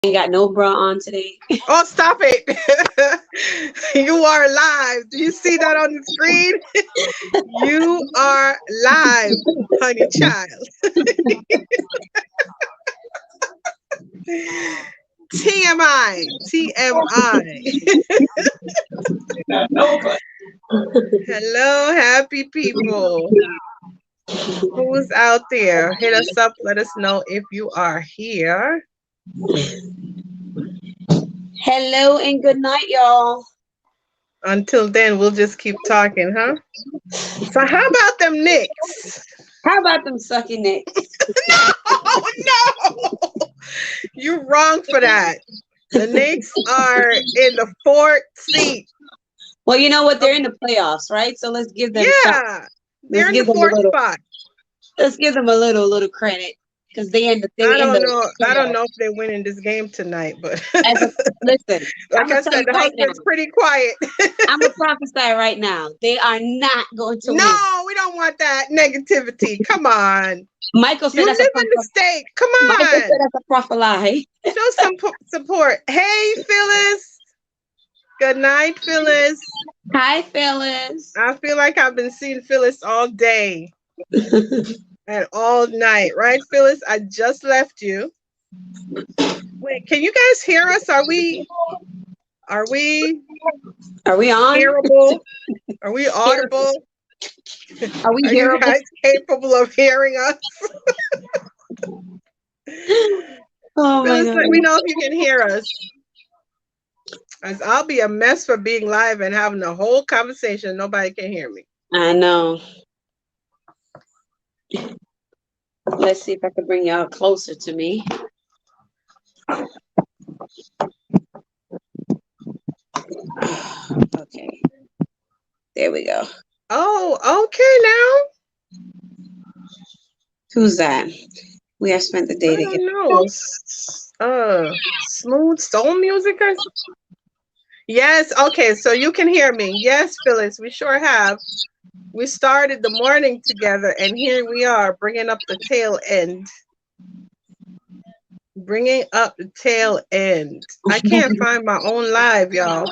Ain't got no bra on today. Oh, stop it. You are live. Do you see that on the screen? You are live, honey child. TMI. TMI. Hello, happy people. Who's out there? Hit us up. Let us know if you are here. Hello and good night, y'all. Until then, we'll just keep talking, huh? So, how about them Knicks? How about them sucky nicks? No, no. You're wrong for that. The Knicks are in the fourth seat. Well, you know what? Of, They're in the playoffs, right? So let's give them some. yeah, Let's they're in the give them a fourth little. spot. Let's give them a little credit because they I in don't the know. I don't playoffs. know if they're winning this game tonight, but As a listen, I'm like gonna I tell said, you the right now. husband's pretty quiet. I'm gonna prophesy right now. They are not going to win. No, we don't want that negativity. Come on. Michael You said that's a live in the state. Come Michael said on. that's a prophet. Show some support. Hey, Phyllis. Good night, Phyllis. Hi, Phyllis. I feel like I've been seeing Phyllis all day and all night, right, Phyllis? I just left you. Wait, can you guys hear us? Are we Are we on? hearable? Are we Hear- audible? Are we Are you hearable? guys capable of hearing us? Oh my Phyllis, god. let me know if you can hear us. As I'll be a mess for being live and having a whole conversation. Nobody can hear me. I know. Let's see if I can bring y'all closer to me. Okay. There we go. Oh, okay Who's that? We have spent the now. day I together. don't know. Smooth soul music or yes, okay, so you can hear me. Yes, Phyllis, we sure have. We started the morning together, and here we are bringing up the tail end. Bringing up the tail end. I can't find my own live, y'all.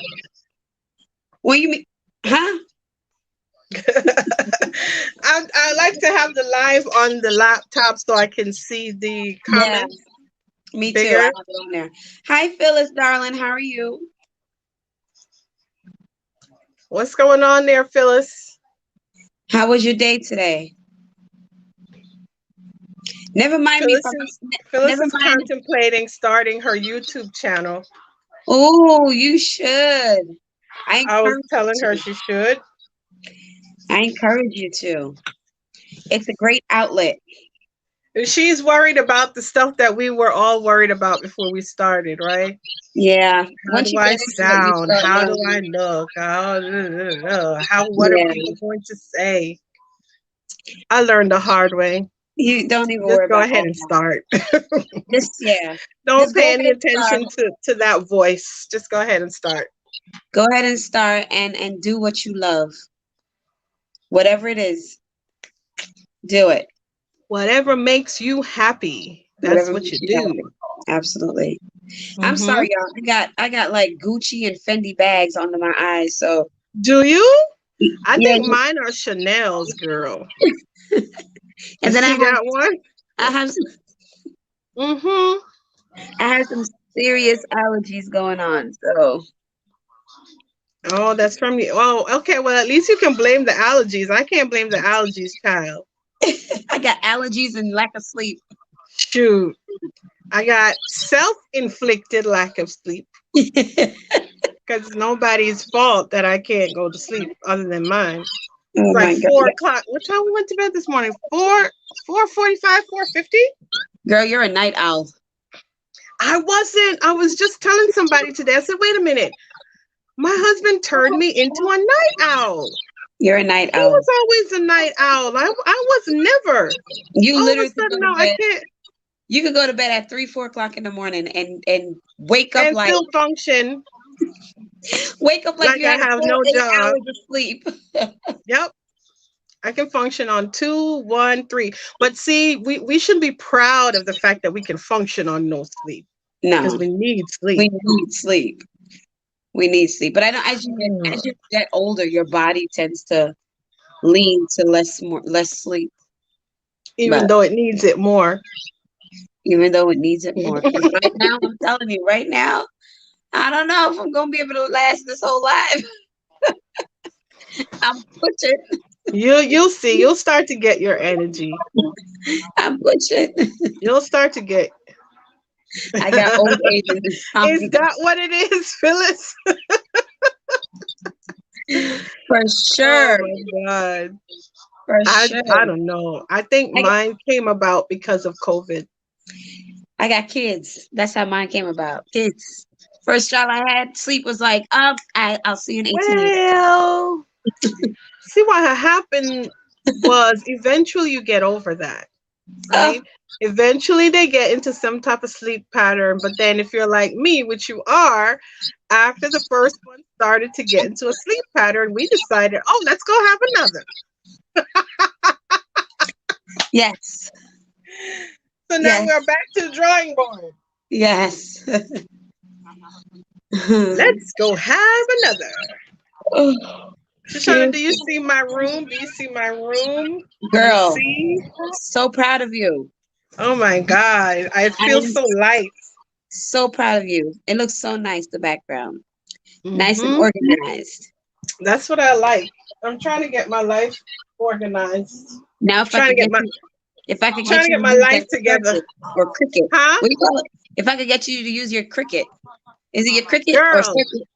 What you mean? Huh? I like to have the live on the laptop so I can see the Yeah, comments me too. I bigger. have it on there. Hi, Phyllis, darling. How are you? What's going on there, Phyllis? How was your day today? Never mind me Phyllis from. is Phyllis Never is mind. contemplating starting her YouTube channel. Oh, you should. I I was encourage you telling her to. she should. I encourage you to. It's a great outlet. She's worried about the stuff that we were all worried about before we started, right? Yeah. How Once do you I get into it, you sound? start How do I learning. look? What are Yeah. people going to say? I learned the hard way. You don't even Just worry go about ahead all and that. start. Just yeah. Don't Just go pay ahead any and start. attention to that voice. Just go ahead and start. Go ahead and start and do what you love. Whatever it is, do it. Whatever makes you happy, that's Whatever what makes you you do. happy. Absolutely. I'm Hmm. sorry, y'all. I got like Gucci and Fendi bags under my eyes. So Do you? I yeah, think mine are Chanel's, girl. You and then see that one? I have Hmm. I have some serious allergies going on. So Oh, that's from you. Oh, okay. Well, at least you can blame the allergies. I can't blame the allergies, child. I got allergies and lack of sleep. Shoot. I got self-inflicted lack of sleep because it's nobody's fault that I can't go to sleep other than mine. Oh It's like my 4 o'clock. What time we went to bed this morning? 4:45, 4:50. girl, you're a night owl. I wasn't. I was just telling somebody today. I said, wait a minute. My husband turned me into a night owl. You're a night He owl. was always a night owl. I was never. You All of a literally could go sudden, to now I bed. can't You could go to bed at 3, 4 o'clock in the morning and wake up and like still function you like I had a have full no 8 hours job. of sleep. Yep. I can function on two, one, three. But see, we should be proud of the fact that we can function on no sleep. because No, we need we sleep. need sleep. We need sleep. But I know Mm. as you get older, your body tends to lean to less sleep. Even But though it needs it more. even though it needs it more, because right now I'm telling you, right now I don't know if I'm gonna be able to last this whole life. I'm pushing. You'll see. You'll start to get your energy. I'm pushing. You'll start to get. I got old age and Is insomnia that what it is, Phyllis? for Oh sure. my God. For I sure. don't know. I think I got, mine came about because of COVID. I got kids. That's how mine came about. Kids. First job I had, sleep was like, I'll see you in 18 years. Well, see what had happened was eventually you get over that, Oh, right? Eventually they get into some type of sleep pattern, but then if you're like me, which you are, after the first one started to get into a sleep pattern, we decided, oh, let's go have another. yes. So now Yes. we're back to the drawing board. Yes. Let's go have another. Oh, Shoshana, cute. do you see my room? Do you see my room? Do you Girl, see? so proud of you. Oh my God. I feel I'm so light. so proud of you. It looks so nice, the background. Nice and Hmm. organized. That's what I like. I'm trying to get my life organized. Now I'm trying to get my if I could trying get to you get to my use that life together. cricket or cricket. Huh? What do you call it? If I could get you to use your cricket. Is it your cricket or Girl, circuit?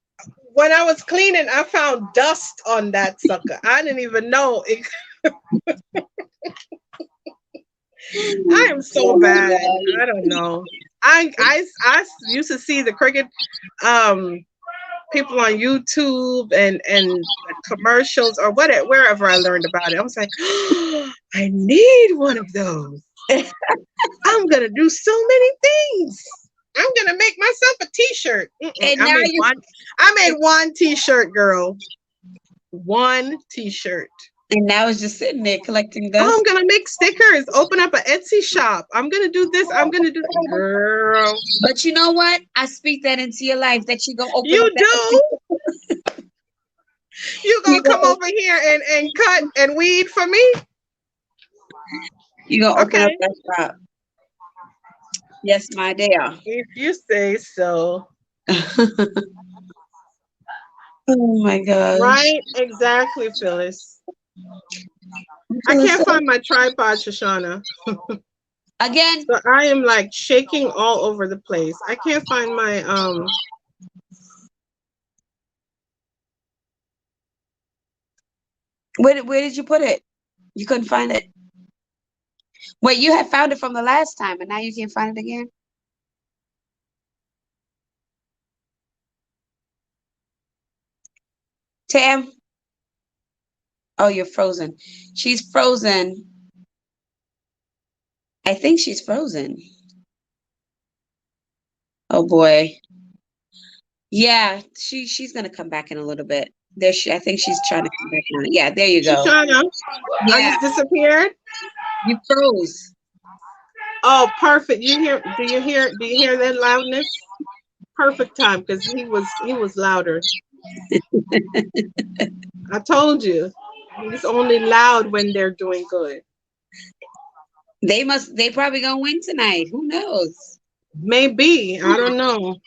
when I was cleaning, I found dust on that sucker. I didn't even know it. I am so Oh my bad. I god. don't know. I used to see the cricket um people on YouTube and commercials or whatever wherever I learned about it. I was like, I need one of those. I'm gonna do so many things. I'm gonna make myself a T-shirt. Mm-mm. And now you I made one T-shirt, girl. One T-shirt. and now it's just sitting there collecting Oh, I'm dust. gonna make stickers. Open up an Etsy shop. I'm gonna do this. I'm gonna do that. Girl, But you know what? I speak that into your life that you gonna open up you that do. You you gonna come gonna, over here and cut and weed for me? you gonna open up Okay. that shop. Yes, my dear. If you say so. Oh my gosh. Right? Exactly, Phyllis. I'm I feeling can't so find my tripod, Shoshana. again, So I am like shaking all over the place. I can't find my where did you put it? You couldn't find it. Wait, you had found it from the last time and now you can't find it again? Tam? Oh, you're frozen. She's frozen. I think she's frozen. Oh boy. Yeah, she's gonna come back in a little bit. I think she's trying to come back in. Yeah, there you go. Shoshana. I Yeah, just disappeared. you froze. Oh, perfect. You hear do you hear that loudness? Perfect time because he was louder. I told you. He's only loud when they're doing good. They probably gonna win tonight. Who knows? Maybe. I don't know.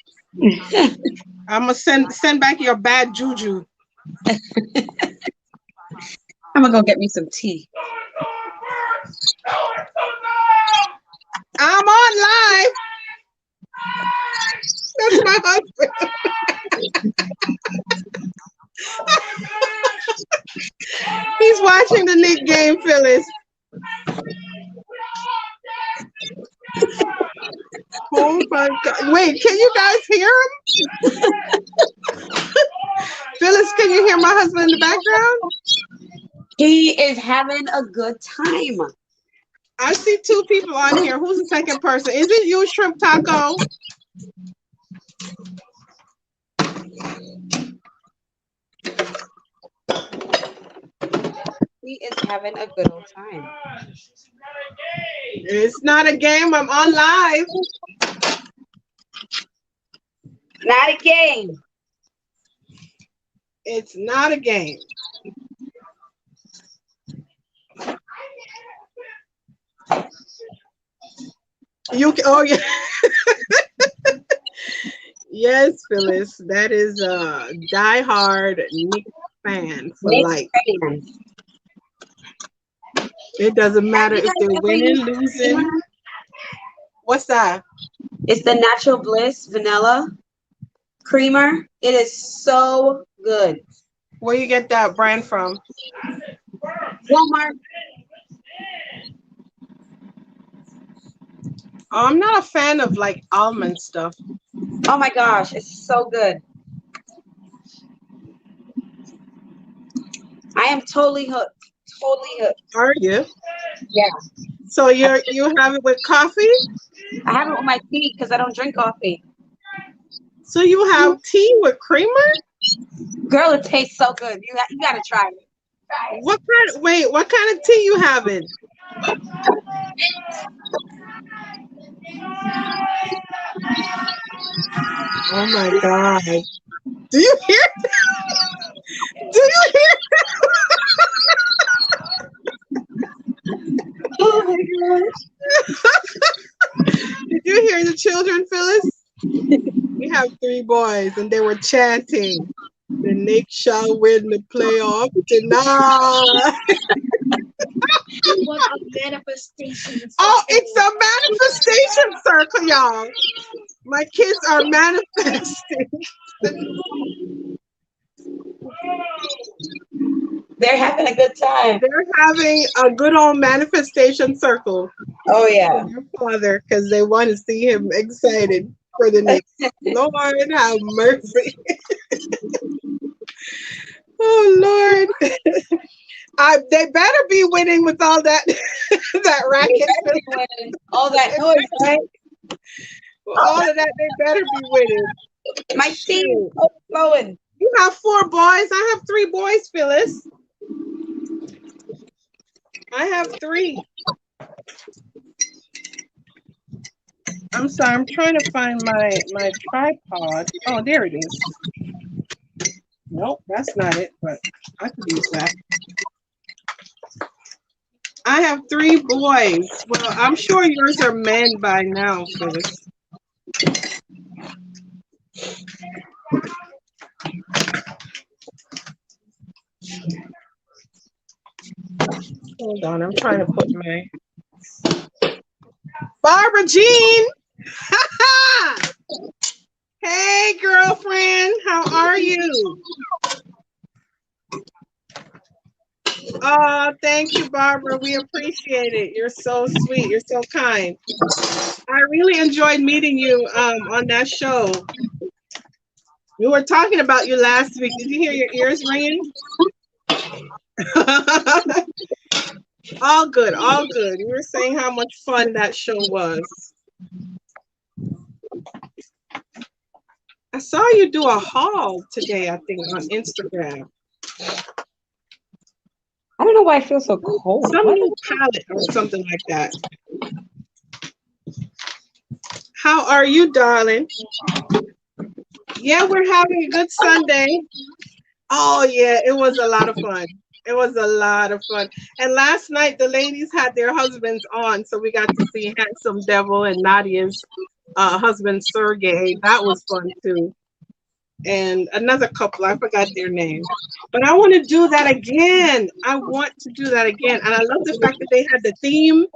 I'm gonna send back your bad juju. I'm gonna go get me some tea. I'm on live. That's my husband. He's watching the Nick game, Phyllis. Oh my God. Wait, can you guys hear him? Phyllis, can you hear my husband in the background? He is having a good time. I see two people on here. Who's the second person? Is it you, Shrimp Taco? He is having a good old time. It's not a game. I'm on live. Not a game. It's not a game. Oh yeah. Yes, Phyllis. That is a diehard Nick fan for Knicks life. fans. It doesn't Have matter you if guys they're ever winning, used the creamer? losing. What's that? It's the Natural Bliss vanilla creamer. It is so good. Where you get that brand from? Walmart. Oh, I'm not a fan of like almond stuff. Oh my gosh, it's so good. I am totally hooked. Totally hooked. Are you? Yeah. So you have it with coffee? I have it with my tea because I don't drink coffee. So you have tea with creamer? Girl, it tastes so good. You gotta try it. What kind? Wait, what kind of tea you having? Oh my god! Do you hear? Do you hear? Oh my gosh. Did you hear the children, Phyllis? We have three boys, and they were chanting, "The Knicks shall win the playoff tonight." What a manifestation Oh, circle. it's a manifestation circle, y'all. My kids are manifesting. They're having a good time. They're having a good old manifestation circle Oh for yeah. their father because they want to see him excited for the Knicks. Lord have mercy. Oh Lord. They better be winning with all that that racket. All that noise, right? With all of that, they better be winning. My tea is Shoot. overflowing. You have four boys. I have three boys, Phyllis. I have three. I'm sorry, I'm trying to find my tripod. Oh, there it is. Nope, that's not it, but I could use that. I have three boys. Well, I'm sure yours are men by now, Phyllis. Hold on, I'm trying to put my Barbara Jean. Hey, girlfriend, how are you? Oh, thank you, Barbara. We appreciate it. You're so sweet. You're so kind. I really enjoyed meeting you on that show. We were talking about you last week. Did you hear your ears ringing? All good, all good. You were saying how much fun that show was. I saw you do a haul today, I think, on Instagram. I don't know why I feel so cold. Some What? new palette or something like that. How are you, darling? Yeah, we're having a good Sunday. Oh, yeah, it was a lot of fun. It was a lot of fun. And last night, the ladies had their husbands on, so we got to see Handsome Devil and Nadia's husband, Sergey. That was fun, too. And another couple, I forgot their name. But I want to do that again. I want to do that again. And I love the fact that they had the theme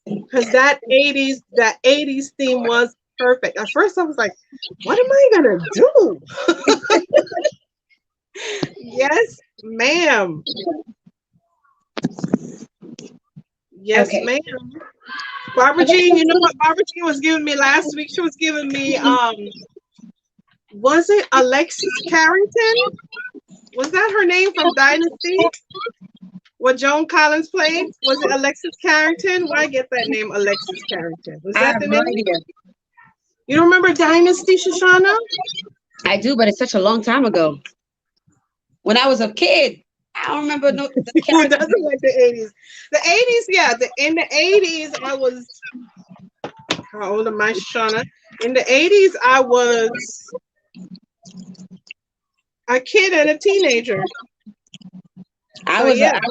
because that 80s theme was perfect. At first I was like, what am I gonna do? Yes, ma'am. Yes, Okay. ma'am. Barbara Jean, you know what Barbara Jean was giving me last week? She was giving me was it Alexis Carrington? Was that her name from Dynasty? What Joan Collins played? Was it Alexis Carrington? Where I get that name, Alexis Carrington? Was I that have the no name? idea. You don't remember Dynasty, Shushana? I do, but it's such a long time ago. When I was a kid, I don't remember the Who character. doesn't like the 80s? The 80s, yeah. In the 80s, I was, how old am I, Shushana? In the 80s, I was a kid and a teenager. I So was yeah. a,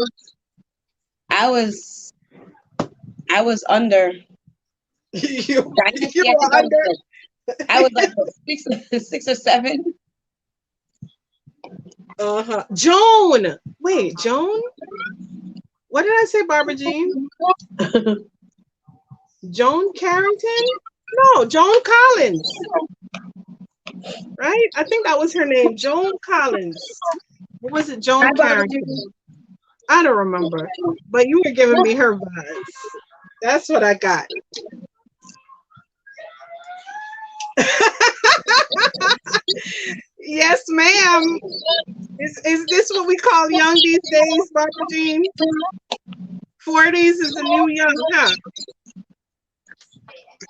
I was I was under You Dynasty. I think were under. I was like what, six or seven. Uh-huh. Joan. Wait, Joan? What did I say, Barbara Jean? Joan Carrington? No, Joan Collins. Right? I think that was her name, Joan Collins. Or was it Hi, Joan Barbara Carrington? Jean. I don't remember. But you were giving me her vibes. That's what I got. Yes, ma'am. Is this what we call young these days, Barbara Jean? 40s is the new young, huh?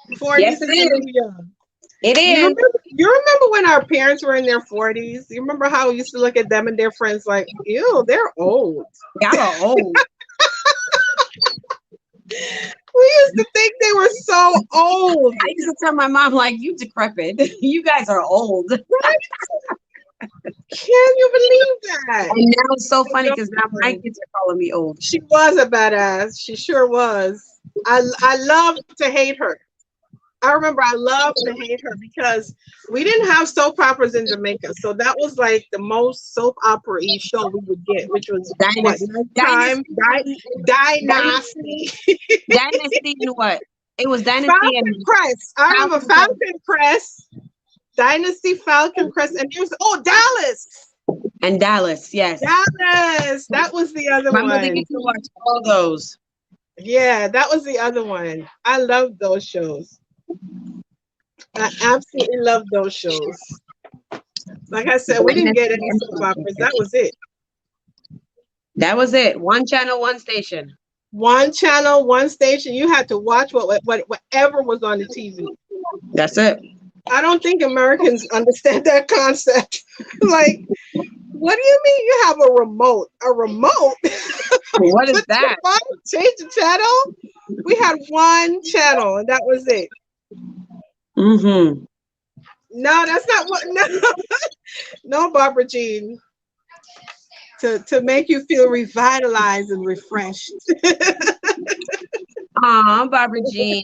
Yes, 40s it is the new is. young. It You is. remember, you remember when our parents were in their 40s? You remember how we used to look at them and their friends like, ew, they're old. Y'all are old. We used to think they were so old. I used to tell my mom like, "You decrepit. You guys are old." And Can you believe that? now it's so funny because now my No. kids are calling me old. She was a badass. She sure was. I loved to hate her. I remember I loved to hate her because we didn't have soap operas in Jamaica. So that was like the most soap opera y show we would get, which was what, Dynasty, Lifetime? dynasty, dynasty, Dynasty. dynasty, and what? It was dynasty Falcon and Crest. I remember Falcon Crest Falcon Crest. Dynasty Falcon Crest. And there's, oh, Dallas. and Dallas. Yes, Dallas. That was the other my mother one. used to watch all those. Yeah, that was the other one. I loved those shows. I absolutely loved those shows. Like I said, we didn't get Dynasty any and soap Falcon operas. That Crest. was it. That was it. One channel, one station. One channel, one station. You had to watch whatever was on the TV. That's it. I don't think Americans understand that concept. Like, what do you mean you have a remote? A remote? What is Put your that? phone, change the channel? We had one channel and that was it. Mm-hmm. No, that's not what. No, no, Barbara Jean. To make you feel revitalized and refreshed. Aw, Barbara Jean,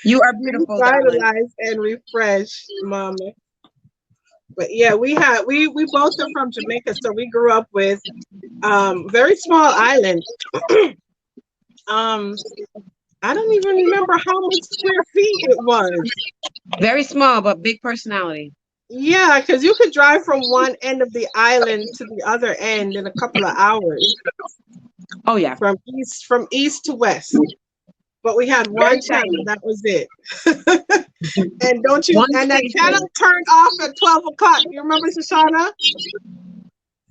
you are beautiful, darling. Revitalized and refreshed, Mama. But yeah, we both are from Jamaica, so we grew up with very small island. Um, I don't even remember how much square feet it was. Very small, but big personality. Yeah, because you could drive from one end of the island to the other end in a couple of hours Oh yeah, from east to west. But we had very one channel, tiny. that was it. And don't you One and that channel station. turned off at 12 o'clock. You remember, Shushana?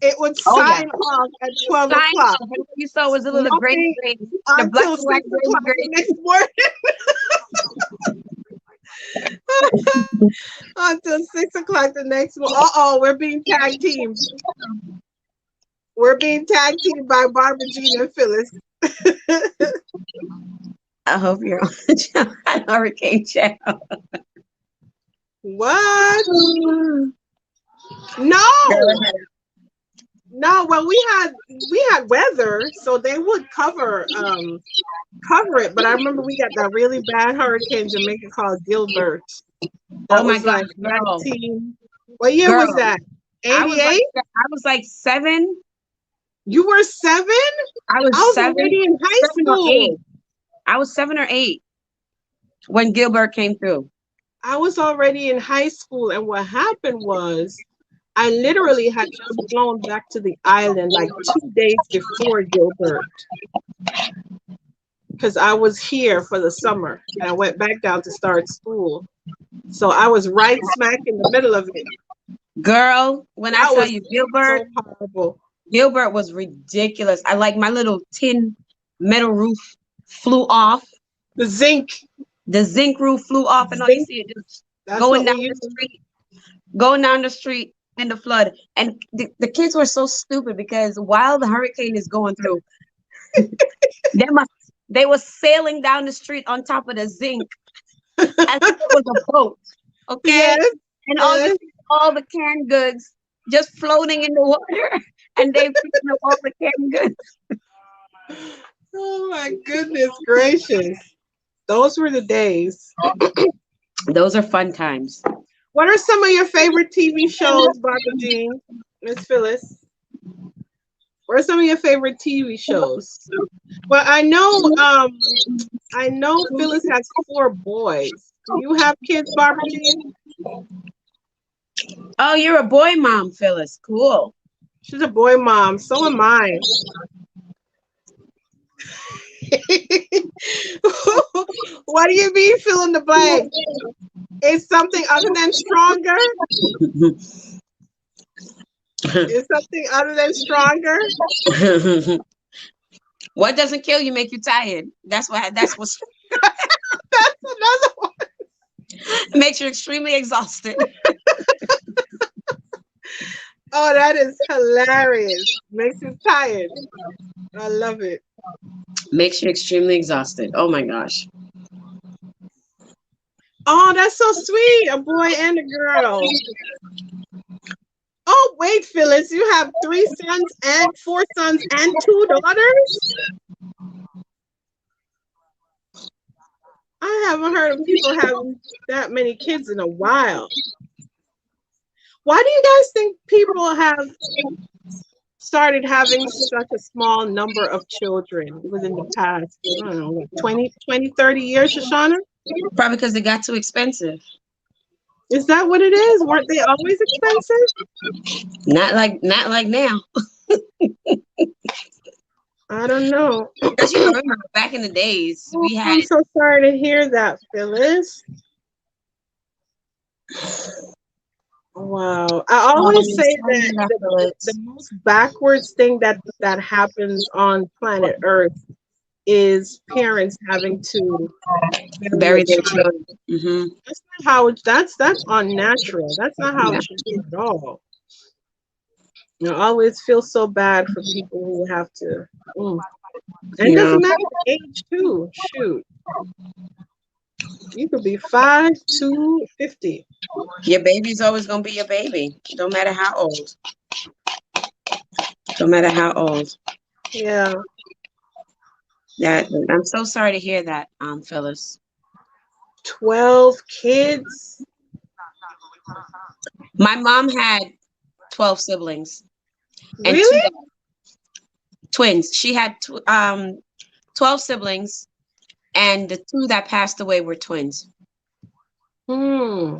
It would Oh yeah. sign off at 12 Sign o'clock. off. You saw it was a little gray, Nothing gray, the black until and white 6 o'clock the gray, next morning. Until 6 o'clock the next morning. Uh-oh, we're being tag teamed. We're being tag teamed by Barbara Jean and Phyllis. I hope you're on Hurricane Channel. What? Girl, No. No, well we had weather, so they would cover it, but I remember we got that really bad hurricane in Jamaica called Gilbert. oh That my was gosh, like girl, 19. What year was girl. that? I was like, 88? I was like seven. You were 7? I I was was seven, already in high 7 or 8. school. I was 7 or 8 when Gilbert came through. I was already in high school, and what happened was I literally had just flown back to the island like 2 days before Gilbert because I was here for the summer and I went back down to start school. So I was right smack in the middle of it. Girl, when I That tell was you so horrible. Gilbert was ridiculous. I like my little tin metal roof flew off. The zinc, The zinc roof flew off, and all you zinc, see is just that's going what we down the used. street, going down the street in the flood. And the kids were so stupid because while the hurricane is going through, they must they were sailing down the street on top of the zinc. as if it was a boat. Okay, Yes, and yes. all the canned goods just floating in the water, and they picking up all the canned goods. Oh my goodness gracious. Those were the days. Those are fun times. What are some of your favorite TV shows, Barbara Jean? Miss Phyllis? What are some of your favorite TV shows? Well, I know Phyllis has 4 boys. Do you have kids, Barbara Jean? Oh, you're a boy mom, Phyllis. Cool. She's a boy mom. So am I. What do you mean fill in the blank? Is something other than stronger? Is something other than stronger? What doesn't kill you make you tired. That's what That's another one. makes you extremely exhausted. Oh, that is hilarious. Makes you tired. I love it. Makes you extremely exhausted. Oh my gosh. Oh, that's so sweet. A boy and a girl. Oh, wait, Phyllis, you have 3 sons and 4 sons and 2 daughters? I haven't heard of people having that many kids in a while. Why do you guys think people have started having such a small number of children within the past, I don't know, what, 30 years, Shoshana? Probably because it got too expensive. Is that what it is? Weren't they always expensive? Not like now. I don't know. Because you know, remember back in the days Oh, we had I'm so sorry to hear that, Phyllis. Wow. I always say that the most backwards thing that happens on planet Earth is parents having to bury a bury their child. children. Hmm. That's not how that's unnatural. That's not how Yeah. it should be at all. I always feel so bad for people who have to. Mm. And it You know, doesn't matter the age too. Shoot. You could be 5 to 50. your baby's always gonna be your baby. No matter how old. No matter how old. Yeah. That I'm so sorry to hear that, Phyllis. 12 kids. My mom had 12 siblings and two Really? twins. She had 12 siblings, and the two that passed away were twins. Hmm.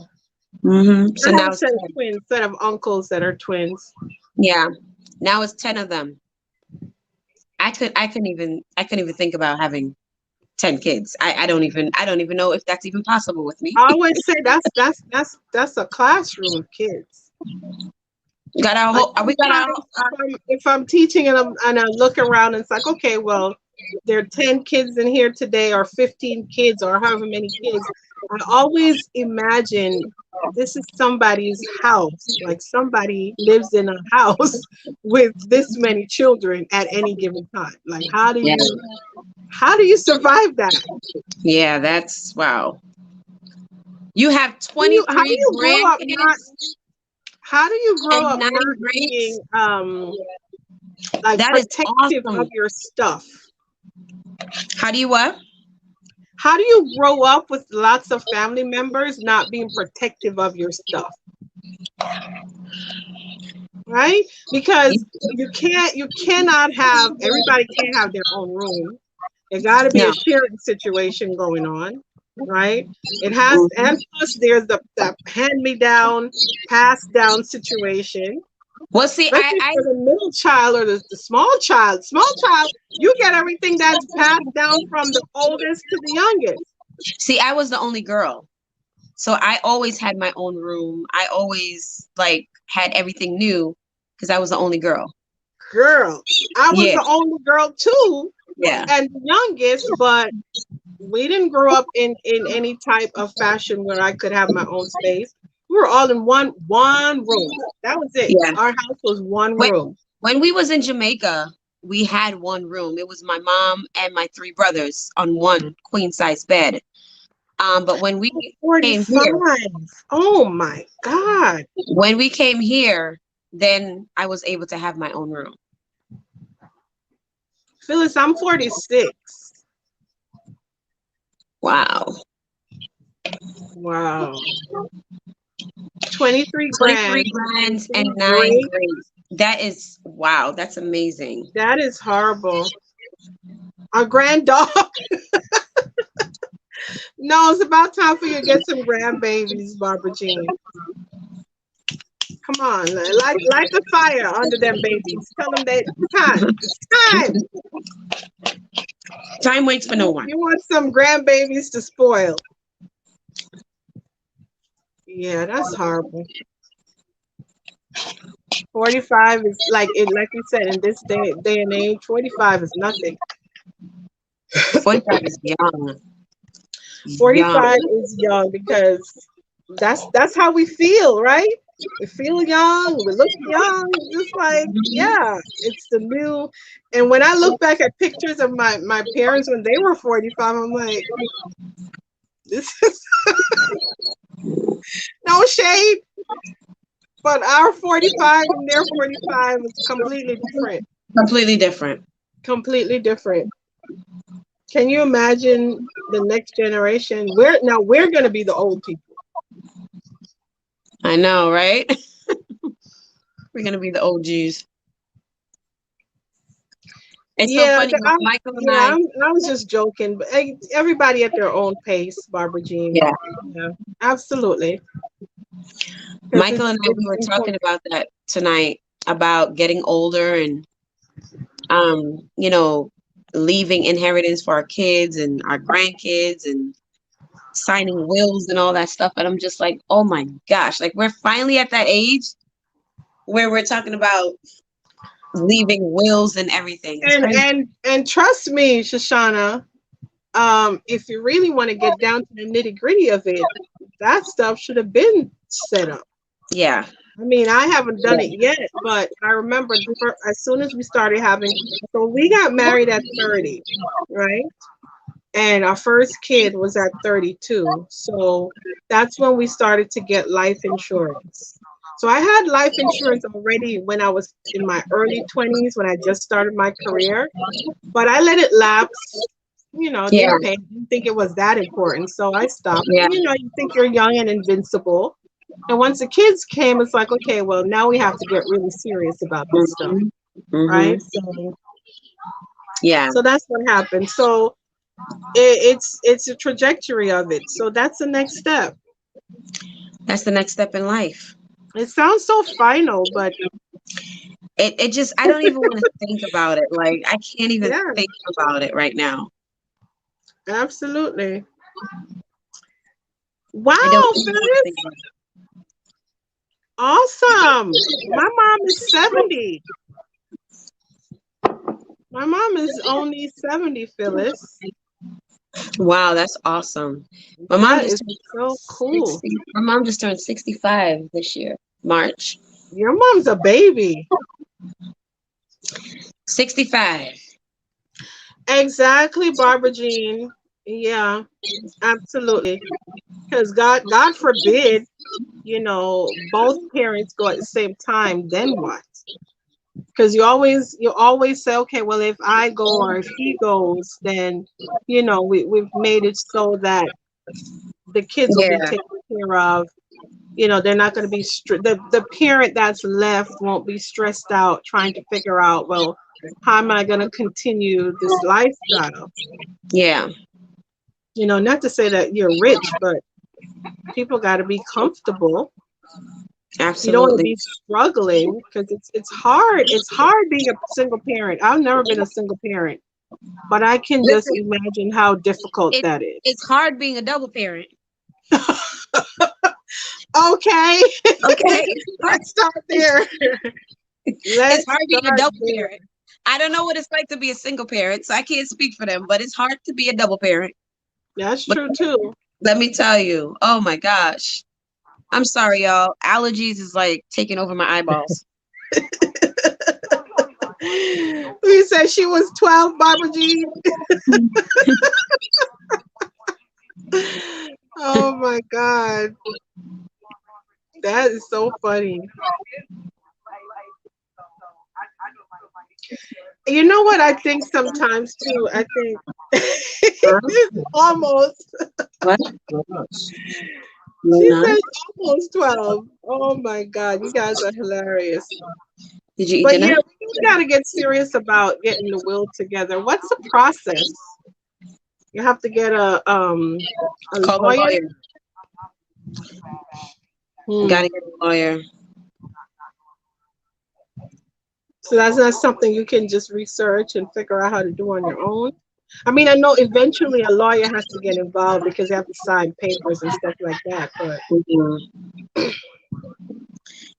So I have now a it's set of 10. twins, set of uncles that are twins. Yeah, now it's 10 of them. I couldn't even think about having 10 kids. I don't even know if that's even possible with me. I always say that's a classroom of kids. Got our Like whole. We got our. sometimes if I'm teaching and I look around and it's like, okay, well, there are 10 kids in here today or 15 kids or however many kids. I always imagine this is somebody's house. Like somebody lives in a house with this many children at any given time. Like Yeah, how do you survive that? yeah. That's wow. You have How do 23 you grow up not grandkids how do you grow and up nine not greats. being like That is protective of awesome. your stuff? How do you what? How do you grow up with lots of family members not being protective of your stuff? Right? Because you cannot have everybody can't have their own room. There got to be a No. sharing situation going on, right? It has, and plus there's the hand me down, pass down situation. Well, see, Especially for the middle child or the small child. Small child, you get everything that's passed down from the oldest to the youngest. I was the only girl, so I always had my own room. I always like had everything new because I was the only girl. Girl, I was Yeah, the only girl too, yeah, and the youngest, but we didn't grow up in any type of fashion where I could have my own space. We were all in one room. That was it. yeah. Our house was one When room. when we was in Jamaica, we had one room. It was my mom and my three brothers on one queen size bed. But came here, 45. Oh my God. when we came here, then I was able to have my own room. Phyllis, I'm 46. Wow. Wow. 23 23 grand and grands and 3 nine great. greats. That is wow. That's amazing. That is horrible. A grand dog. No, it's about time for you to get some grandbabies, Barbara Jean. Come on, light the fire under them babies. Tell them that it's time. It's time. Time waits for no one. You want some grandbabies to spoil. Yeah, that's horrible. 45 is like we said, in this day and age, 45 is nothing. 45 is young. Young. 45 is young because that's how we feel, right? We feel young, we look young, just like, yeah, it's the new. And when I look back at pictures of my parents when they were 45, I'm like, this is no shade, but our 45 and their 45 is completely different. Completely different. Completely different. Can you imagine the next generation? We're gonna be the old people. I know, right? We're gonna be the OGs. It's so Yeah, funny. Michael and yeah, I, I was just joking, but everybody at their own pace, Barbara Jean. yeah, Yeah, absolutely. Because Michael and I, we it's were talking important. about that tonight about getting older and you know, leaving inheritance for our kids and our grandkids and signing wills and all that stuff. And I'm just like, oh my gosh, like we're finally at that age where we're talking about leaving wills and everything. It's crazy. And trust me, Shoshana, if you really want to get down to the nitty gritty of it, that stuff should have been set up. Yeah. I mean, I haven't done it yet, but I remember as soon as we started having, so we got married at 30, right? And our first kid was at 32. So that's when we started to get life insurance. So I had life insurance already when I was in my early 20s, when I just started my career, but I let it lapse. Yeah. Didn't think it was that important. So I stopped. Yeah. You think you're young and invincible. And once the kids came, it's like, okay, well, now we have to get really serious about this stuff, Hmm. Hmm. right? Yeah. So that's what happened. So it's a trajectory of it. So that's the next step. That's the next step in life. It sounds so final, but It just, I don't even want to think about it. Like, I can't even yeah, think about it right now. absolutely. I don't Wow, even want to think Phyllis, about it. awesome. My mom is 70. My mom is only 70, Phyllis. Wow, that's awesome. My mom That just is turned so cool. 60. My mom just turned 65 this year, March. Your mom's a baby. 65. Exactly, Barbara Jean. Yeah, absolutely. Because God forbid, both parents go at the same time, then what? Because you always say, okay, well, if I go or if he goes, then we've made it so that the kids will be Yeah. taken care of. They're not going to be the parent that's left won't be stressed out trying to figure out, well, how am I going to continue this lifestyle? Yeah. Not to say that you're rich, but people got to be comfortable. You don't want to Absolutely. be struggling because it's hard. It's hard being a single parent. I've never been a single parent, but I can just Listen, imagine how difficult it that is. it's hard being a double parent. Okay, Okay. let's start there. It's Let's hard being a start double there. parent. I don't know what it's like to be a single parent, so I can't speak for them, but it's hard to be a double parent. That's But true too. let me tell you, oh my gosh. I'm sorry, y'all. Allergies is like taking over my eyeballs. We said she was 12, Barbara Jean. Oh my God. That is so funny. You know what I think sometimes too? I think Huh? it's almost, What? No, she not. says almost 12. Oh my God, you guys are hilarious. Did you eat But dinner? yeah, we do got to get serious about getting the will together. What's the process? You have to get a Call a lawyer. lawyer. Hmm. Gotta get a lawyer. So that's not something you can just research and figure out how to do on your own. I mean, I know eventually a lawyer has to get involved because they have to sign papers and stuff like that. But Mhm.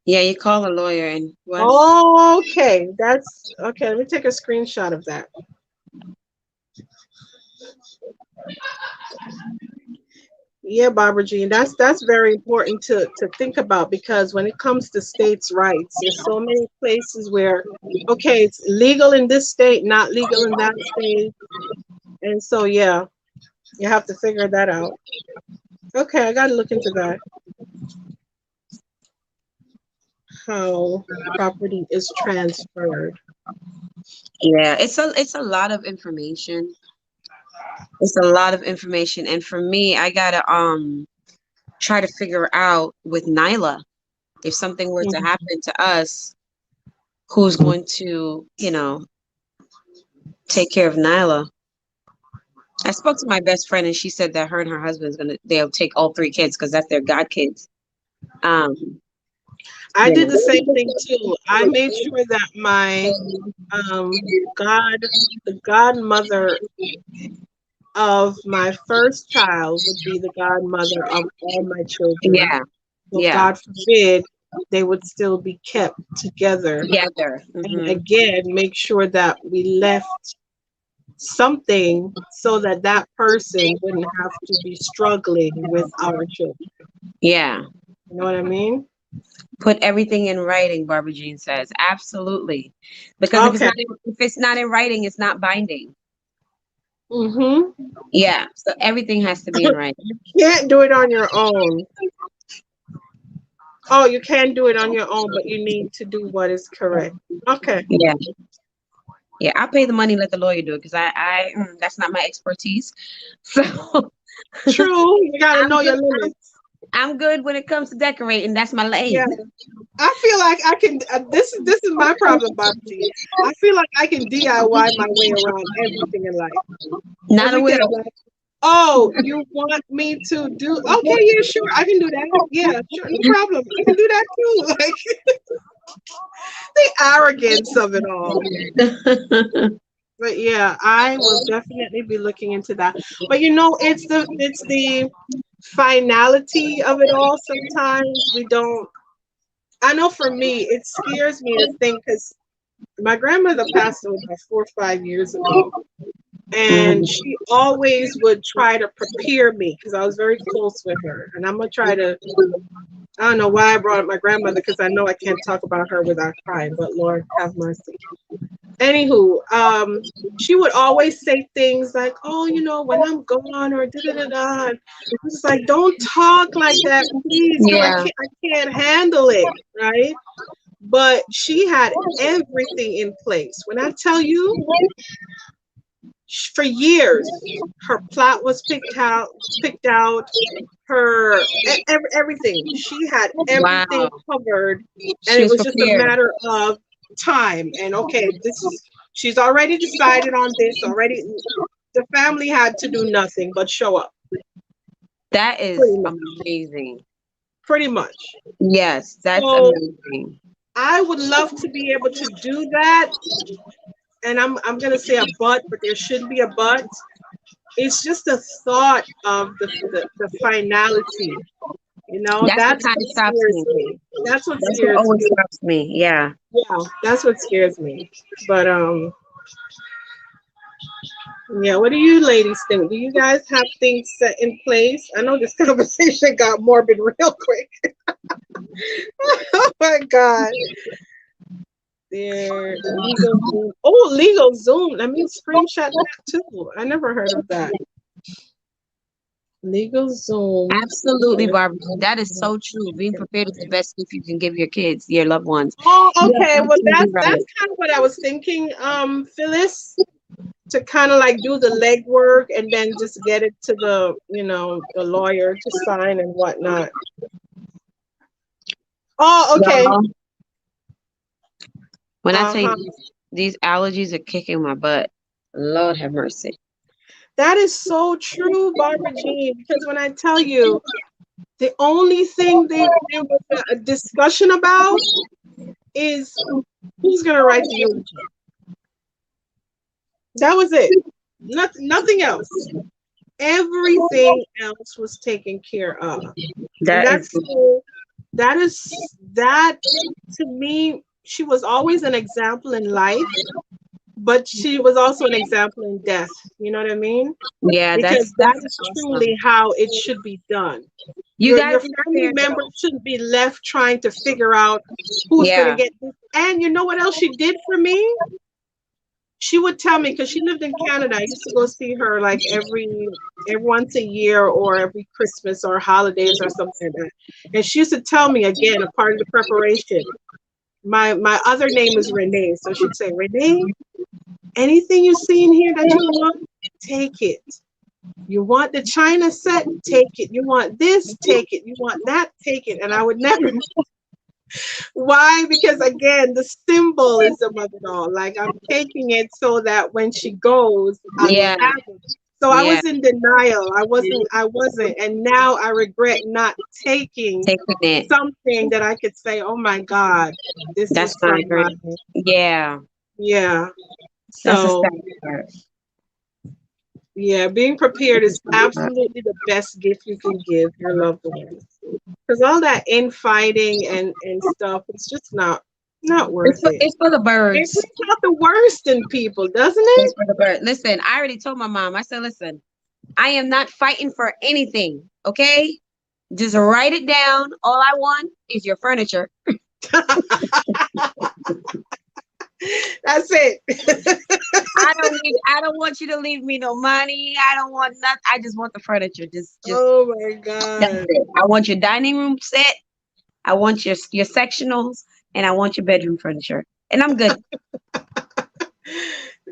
Yeah, you call a lawyer and what? okay, that's okay. Let me take a screenshot of that. Yeah, Barbara Jean, that's very important to think about because when it comes to states' rights, there's so many places where, okay, it's legal in this state, not legal in that state, and so yeah, you have to figure that out. Okay, I got to look into that. How property is transferred. Yeah, it's a lot of information. It's a lot of information, and for me, I gotta try to figure out with Nyla if something were to Mhm. happen to us, who's going to, take care of Nyla. I spoke to my best friend, and she said that her and her husband's they'll take all three kids because that's their god kids. Um, I you did the same know. thing too. I made sure that my god, the godmother of my first child would be the godmother of all my children. Yeah, So yeah, God forbid they would still be kept together. together. And Hmm. again, make sure that we left something so that that person wouldn't have to be struggling with our children. Yeah, You know what I mean? put everything in writing. Barbara Jean says absolutely, because if it's Okay. not if it's not in writing, it's not binding. Mm-hmm. Yeah, so everything has to be in writing. Can't do it on your own. Oh, you can do it on your own, but you need to do what is correct. Okay. Yeah, yeah. I pay the money, let the lawyer do it because that's not my expertise. So True. You gotta I'm know good. your limits. I'm good when it comes to decorating. That's my Yeah. lane. I feel like I can. This is my problem, Bobji. I feel like I can DIY my way around everything in life. Not a Everything. will. I'm like, oh, you want me to do? Okay, yeah, sure, I can do that. Yeah, sure, no problem. I can do that too. Like the arrogance of it all. But yeah, I will definitely be looking into that. But it's the finality of it all. Sometimes we don't. I know for me, it scares me to think because my grandmother passed away about 4 or 5 years ago, and Mhm. she always would try to prepare me because I was very close with her, and I'm gonna try to. I don't know why I brought up my grandmother because I know I can't talk about her without crying, but Lord have mercy. Anywho, she would always say things like, "Oh, when I'm gone," or da da da da. And I was like, "Don't talk like that, please, because Yeah, I can't handle it." Right? But she had everything in place. When I tell you, for years, her plot was picked out. Everything. She had everything wow. covered, and She it was was just a prepared. matter of time. And okay, she's already decided on this already. The family had to do nothing but show up, That pretty is much. amazing. Pretty much. Yes, that's So amazing. I would love to be able to do that. And I'm gonna say a but there should be a but. It's just the thought of the finality. That's what That's kind what of stops scares me. me. That's what That's what scares always me. stops me. Yeah. Yeah, that's what scares me. But yeah, what do you ladies think? Do you guys have things set in place? I know this conversation got morbid real quick. Oh my God. There, legal Zoom. Oh, legal Zoom. Let me screenshot that too. I never heard of that. Legal Zoom. Absolutely, Barbara. That is so true. Being prepared is the best gift you can give your kids, your loved ones. Oh, You are okay. Well, absolutely that's right. kind of what I was thinking, Phyllis, to kind of like do the legwork and then just get it to the, the lawyer to sign and whatnot. Oh, okay. Well, when I tell you Uh-huh. these allergies are kicking my butt, Lord have mercy. That is so true, Barbara Jean, because when I tell you the only thing there was a discussion about is who's gonna write the eulogy. That was it. Nothing else. Everything else was taken care of. And That is that to me, she was always an example in life, but she was also an example in death. You know what I mean? yeah, Because that that's is awesome. truly how it should be done. You Your got to your be family prepared members though. shouldn't be left trying to figure out who's gonna Yeah, get this. And you know what else she did for me? She would tell me because she lived in Canada. I used to go see her like every once a year or every Christmas or holidays or something like that. And she used to tell me again, a part of the preparation. My other name is Renee, so she'd say, Renee, anything you see in here that you want, take it. You want the china set, take it. You want this, take it. You want that, take it. And I would never. Why? Because again, the symbolism of it all. Like I'm taking it so that when she goes, I will yeah, have it. So I yeah. was in denial. I wasn't. And now I regret not taking Taking it. something that I could say, oh my God, this That's is not from my, great. Yeah, yeah. that's a sad So part. yeah, being prepared is absolutely the best gift you can give your loved ones. Because all that infighting and stuff, it's just not worth it. It's for the It birds. brings out the worst in people, doesn't It's it? for the birds. Listen, I already told my mom. I said, listen, I am not fighting for anything. Okay, just write it down. All I want is your furniture. That's it. I don't want you to leave me no money. I don't want nothing. I just want the furniture. Just Oh my that's God. it. I want your dining room set. I want your sectionals, and I want your bedroom furniture. And I'm good.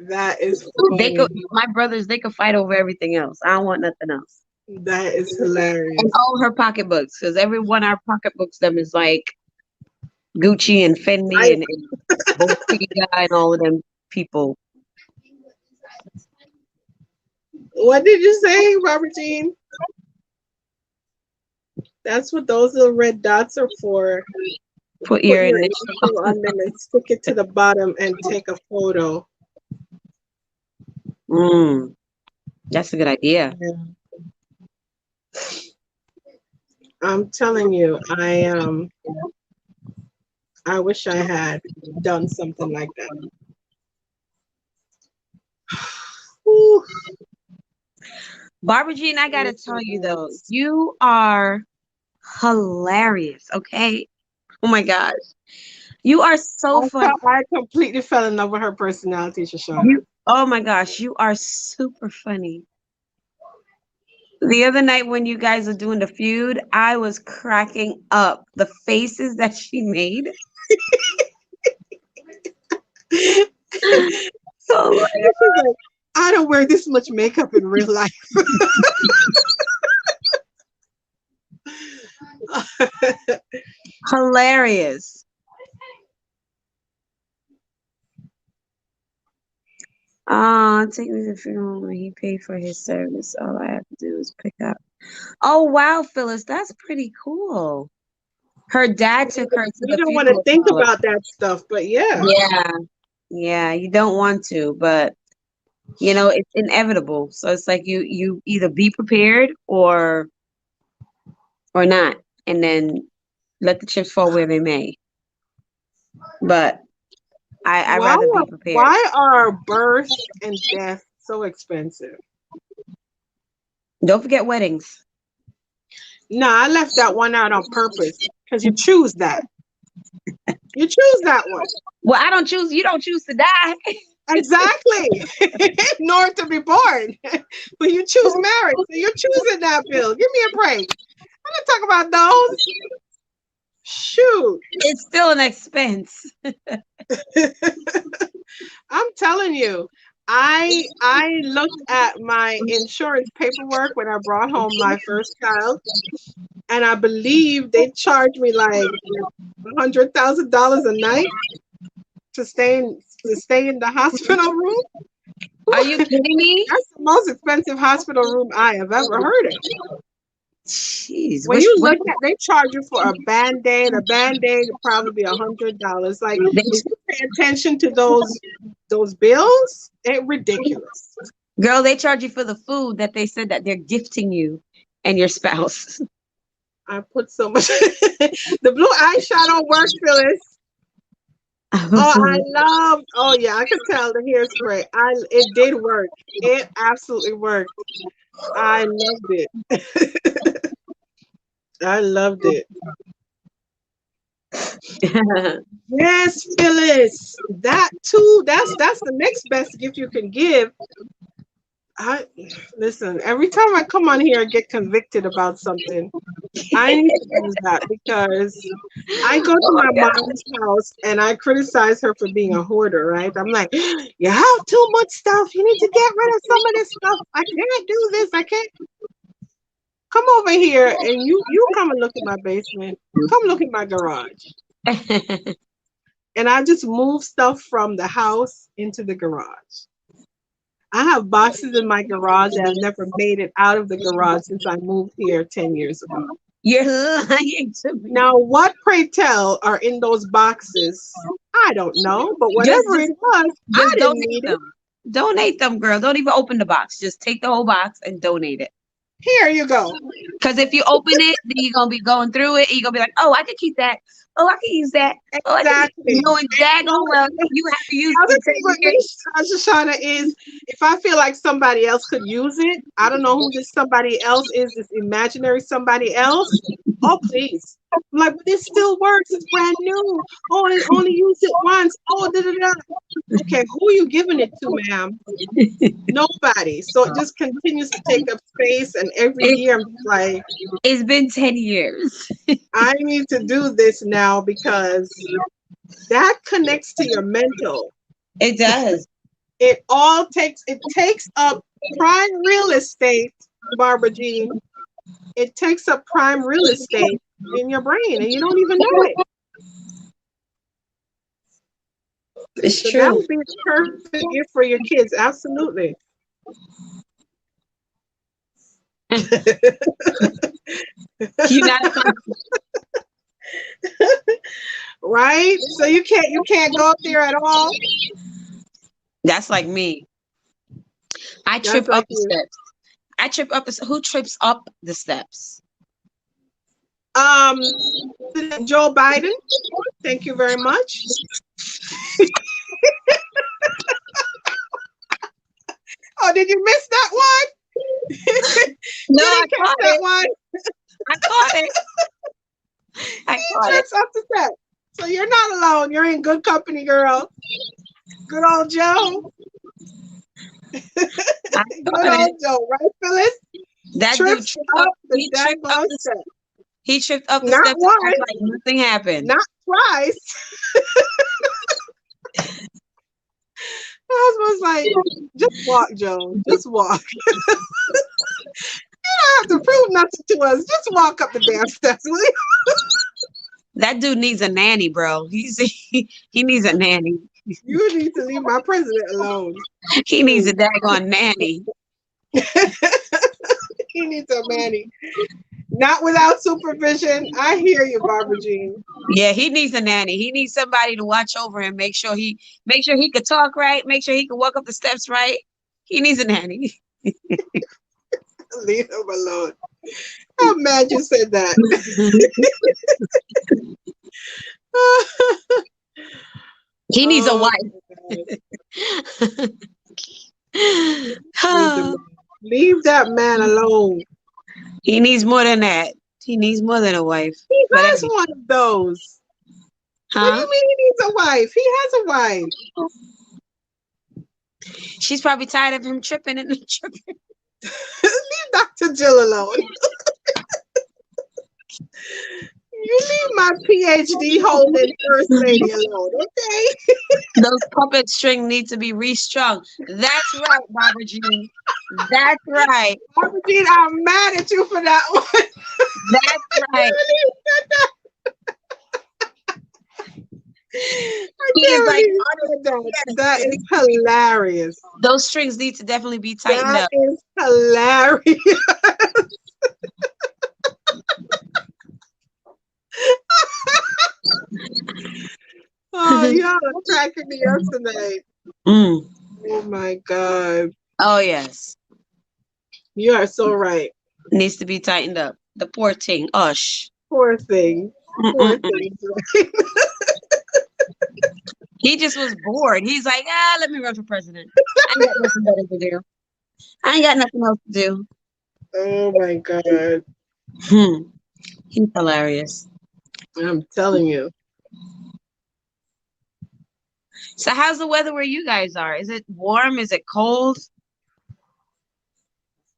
That is They could funny. my brothers, they could fight over everything else. I don't want nothing else. That is And hilarious. all her pocketbooks, because every one of our pocketbooks them is like Gucci and Fendi I and Bottega and all of them people. what did you say, Robert Jean? That's what those little red dots are for. Put Put your your initial. initial on them and stick it to the bottom and take a photo. Mm, that's a good idea. Yeah. I'm telling you, I wish I had done something like that. Whew. Barbara Jean, I gotta tell you though, you are hilarious. Okay. Oh my gosh. You are so funny. I completely fell in love with her personality, Shoshana. You oh my gosh, you are super funny. The other night when you guys were doing the feud, I was cracking up. The faces that she made. Oh She's like, I don't wear this much makeup in real life. hilarious. Take me to the funeral when he paid for his service. All I have to do is pick up. Oh wow, Phyllis, that's pretty cool. Her dad took her to You the don't want to funeral think probably. about that stuff, but yeah. Yeah, yeah, you don't want to, but you know, it's inevitable. So it's like you either be prepared or not, and then let the chips fall where they may. But I Why rather be are prepared. why are birth and death so expensive? Don't forget weddings. No, I left that one out on purpose because you choose that. You choose that one. Well, I don't choose. You don't choose to die. Exactly. Nor to be born. But you choose marriage. So you're choosing that, Bill. Give me a break. I'm not talking about those. Shoot. It's still an expense. I'm telling you. I looked at my insurance paperwork when I brought home my first child, and I believe they charged me like $100,000 a night to stay in the hospital room. Are you kidding me? That's the most expensive hospital room I have ever heard of. Jeez, When you what look at, they charge you for a band-aid. A band-aid would probably be $100. Like, they, if you pay attention to those bills, it's ridiculous. girl, they charge you for the food that they said that they're gifting you and your spouse. I put so much. The blue eyeshadow worked, Phyllis. Oh, I love. Oh yeah, I could tell the hairspray. It did work. It absolutely worked. I loved it. I loved it. Yes, Phyllis. That too. That's the next best gift you can give. I listen. Every time I come on here and get convicted about something, I need to use that because I go to Oh my my God. mom's house and I criticize her for being a hoarder, right? I'm like, you have too much stuff. You need to get rid of some of this stuff. I can't do this. I can't come over here and you come and look at my basement. Come look at my garage. And I just move stuff from the house into the garage. I have boxes in my garage that have never made it out of the garage since I moved here 10 years ago. You're lying to me. Now, what pray tell are in those boxes? I don't know, but Just, whatever just, it was, I just didn't donate need it. them. Donate them, girl. Don't even open the box. Just take the whole box and donate it. Here you go. Because if you open it, then you're gonna be going through it, and you're gonna be like, "Oh, I could keep that. Oh, I could use that. Oh, I could." Exactly. Knowing And you know daggone what? well you have to use The it other for thing 10 with me, years. Shoshana, is if I feel like somebody else could use it, I don't know who this somebody else is, this imaginary somebody else. Oh, please. I'm like, but this still works. It's brand new. Oh, I only used it once. Oh, da da da. Okay, who are you giving it to, ma'am? Nobody. So it just continues to take up space, and every It, year I'm just like, it's been 10 years. I need to do this now because that connects to your mental. It does. It takes up prime real estate, Barbara Jean. It takes up prime real estate in your brain and you don't even know it. It's So that true. would be a perfect gift for your kids. Absolutely. You gotta find. Right? So you can't go up there at all. That's like me. I That's trip like up the you. steps. I trip up the. Who trips up the steps? President Joe Biden. Thank you very much. Oh, did you miss that one? No, You I didn't catch caught that it. one. I caught it. I He caught it. trips up the set. So you're not alone. You're in good company, girl. Good old Joe. I Good caught it. old Joe, right, Phyllis? That dude Trips tripped up. up the He tripped up daggone the. set. He tripped up the Not steps and act once, like nothing happened. not twice. My husband was like, just walk, Joe. Just walk. You don't have to prove nothing to us. Just walk up the damn steps, will you? That dude needs a nanny, bro. He needs a nanny. You need to leave my president alone. He needs a Mm. daggone nanny. He needs a manny. Not without supervision. I hear you, Barbara Jean. Yeah, he needs a nanny. He needs somebody to watch over him, make sure he could talk right, make sure he could walk up the steps right. He needs a nanny. Leave him alone. I'm mad you said that. He needs a Oh, wife. leave the man. Leave that man alone. He needs more than that. He needs more than a wife. He But has anyway, one of those. What do huh? you mean he needs a wife? He has a wife. She's probably tired of him tripping and tripping. Leave Dr. Jill alone. You leave my PhD holding first lady alone, okay? Those puppet string need to be restrung. That's right, Barbara Jean. That's right. Barbara Jean, I'm mad at you for that one. That's right. I He is can't like, believe you honest, said that. That yes, is hilarious. those strings need to definitely be tightened That up. is hilarious. Oh, y'all are cracking me up tonight. Mm. Oh my God. Oh yes, You are so right. needs to be tightened up. The poor thing. Ush. Poor thing. Poor Mm-mm-mm. thing. He just was bored. He's like, let me run for president. I ain't got nothing better to do. I ain't got nothing else to do. Oh my God. Hmm. He's hilarious. I'm telling you. So how's the weather where you guys are? Is it warm? Is it cold?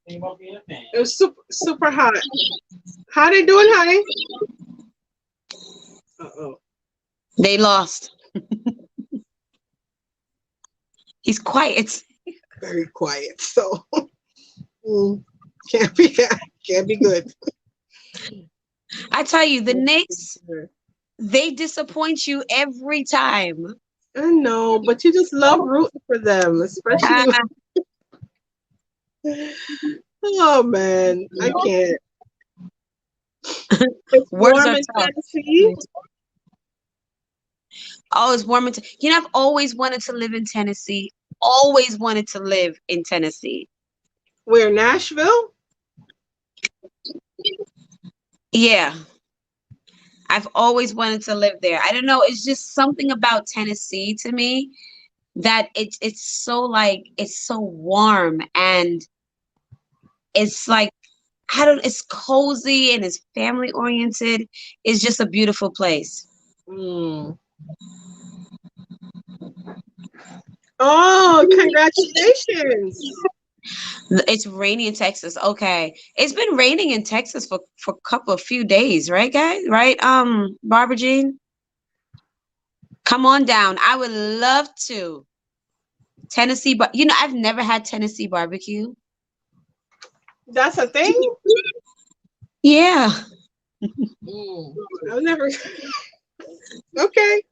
It was super, super hot. How they doing, honey? Uh-oh. They lost. He's quiet. Very quiet. So mm, can't be can't be good. I tell you, the Knicks, they disappoint you every time. I know, but you just love rooting for them, especially. Ah, Oh man, I can't. It's words warm are in tough. Tennessee. Oh, it's warm. I've always wanted to live in Tennessee. Always wanted to live in Tennessee. Where, Nashville? Yeah, I've always wanted to live there. I don't know. It's just something about Tennessee to me that it's so like it's so warm and it's like I don't. It's cozy and it's family oriented. It's just a beautiful place. Mm. Oh, congratulations! It's rainy in Texas. Okay. It's been raining in Texas for a couple of few days, right, guys? Right? Barbara Jean, come on down. I would love to. Tennessee, but I've never had Tennessee barbecue. That's a thing. Yeah. Mm. I've never. Okay,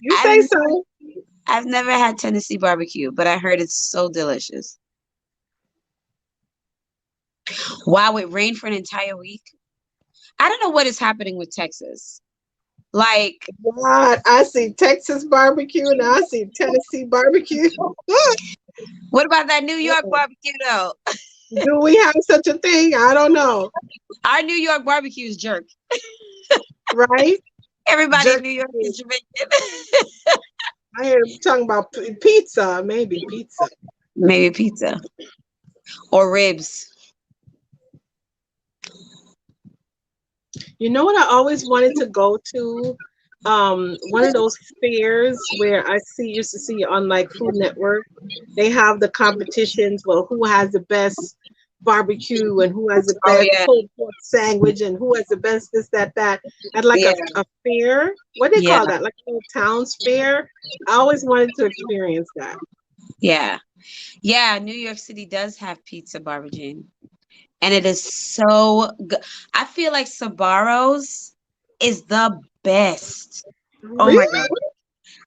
you I've say never, so. I've never had Tennessee barbecue, but I heard it's so delicious. Wow, it rained for an entire week. I don't know what is happening with Texas. Like, God, I see Texas barbecue and I see Tennessee barbecue. what about that New York barbecue though? Do we have such a thing? I don't know. Our New York barbecue is jerk. Right? Everybody in Jerk. New York is Jamaican. I hear him talking about pizza, maybe pizza. Maybe pizza or ribs. You know what I always wanted to go to? One of those fairs where I used to see on like Food Network. They have the competitions. Well, who has the best barbecue and who has the Oh best yeah, pulled pork sandwich and who has the best this, that, that at like yeah, a fair. What do they yeah, call that? Like a little towns fair. I always wanted to experience that. yeah, yeah. New York City does have pizza, Barbara Jean, and it is so good. I feel like Sabaros is the best. Oh my Really? god,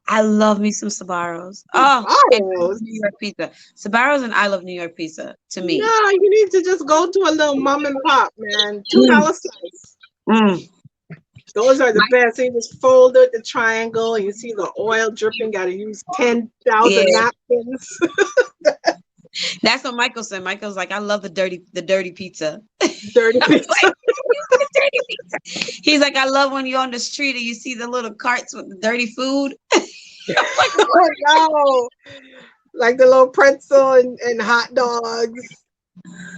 I love me some Sabaros. Oh, and I love Tomatoes? New York pizza. Sabaros and I love New York pizza. To me, No, you need to just go to a little mom and pop, man. $2 mm, slice. mm. Those are the My, best. You just fold it, the triangle, and you see the oil dripping. Got to use yeah, 10,000 napkins. that's what Michael said. Michael's like, I love the dirty pizza. Dirty I was like, pizza. the dirty pizza. He's like, I love when you're on the street and you see the little carts with the dirty food. I'm like, Oh no! Like the little pretzel and hot dogs.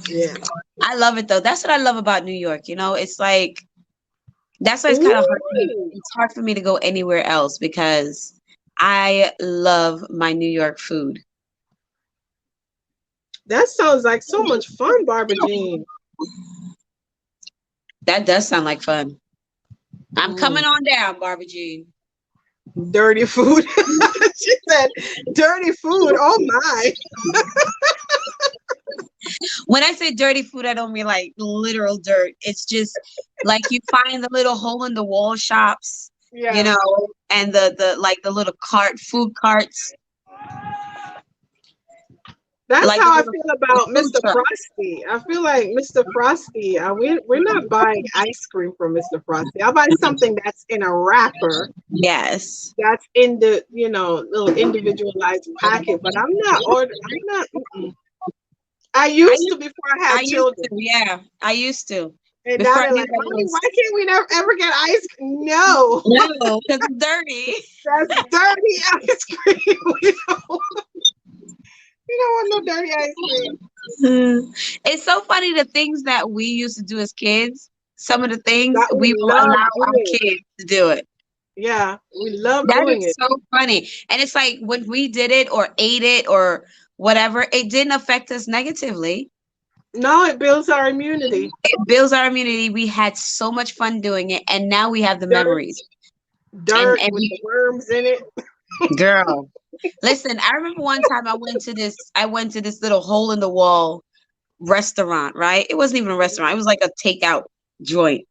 Yeah. I love it though. That's what I love about New York. It's like that's why it's kind of hard for me. Ooh. It's hard for me to go anywhere else because I love my New York food. That sounds like so much fun, Barbara Jean. That does sound like fun. I'm Mm, coming on down, Barbara Jean. dirty food. She said, dirty food. Oh my. When I say dirty food, I don't mean like literal dirt. It's just like you find the little hole in the wall shops, you Yeah. know, and the like the little food carts, That's like the how I little feel the about food Mr. truck. Frosty. I feel like Mr. Frosty, we're not buying ice cream from Mr. Frosty. I'll buy something that's in a wrapper, Yes. that's in the, little individualized packet, but I'm not, mm-mm. I I used to used before I I had used children. to, yeah. I used to. And now Before I they're knew like, that it Mommy, why was can't we never ever get ice cream? No, no, because it's dirty. that's dirty ice cream. We don't want no dirty ice cream. It's so funny the things that we used to do as kids, some of the things That we we will love allow our doing. kids to do it. Yeah, we love That doing is it. so funny. And it's like when we did it or ate it or whatever, it didn't affect us negatively. No, it builds our immunity. It builds our immunity. We had so much fun doing it, and now we have the Dirt, memories. And dirt and with we, the worms in it. girl, listen, I remember one time I went to this little hole in the wall restaurant, right? It wasn't even a restaurant. It was like a takeout joint.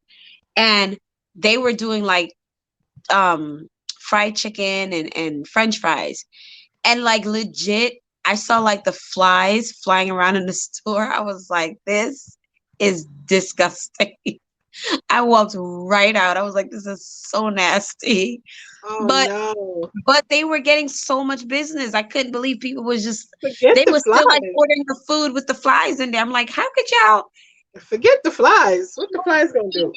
And they were doing like um fried chicken and french fries. And like legit, I saw like the flies flying around in the store. I was like, this is disgusting. I walked right out. I was like, this is so nasty. Oh But no. they were getting so much business. I couldn't believe people was just Forget they the was still like flies. ordering the food with the flies in there. I'm like, Forget the flies. What the flies gonna do?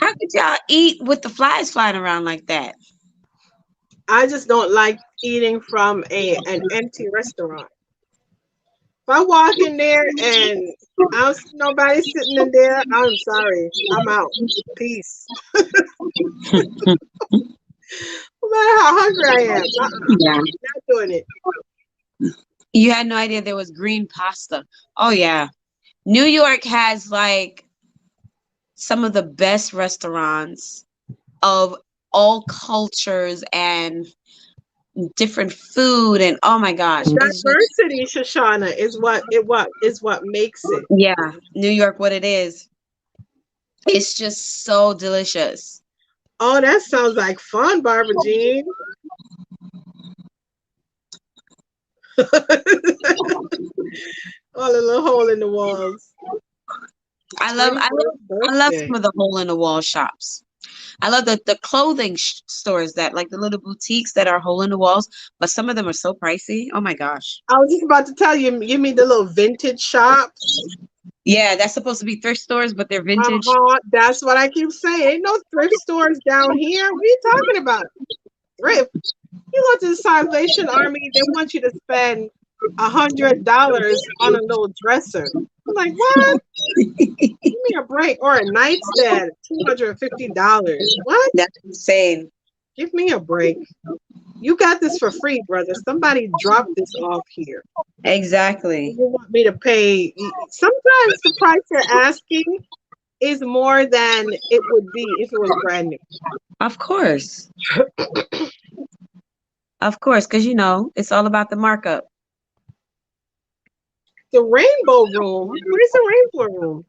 how could y'all eat with the flies flying around like that? I just don't like eating from an empty restaurant. If I walk in there and I don't see nobody sitting in there, I'm sorry. I'm out. Peace. No matter how hungry I am. Yeah. Not doing it. You had no idea there was green pasta. Oh yeah. New York has like some of the best restaurants of all cultures and different food and oh my gosh, it's just Diversity, Shoshana, is what makes it. yeah, New York what it is. It's just so delicious. Oh, that sounds like fun, Barbara Jean. All the little hole in the walls. I love I 21st love I love birthday. some of the hole in the wall shops. I love the clothing stores that like the little boutiques that are hole in the walls, but some of them are so pricey. Oh my gosh. I was just about to tell you, you mean the little vintage shops? Yeah, that's supposed to be thrift stores, but they're vintage. Uh-huh. That's what I keep saying. Ain't no thrift stores down here. What are you talking about? Thrift. You go to the Salvation Army, they want you to spend $100 on a little dresser. I'm like, what? Give me a break. Or a nightstand, $250. What? That's insane. Give me a break. You got this for free, brother. Somebody dropped this off here. Exactly. You want me to pay? Sometimes the price they're asking is more than it would be if it was brand new. Of course. Of course, because it's all about the markup. The Rainbow Room. Where's the Rainbow Room?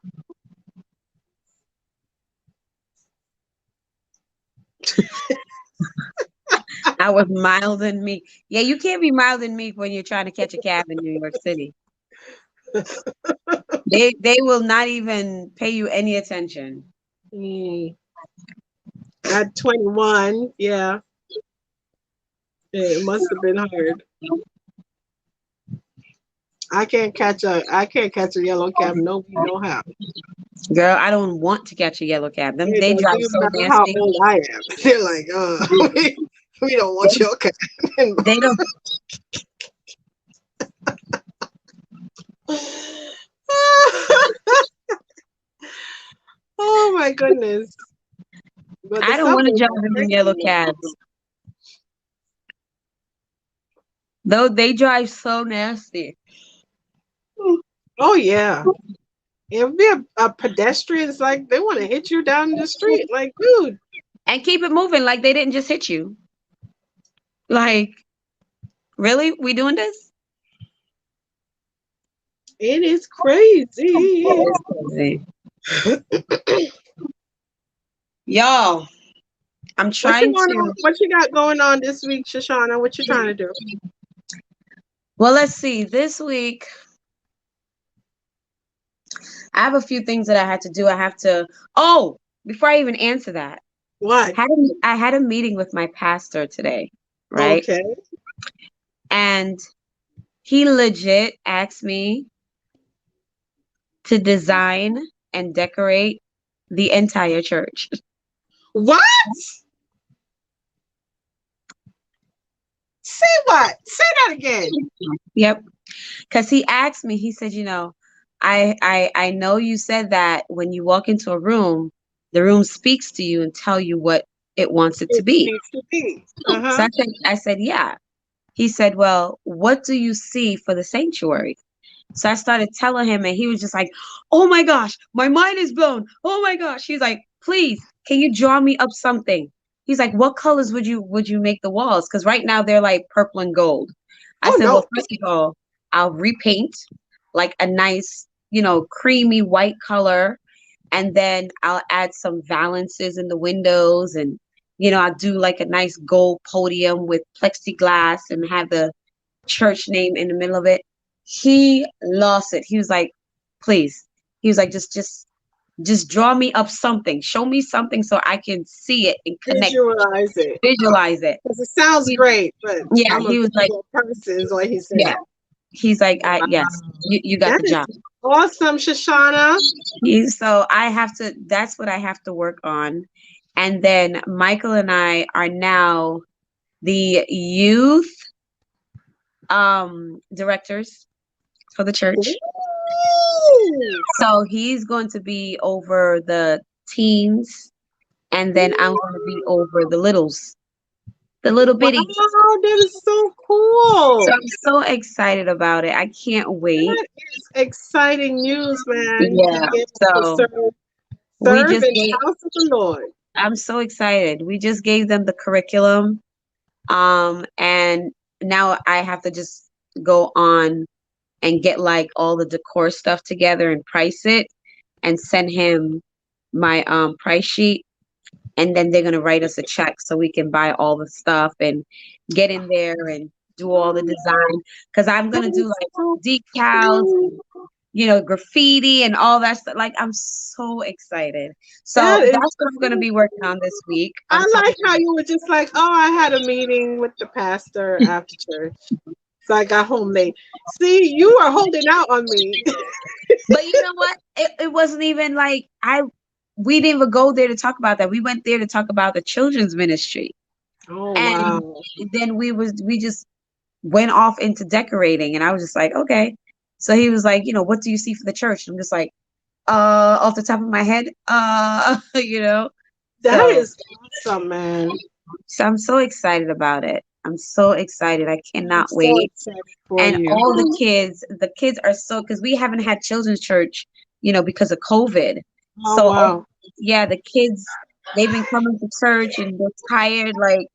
I was mild and meek. Yeah, you can't be mild and meek when you're trying to catch a cab in New York City. They will not even pay you any attention. Mm, at 21, yeah, it must have been hard. I can't catch a yellow cab. No, no how. Girl, I don't want to catch a yellow cab. Them It they doesn't drive even so matter how nasty. old I am. They're like, we don't want They, your cab. they don't Oh my goodness. But the I don't want to subways drive are in them yellow crazy. cabs. Though they drive so nasty. Oh yeah. If be a pedestrian, it's like they want to hit you down the street. Like, dude, And keep it moving like they didn't just hit you. Like, really? We doing this? it is crazy. That is crazy. Y'all, I'm What you trying going on? to. What you got going on this week, Shoshana? What you trying to do? Well, let's see. This week, I have a few things that I had to do. I have to. Oh, before I even answer that, What? I had a meeting with my pastor today, right? Okay. And he legit asked me to design and decorate the entire church. What? Say what? Say that again. Yep. Because he asked me, he said, I know you said that when you walk into a room, the room speaks to you and tell you what it wants it to It be. needs to be. So Uh-huh. I said, yeah. He said, well, what do you see for the sanctuary? So I started telling him, and he was just like, "Oh my gosh, my mind is blown. Oh my gosh." He's like, "Please, can you draw me up something?" He's like, "What colors would you make the walls? Because right now they're like purple and gold." I Oh said, "Well, no. first of all, I'll repaint like a nice, creamy white color, and then I'll add some valances in the windows, and I'll do like a nice gold podium with plexiglass and have the church name in the middle of it." He lost it. He was like, please. He was like, just draw me up something. Show me something so I can see it and connect, Visualize it. visualize it. Because it sounds He, great, but yeah, I'm a he was like, visual person, is what he said. yeah. He's like, Wow. yes, you got That the is job. awesome, Shoshana. So that's what I have to work on. And then Michael and I are now the youth directors for the church. Ooh. So he's going to be over the teens, and then I'm going to be over the littles, the little Wow, bitties. that is so So cool. I'm so excited about it. I can't wait. That is exciting news, man, to Yeah. be able to So we serve just in the gave, house of the Lord. I'm so excited. We just gave them the curriculum. And now I have to just go on and get like all the decor stuff together and price it and send him my price sheet, and then they're gonna write us a check so we can buy all the stuff and get in there and do all the design. Because I'm That gonna do is like so decals, cool. graffiti and all that stuff. Like I'm so excited. So That is that's what I'm gonna so be working cool. on this week. I On top of like how you were just like, oh, I had a meeting with the pastor after church. So I got home late. See, you are holding out on me. but you know what? It wasn't even like we didn't even go there to talk about that. We went there to talk about the children's ministry. Oh, And wow. then we just went off into decorating, and I was just like, okay. So he was like, what do you see for the church? I'm just like, off the top of my head, That so is awesome, man. I'm so excited about it. I'm so excited. I I'm cannot so wait. excited for And you. all the kids are so, because we haven't had children's church, because of COVID. Oh, So wow. yeah, the kids, they've been coming to church and they're tired, like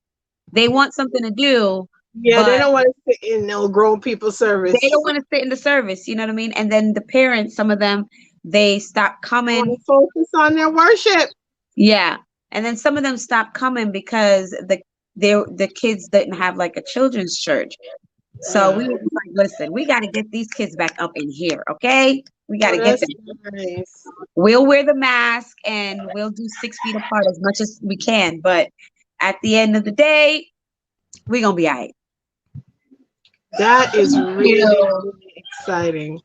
they want something to do, Yeah, they but don't want to sit in no grown people they service. don't want to sit in the service, you know what I mean? And then the parents, some of them, they stop They want coming. to focus on their worship. Yeah. And then some of them stop coming because the kids didn't have like a children's church. So we were just like, listen, we got to get these kids back up in here, okay? We got Oh, to get that's them. nice. We'll wear the mask and we'll do 6 feet apart as much as we can. But at the end of the day, we're going to be all right. That is You really, know, really exciting.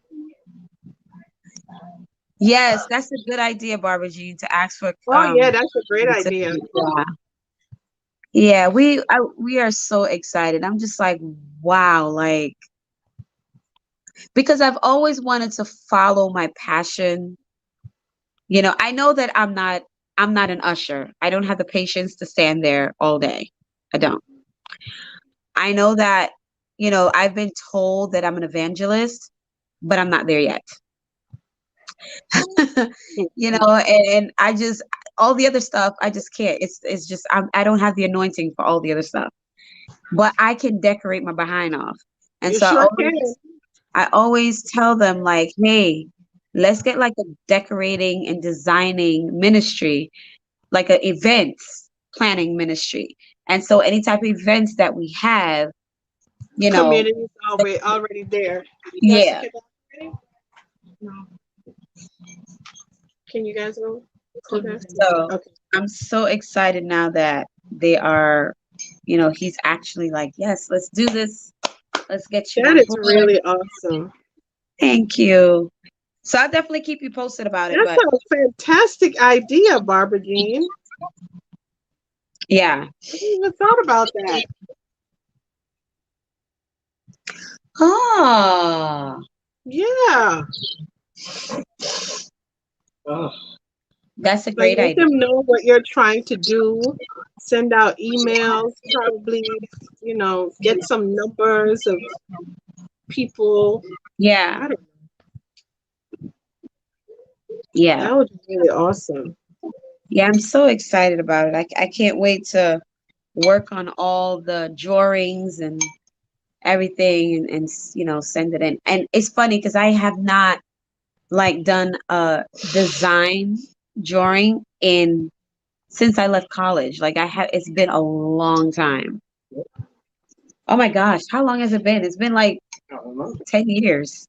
yes, that's a good idea, Barbara Jean, to ask for Oh, yeah, that's a great idea. yeah. Yeah, we are so excited. I'm just like, wow, like because I've always wanted to follow my passion. I know that I'm not an usher. I don't have the patience to stand there all day. I don't. I know that I've been told that I'm an evangelist, but I'm not there yet. And I just all the other stuff I just can't. It's just I don't have the anointing for all the other stuff, but I can decorate my behind off. And You so sure can. I always tell them like, hey, let's get like a decorating and designing ministry, like a events planning ministry. And so any type of events that we have, you know, Community's already there. You guys yeah. get that ready? No. Can you guys go? Okay. So Okay. I'm so excited now that they are, he's actually like, yes, let's do this. Let's get you That on is board. really awesome. Thank you. So I'll definitely keep you posted about it. That's But a fantastic idea, Barbara Jean. yeah. I didn't even thought about that. Oh, Yeah. that's a Like great let idea. them know what you're trying to do. Send out emails, probably, get some numbers of people. Yeah. I don't Yeah. That would be really awesome. Yeah. I'm so excited about it. I can't wait to work on all the drawings and everything and send it in. And it's funny because I have not like done a design drawing in since I left college. Like it's been a long time. Oh my gosh, how long has it been? It's been like 10 years.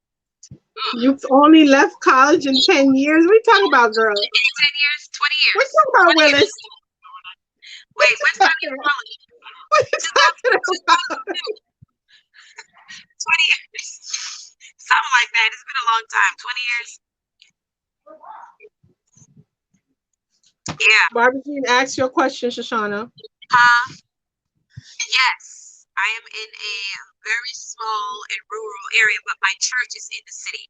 You've only left college in 10 years. What are you talking about, girl? 10 years, 20 What years, you talking about, 20 years. Willis? What Wait, you when did I talking leave about? college? What you talking about? 2002, 20 years. Something like that. It's been a long time. 20 years. Yeah. Barbara Jean, ask your question, Shoshana. Uh, yes. I am in a very small and rural area, but my church is in the city.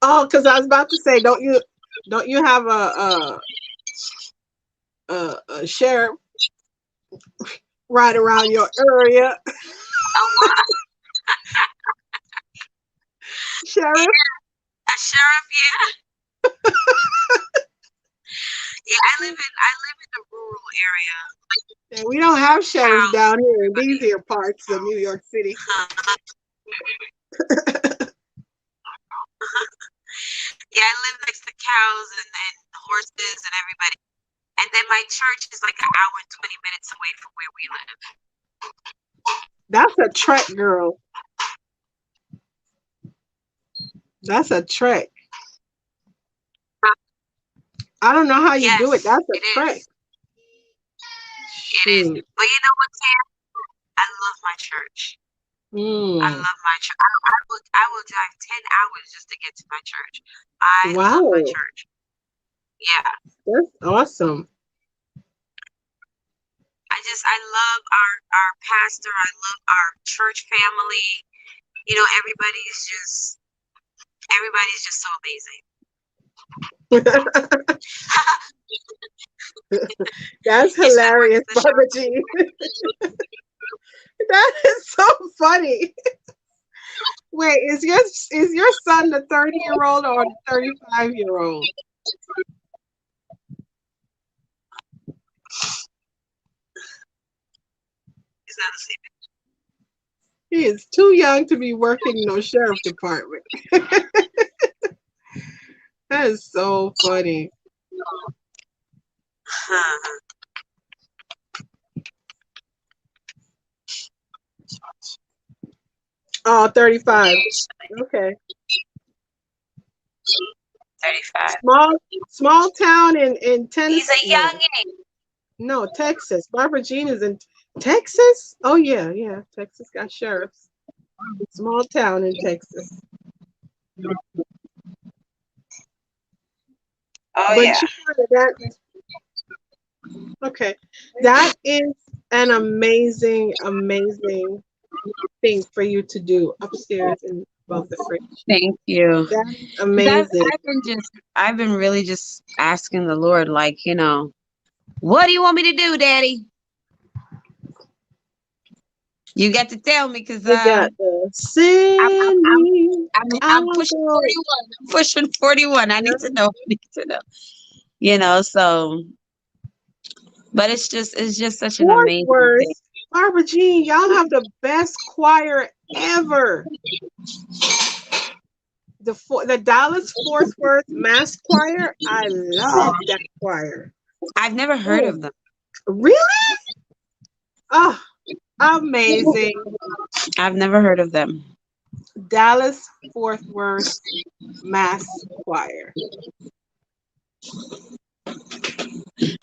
Oh, because I was about to say, don't you have a sheriff right around your area? Oh, wow. Sheriff? A sheriff, yeah. Yeah, I live in a rural area. Yeah, we don't have sheriffs House down here in these everybody. here parts of New York City. Yeah, I live next to cows and horses and everybody. And then my church is like an hour and 20 minutes away from where we live. That's a trek, girl. That's a trek. I don't know how you do it. Yes, That's a it trek. is. It is. Shoot. But you know what, Sam? I love my church. I Mm. love my church. I will drive 10 hours just to get to my church. I love my Wow. church. Yeah. That's awesome. I love our pastor. I love our church family. Everybody's just so amazing. That's You should work hilarious, in the show. Barbara Jean. That is so funny. Wait, is your son the 30-year-old or the 35-year-old? He's not asleep. He is too young to be working in no sheriff department. That is so funny. Oh, 35. Okay. 35. Small town in He's Tennessee. a youngin'. No, Texas. Barbara Jean is in Texas? Oh yeah, yeah. Texas got sheriffs. Small town in Texas. Oh But yeah. okay. That is an amazing, amazing thing for you to do upstairs in above the fridge. Thank you. That is 'Cause amazing. I've been really just asking the Lord, like, what do you want me to do, Daddy? You got to tell me because You got the I'm, I'm send I'm me. I'm I'll pushing go. 41. I'm pushing 41. I need to know. I need to know. You know, so but it's just such an Fourth amazing thing. verse. Barbara Jean, y'all have the best choir ever. The Dallas Fort Worth Mass Choir. I love that choir. I've never heard Oh, of them. really? Oh, amazing. I've never heard of them. Dallas Fort Worth Mass Choir.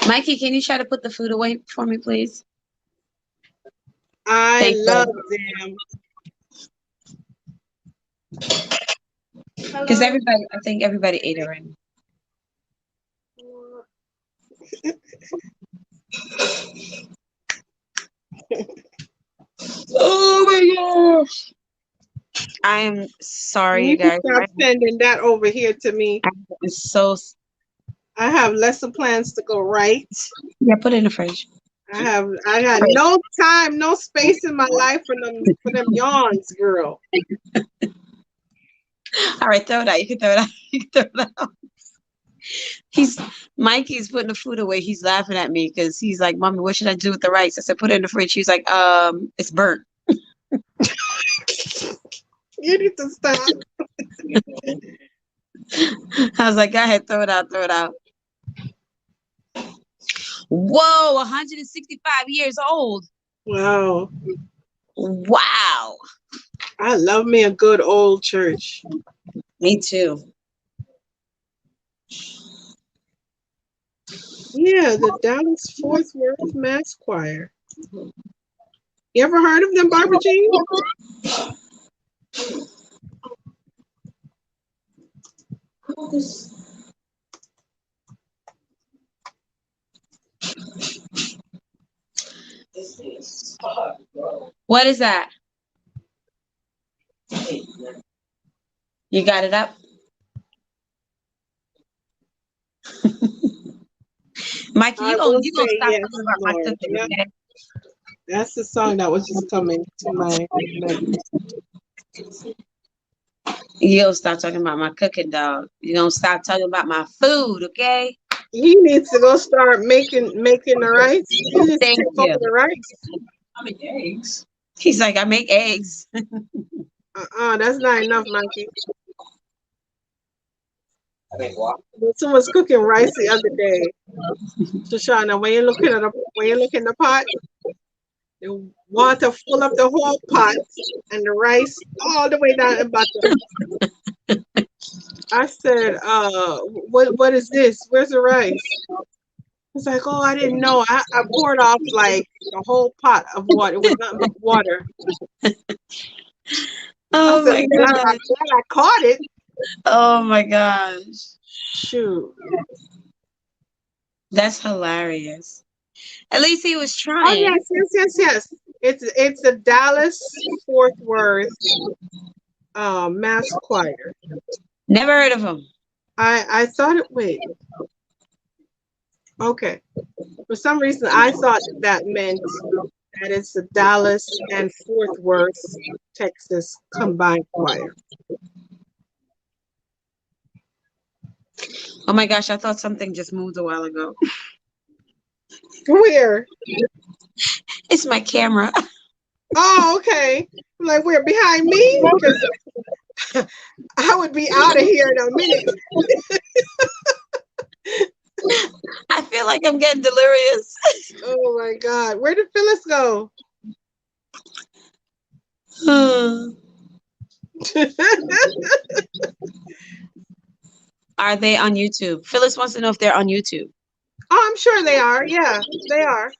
Mikey, can you try to put the food away for me, please? I Thank love you. them. Because Hello. I think everybody ate already. Oh my gosh. I am You sorry, you need to guys. stop sending that over here to me. I'm so I have lesson plans to go right. yeah. Put it in the fridge. I got no time, no space in my life for them yawns, girl. All right, throw it out. You can throw it out. You can throw it out. He's Mikey's putting the food away. He's laughing at me because he's like, "Mommy, what should I do with the rice?" I said, "Put it in the fridge." He's like, it's burnt." You need to stop. I was like, "Go ahead, throw it out, throw it out." Whoa, 165 years old. Wow. Wow. I love me a good old church. Me too. Yeah, the Dallas Fort Worth Mass Choir. You ever heard of them, Barbara Jean? What is that? You got it up, Mikey. I You gonna will you gonna say stop yes, talking about my Lord. cooking, Yep, okay? that's the song that was just coming to my memory. You gonna stop talking about my cooking, dog. You gonna stop talking about my food, okay? He needs to go start making the rice. He needs to Thank take over you. the rice. I make eggs. He's like, I make eggs. That's not enough, Mikey. I make what? Someone was cooking rice the other day. Shushana, when you look in the pot, the water full up the whole pot and the rice all the way down the bottom. I said, what is this? Where's the rice? It's like, oh, I didn't know. I poured off like the whole pot of water. It was nothing but water. I Oh said, my I'm gosh. glad I caught it. Oh my gosh. Shoot. That's hilarious. At least he was Oh trying. yes, yes, yes, yes. It's the Dallas Fort Worth Mass Choir. Never heard of him. I thought it. Wait. Okay. For some reason, I thought that meant that it's the Dallas and Fort Worth, Texas combined choir. Oh my gosh, I thought something just moved a while ago. Where? It's my camera. Oh, okay. Like where behind me? Because I would be out of here in a minute. I feel like I'm getting delirious. Oh my God. Where did Phyllis go? Are they on YouTube? Phyllis wants to know if they're on YouTube. Oh, I'm sure they are. Yeah, they are.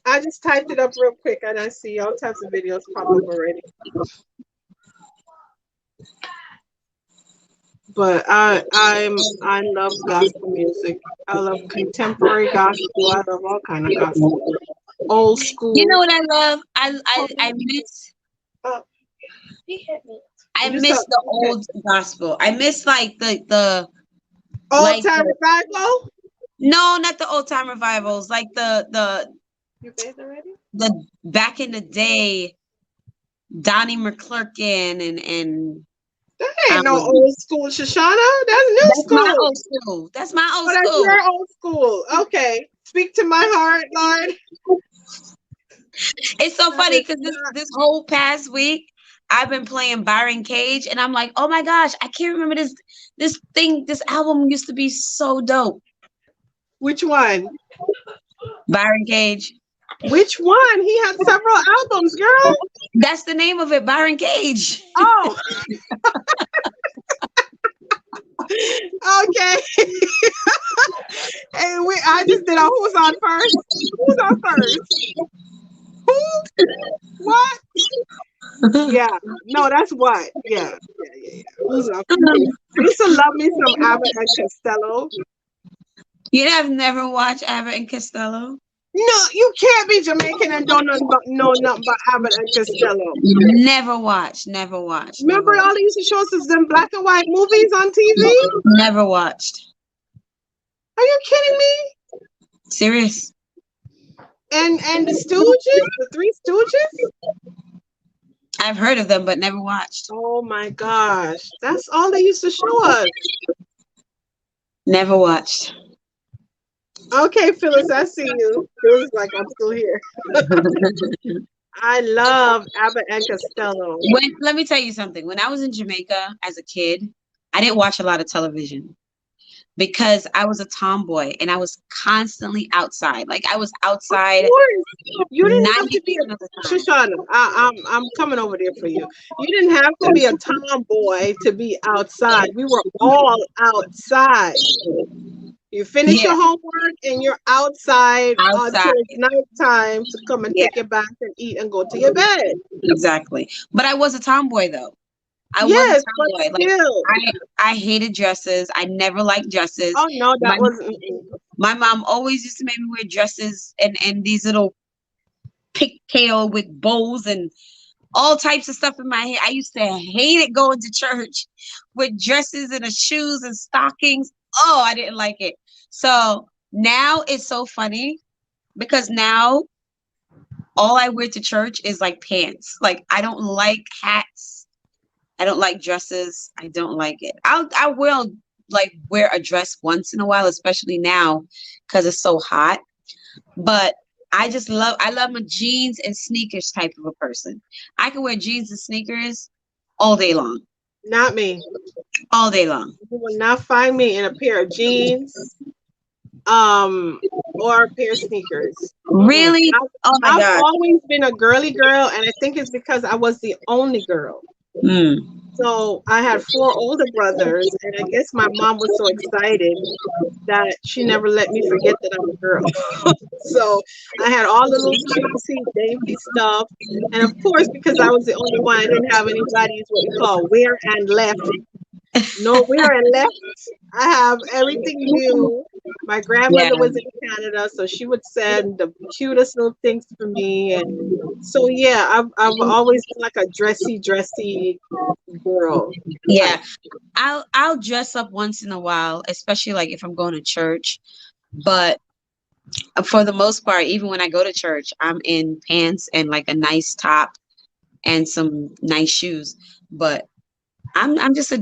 I just typed it up real quick and I see all types of videos pop up already. But I love gospel music. I love contemporary gospel. I love all kind of gospel. Old You know school. what I love? I miss Oh, He hit me. I you saw miss the okay. old gospel. I miss like the Old like time the revival? no, not the old time revivals. Like the You bathed already? The back in the day, Donnie McClurkin and That ain't no um old school, Shoshana. That's new that's my school. old school. That's my Oh, old that's school. your old school. Okay. Speak to my heart, Lord. It's so That funny is because not. this whole past week I've been playing Byron Cage and I'm like, oh my gosh, I can't remember this album used to be so dope. Which one? Byron Cage. Which one? He had several albums, girl. That's the name of it, Byron Cage. Oh, okay. And I just did a who's on first. Who's on first? Who? What? Yeah. No, that's what. Yeah. Yeah, yeah, yeah. Who's on first? I used to love me some Abbott and Costello. You have never watched Abbott and Costello? No, you can't be Jamaican and don't know nothing but Abbott and Costello. Never watched, never watched, never Remember all watched. they used to show us them black and white movies on TV? Never watched. Are you kidding me? Serious? And the Stooges, the Three Stooges? I've heard of them, but never watched. Oh my gosh. That's all they used to show us. Never watched. Okay, Phyllis, I see you. Phyllis is like, I'm still here. I love Abbott and Costello. Let me tell you something. When I was in Jamaica as a kid, I didn't watch a lot of television because I was a tomboy and I was constantly outside. Like I was Of outside course. You didn't have to be 90% of the a time. Shoshana. I'm coming over there for you. You didn't have to be a tomboy to be outside. We were all outside. You finish Yeah, your homework and you're outside until outside. it's nighttime to come and Yeah, take your bath and eat and go to your bed. exactly. But I was a tomboy though. I was a Yes, but tomboy. Like still. I hated dresses. I never liked dresses. Oh no, My that wasn't. my mom always used to make me wear dresses and these little pigtail with bows and all types of stuff in my hair. I used to hate it going to church with dresses and the shoes and stockings. Oh, I didn't like it. So now it's so funny because now all I wear to church is like pants. Like I don't like hats. I don't like dresses. I don't like it. I will like wear a dress once in a while, especially now because it's so hot. But I love my jeans and sneakers type of a person. I can wear jeans and sneakers all day long. Not me. All day long. You will not find me in a pair of jeans, um, or a pair of sneakers. Mm-mm. Really? I've, Oh my I've God. always been a girly girl, and I think it's because I was the only girl. Mm. So I had four older brothers, and I guess my mom was so excited that she never let me forget that I'm a girl. So I had all the little cutesy, dainty stuff. And of course, because I was the only one, I didn't have anybody's what we call wear and left. No wear and left. I have everything new. My Yeah. grandmother was in Canada, so she would send the cutest little things for me. And so, yeah, I've always been like a dressy girl Yeah. type. I'll dress up once in a while, especially like if I'm going to church. But for the most part, even when I go to church, I'm in pants and like a nice top and some nice shoes. But I'm just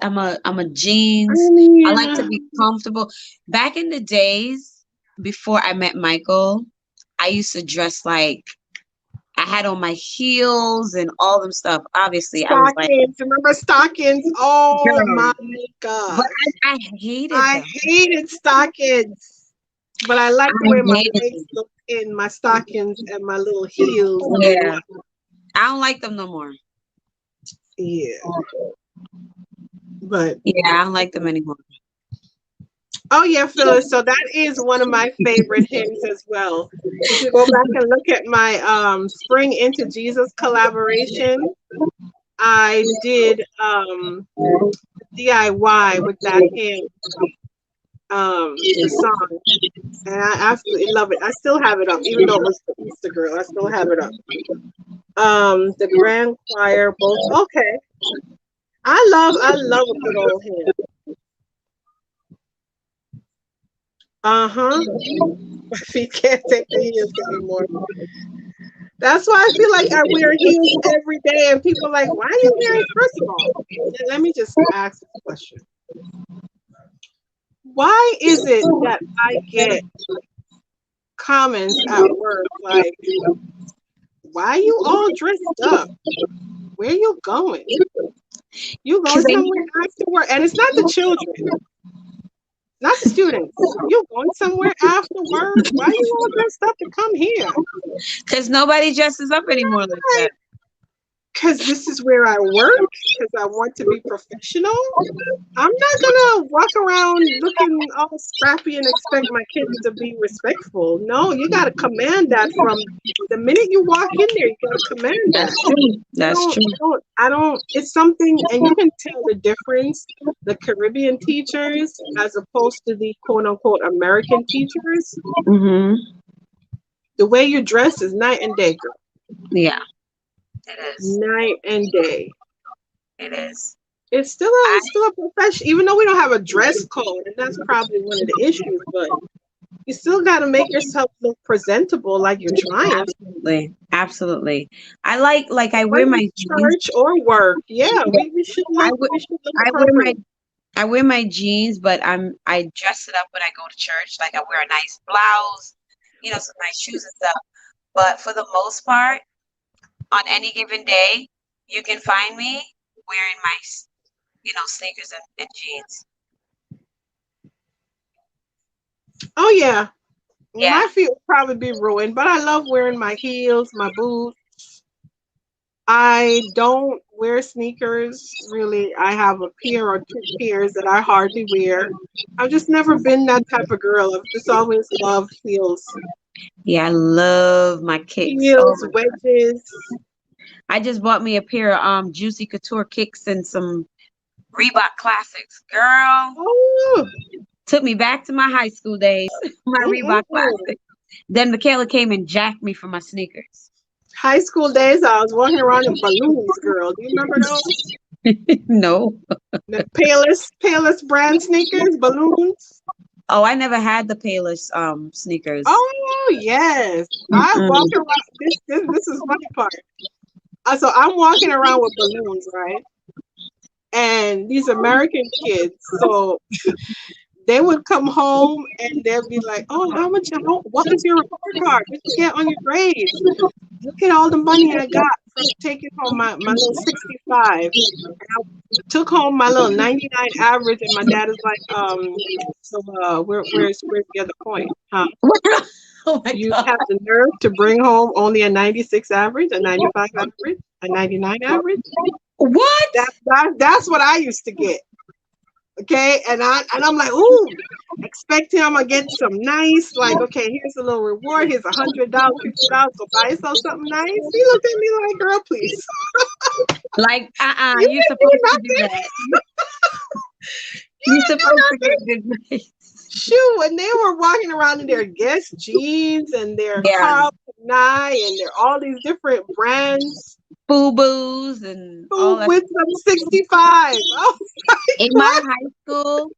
I'm a jeans. I like Yeah. to be comfortable. Back in the days before I met Michael, I used to dress like I had on my heels and all them stuff. Obviously, I was like, Stockings. Remember stockings? Oh my girl, but gosh. I hated I them. hated stockings. But I like the I way my hated legs them. look in my stockings and my little heels and Yeah, what. I don't like them no more. Yeah. But Yeah, I don't like them anymore. oh yeah, Phyllis. So that is one of my favorite hymns as well. If you go back and look at my Spring into Jesus collaboration, I did DIY with that hymn, the song. And I absolutely love it. I still have it up, even though it was the Easter girl. I still have it up. The grand choir, both okay. I love a good old hymn. Uh-huh. My feet can't take the heels anymore. That's why I feel like I wear heels every day, and people are like, "Why are you wearing?" First of all, let me just ask this question: why is it that I get comments at work like, "Why you all dressed up? Where you going? You going Because they somewhere after work?" And it's not the children, not the students. You going somewhere after work? Why you all dressed up to come here? because nobody dresses up anymore like that. Because this is where I work, because I want to be professional. I'm not gonna walk around looking all scrappy and expect my kids to be respectful. No, you gotta command that from the minute you walk in there. You gotta command That's that. true. I That's don't, true. I don't, I don't. It's something, and you can tell the difference. The Caribbean teachers, as opposed to the quote unquote American teachers, Hmm. the way you dress is night and day, girl. Yeah, it is. Night and day. It is. It's still a profession, even though we don't have a dress code, and that's probably one of the issues. But you still got to make yourself look presentable, like you're trying to, Absolutely. Absolutely. I like I wear whether my it's jeans. church or work. Yeah, Yeah, I wear we should look I wear my appropriate. I wear my jeans, but I dress it up when I go to church. Like I wear a nice blouse, some nice shoes and stuff. But for the most part, on any given day, you can find me wearing my sneakers and jeans. Oh yeah, Yeah. my feet will probably be ruined, but I love wearing my heels, my boots. I don't wear sneakers really. I have a pair or two pairs that I hardly wear. I've just never been that type of girl. I've just always loved heels. Yeah, I love my kicks. Oh Heels, my God. wedges. I just bought me a pair of Juicy Couture kicks and some Reebok classics. Girl, Oh, took me back to my high school days. My Reebok mm-mm. classics. Then Michaela came and jacked me for my sneakers. High school days, I was walking around in balloons, girl. Do you remember those? No. The palest brand sneakers, balloons. Oh, I never had the Payless sneakers. Oh yes, I walk Mm-mm. around. This is funny part. So I'm walking around with balloons, right? And these American kids, so they would come home and they'd be like, "Oh, what was your report card? What you get on your grades? Look at all the money I got from taking home my little 65. Took home my little 99 average, and my dad is like, so where's the other point, huh? Oh my You God. have the nerve to bring home only a 96 average, a 95 average, a 99 average. What? That's what I used to get. Okay, and I'm like, ooh, expecting I'm gonna get some nice, like, okay, here's a little reward. Here's $100, $50. Go buy yourself something nice. He looked at me like, girl, please, Like, you you're didn't do supposed to do nothing. that. You You're didn't do supposed to nothing. get good grades. Shoot, when they were walking around in their Guess jeans and their Yeah. Carl Nye and their all these different brands, Boo boos and all who that. with some 65. Oh In my my God. high school,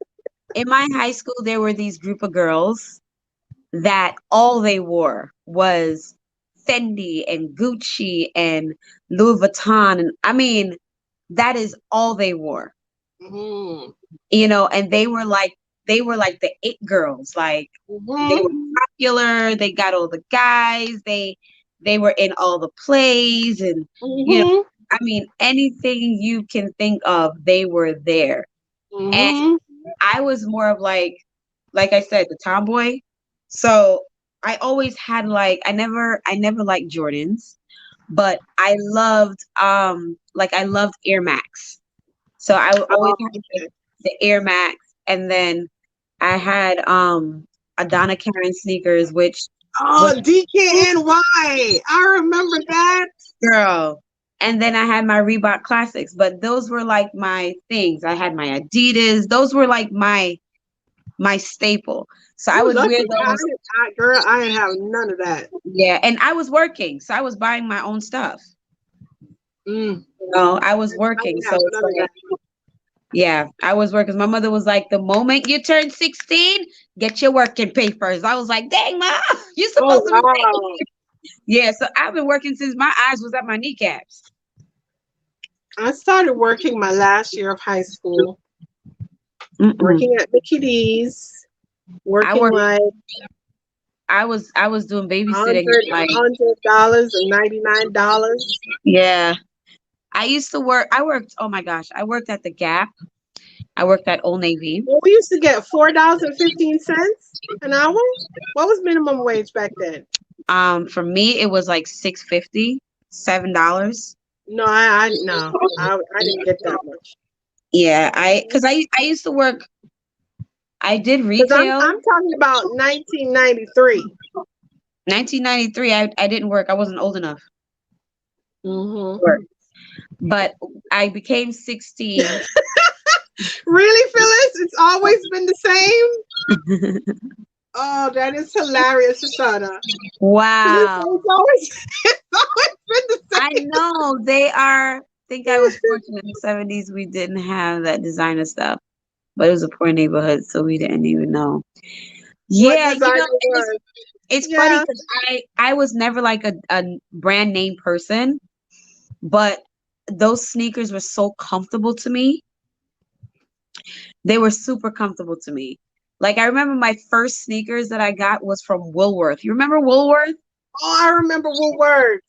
in my high school, there were these group of girls that all they wore was Fendi and Gucci and Louis Vuitton. And I mean, that is all they wore, Mm-hmm. and they were like the it girls. Like they Mm-hmm. were popular, they got all the guys, they were in all the plays and you know, Mm-hmm. I mean anything you can think of, they were there. And Mm-hmm. I was more of like I said, the tomboy. So I always had I never liked Jordans, but I loved Air Max. So I always Oh, had okay. the Air Max, and then I had a Donna Karen sneakers, which was Oh, DKNY. I remember that. girl. And then I had my Reebok Classics, but those were like my things. I had my Adidas. Those were like my staple. So I You would wear lucky. those. Girl, I didn't have none of that. Yeah, and I was working, so I was buying my own stuff. Mm, I was I working, didn't so have it's none of like, that. yeah, I was working. My mother was like, the moment you turn 16, get your working papers. I was like, dang, ma, you're Oh supposed to be taking. wow. Yeah, so I've been working since my eyes was at my kneecaps. I started working my last year of high school, Mm-mm. working at Mickey D's, I working worked. like I was doing babysitting. $100 and $99. Yeah, I used to work. I worked. Oh my gosh, I worked at the Gap. I worked at Old Navy. Well, we used to get $4.15 an hour. What was minimum wage back then? For me, it was like 6.50, $7. No, no, I didn't get that much. Yeah, because I used to work. I did Because retail. I'm talking about 1993. 1993. I didn't work. I wasn't old enough Mm-hmm. to work. But I became 16. Really, Phyllis? It's always been the same? Oh, that is hilarious, Shushana. Phyllis, Wow. it's always, it's always been the I same. know they are. I think I was fortunate in the 70s. We didn't have that designer stuff, but it was a poor neighborhood, so we didn't even know. What Yeah, designer and was? it's funny Yeah. because I was never like a brand name person, but those sneakers were so comfortable to me. They were super comfortable to me. Like I remember my first sneakers that I got was from Woolworth. You remember Woolworth? Oh, I remember Woolworths.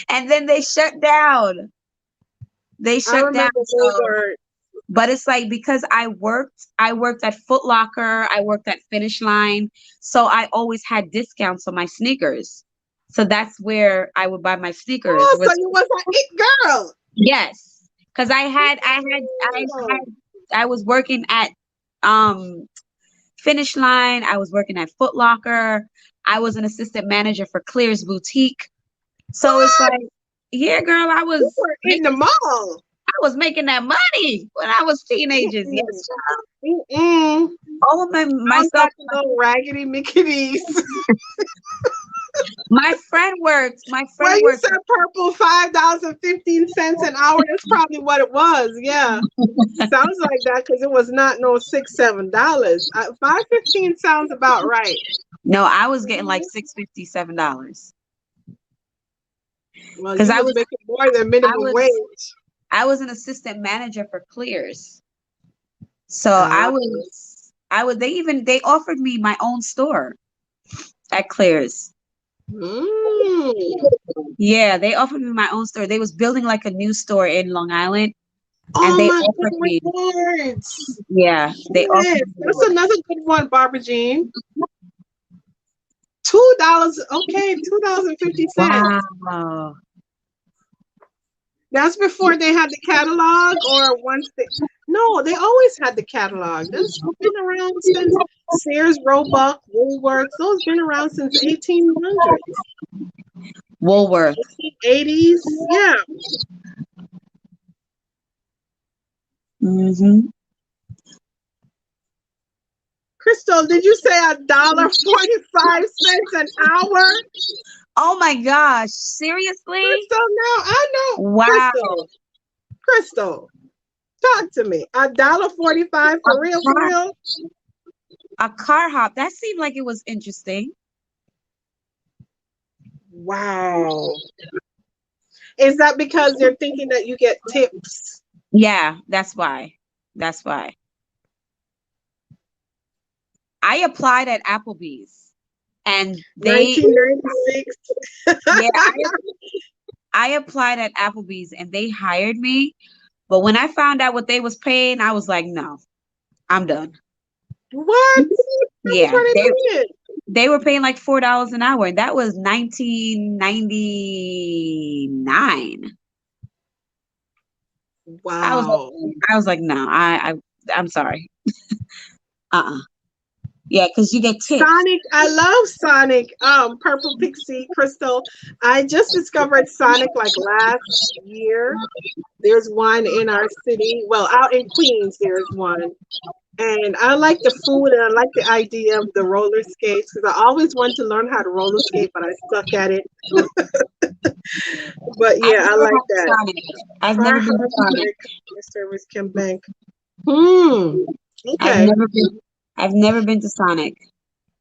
And then they shut down. They I shut down. remember So, Woolworths. but it's like because I worked at Foot Locker, I worked at Finish Line, so I always had discounts on my sneakers. So that's where I would buy my sneakers. Oh, so Was you was an it girl. yes, because Oh, I was working at um Finish Line. I was working at Foot Locker. I was an assistant manager for Clear's Boutique. So it's what? like, yeah, girl, You were in the mall. I was making that money when I was teenagers. Mm-mm. Yes, child. Mm-mm. All of I myself. got the little raggedy Mickeys. My friend worked. My Well, friend you worked. said purple $5.15 an hour. That's probably what it was. Yeah, sounds like that because it was not no $6, $7. 5.15 sounds about right. No, I was getting like Mhm. $6.57 Well, because you was making more than I minimum was wage. I was an assistant manager for Clears. So Ah, they offered me my own store at Clears. mm. Yeah, they offered me my own store. They was building like a new store in Long Island and Oh they my offered God, me, rewards. yeah, they offered Yes, me that's another good one, Barbara Jean. $2. Okay, $2.50. wow. That's before they had the catalog, or once they. No, they always had the catalog. That's been around since Sears, Roebuck, Woolworths. Those been around since 1800s, Woolworth. 1880s. Yeah. Hmm. Crystal, did you say $1.45 an hour? Oh my gosh, seriously? Crystal, no, I know. Wow. Crystal, Crystal, talk to me. $1.45 A for real, for car, real? a car hop. That seemed like it was interesting. Wow. Is that because they're thinking that you get tips? Yeah, that's why. That's why. I applied at Applebee's and they 1996. yeah, I applied at Applebee's and they hired me, but when I found out what they was paying, I was like, no, I'm done. What? How much Yeah, were they paying? they were paying like $4 an hour, and that was 1999. I was Wow. I was like, no, I'm sorry. Uh-uh. Yeah, because you get tips. Sonic, I love Sonic. Purple Pixie Crystal. I just discovered Sonic like last year. There's one in our city. Well, out in Queens, there's one. And I like the food and I like the idea of the roller skates because I always wanted to learn how to roller skate, but I suck at it. But I've yeah, I never like had that. Sonic. I've Try never been to hard Sonic. Sonic. Customer service can bank. Hmm. I've Okay. never been. I've never been to Sonic.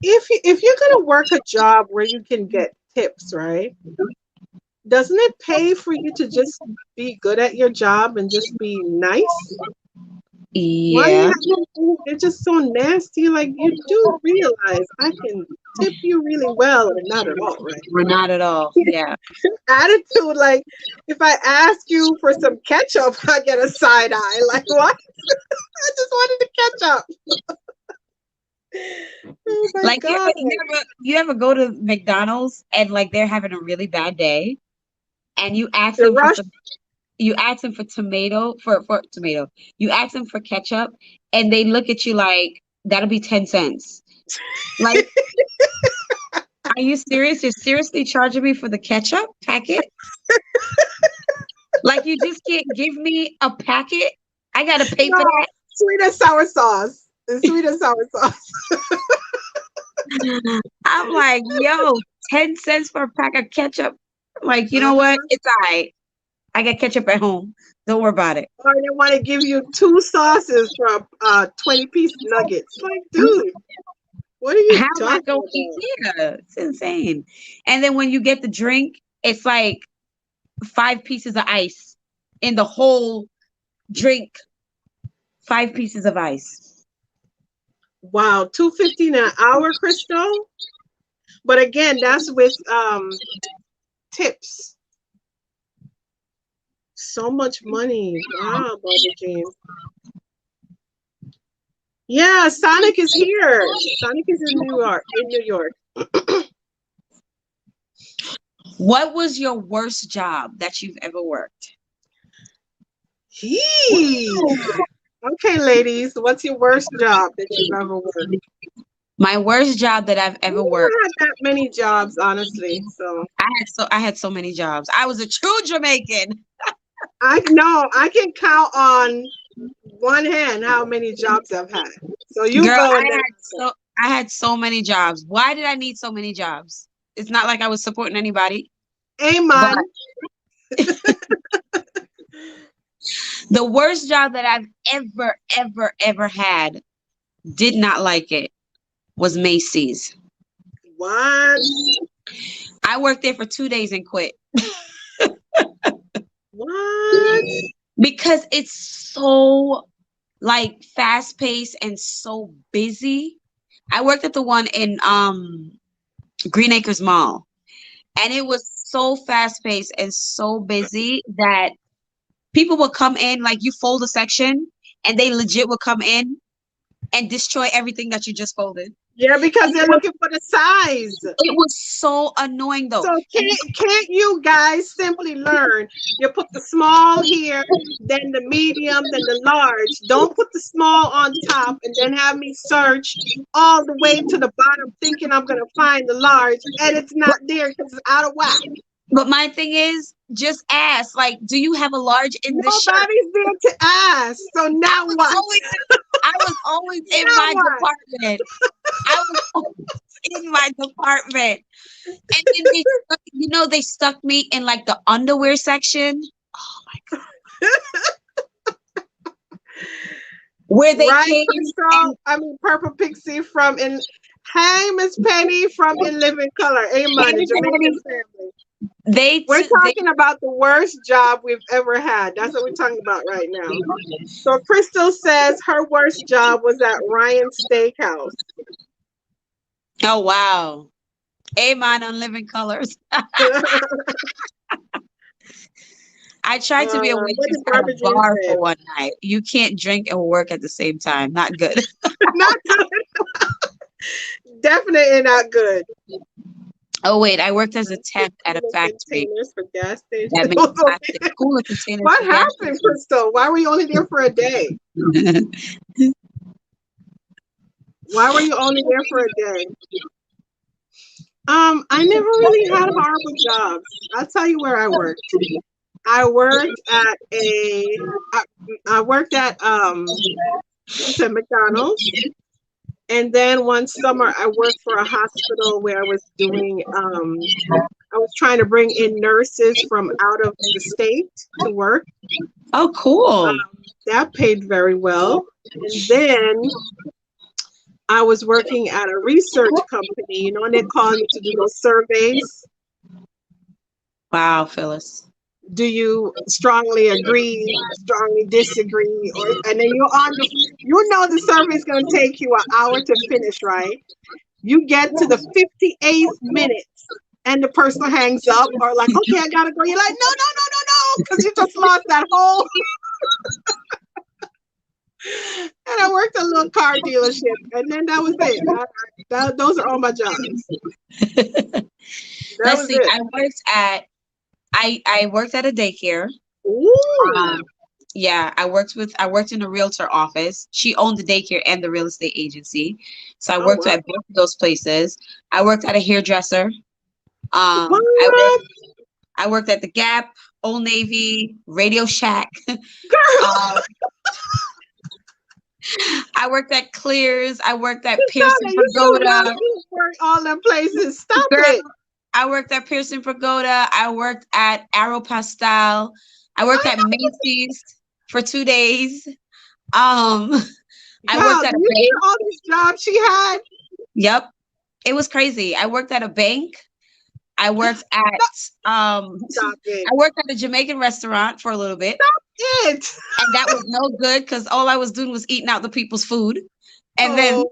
If you're gonna work a job where you can get tips, right? Doesn't it pay for you to just be good at your job and just be nice? Why do you Yeah, have to think they're just so nasty? Like you do realize I can tip you really well or not at all, right? or not at all. Yeah. Attitude like if I ask you for some ketchup, I get a side eye. Like what? I just wanted the ketchup. Oh my Like god. you ever go to McDonald's and like they're having a really bad day and The rush. you ask them for tomato for tomato. You ask them for ketchup and they look at you like that'll be 10 cents. Like, are you serious? You're seriously charging me for the ketchup packet? Like you just can't give me a packet? I gotta pay No, for that. sweet and sour sauce. The sweet and sour sauce. I'm like, yo, 10 cents for a pack of ketchup. Like, you know what? Uh-huh. It's all right. I got ketchup at home. Don't worry about it. Or they want to give you two sauces for 20-piece nuggets. Like, dude, what are How you am I talking going? about? Yeah, it's insane. And then when you get the drink, it's like 5 pieces of ice in the whole drink. 5 pieces of ice. Wow, 2.50 an hour, Crystal. But again, that's with tips. So much money. Wow, Barbara Jean. Yeah, Sonic is here. Sonic is in New York. In New York. What was your worst job that you've ever worked? He. Okay, ladies, what's your worst job that you've ever worked? My worst job that I've I ever worked. never had that many jobs, honestly. So I had so many jobs. I was a true Jamaican. I know I can count on one hand how many jobs I've had. So you Girl, go and then I had so many jobs. Why did I need so many jobs? It's not like I was supporting anybody, but Amen. the worst job that I've ever had, did not like it, was Macy's. What? I worked there for 2 days and quit What? because it's so like fast paced and so busy. I worked at the one in Green Acres Mall, and it was so fast paced and so busy that people would come in, like you fold a section and they legit would come in and destroy everything that you just folded. Yeah, because And they're looking for the size. it was so annoying though. So And can't you guys simply learn? You put the small here, then the medium, then the large. Don't put the small on top and then have me search all the way to the bottom thinking I'm gonna find the large and it's but, not there because it's out of whack. but my thing is, just ask, like, do you have a large in this shirt? Nobody's there to ask. So I now was what? always I was always in Now my what? department. I was always in my department. And then they stuck me in like the underwear section. Oh my God. Where they Right, came and Crystal? I mean, Purple Pixie from in. Hey, Miss Penny from In Living Color. Amen. The Jamaican everybody, family. We're they talking about the worst job we've ever had. That's what we're talking about right now. So Crystal says her worst job was at Ryan's Steakhouse. oh wow. Amen on Living Colors. I tried to be a What waitress did at a Barbara Jean bar say? for one night. You can't drink and work at the same time. Not good. Not good. Definitely not good. Oh wait, I worked as a temp at a Cooler factory containers for gas stations. that makes plastic cooler containers What for gas happened, Crystal? Why were you only there for a day? stations. Why were you only there for a day? I never really had horrible jobs. I'll tell you where I worked. I worked at I worked at you said McDonald's, and then one summer I worked for a hospital where I was trying to bring in nurses from out of the state to work. Oh, cool. That paid very well. And then I was working at a research company, and they call you to do those surveys. Wow, Phyllis. Do you strongly agree, strongly disagree, or and then you're on the the survey is going to take you an hour to finish, right? You get to the 58th minute and the person hangs up or like, okay, I gotta go. You're like, no, no, no, no, no, because you just lost that whole. And I worked at a little car dealership, and then that was it. Those are all my jobs. That Let's was see. it. I worked at a daycare. Ooh, Um, yeah, I worked in a realtor office. She owned the daycare and the real estate agency. So I oh worked wow. at both of those places. I worked at a hairdresser. What? I worked at the Gap, Old Navy, Radio Shack. Girl, Um, I worked at Clears. I worked at Pearson Susanna, you should love Pagoda. you work all them places. Stop Girl, it. I worked at Pearson Pagoda. I worked at Arrow Pastel. I worked I at Macy's for 2 days. Um, I Y'all, worked do at a you hear bank. all these jobs she had? Yep, it was crazy. I worked at a bank. I worked at Stop it. I worked at a Jamaican restaurant for a little bit, It. and that was no good because all I was doing was eating out the people's food. And then Oh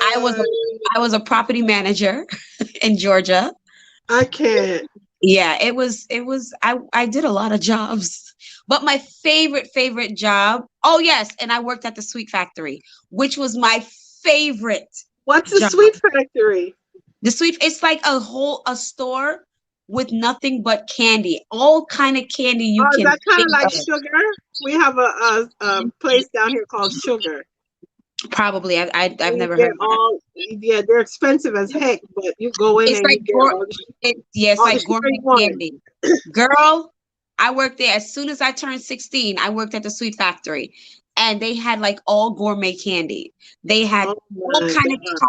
I was a my God. I was a property manager in Georgia. I can't. Yeah, I did a lot of jobs. But my favorite job, oh yes, and I worked at the Sweet Factory, which was my favorite What's a job. sweet factory? The sweet, it's like a store with nothing but candy, all kind of candy you Oh, is can that kind of think like of. sugar? We have a place down here called Sugar. Probably, I've You never get heard of that. all, yeah, they're expensive as heck, but you go in It's and like you get yeah, it's all the like sugar gourmet you want. candy. Girl, I worked there as soon as I turned 16. I worked at the Sweet Factory, and they had like all gourmet candy. They had Oh all my kind of God.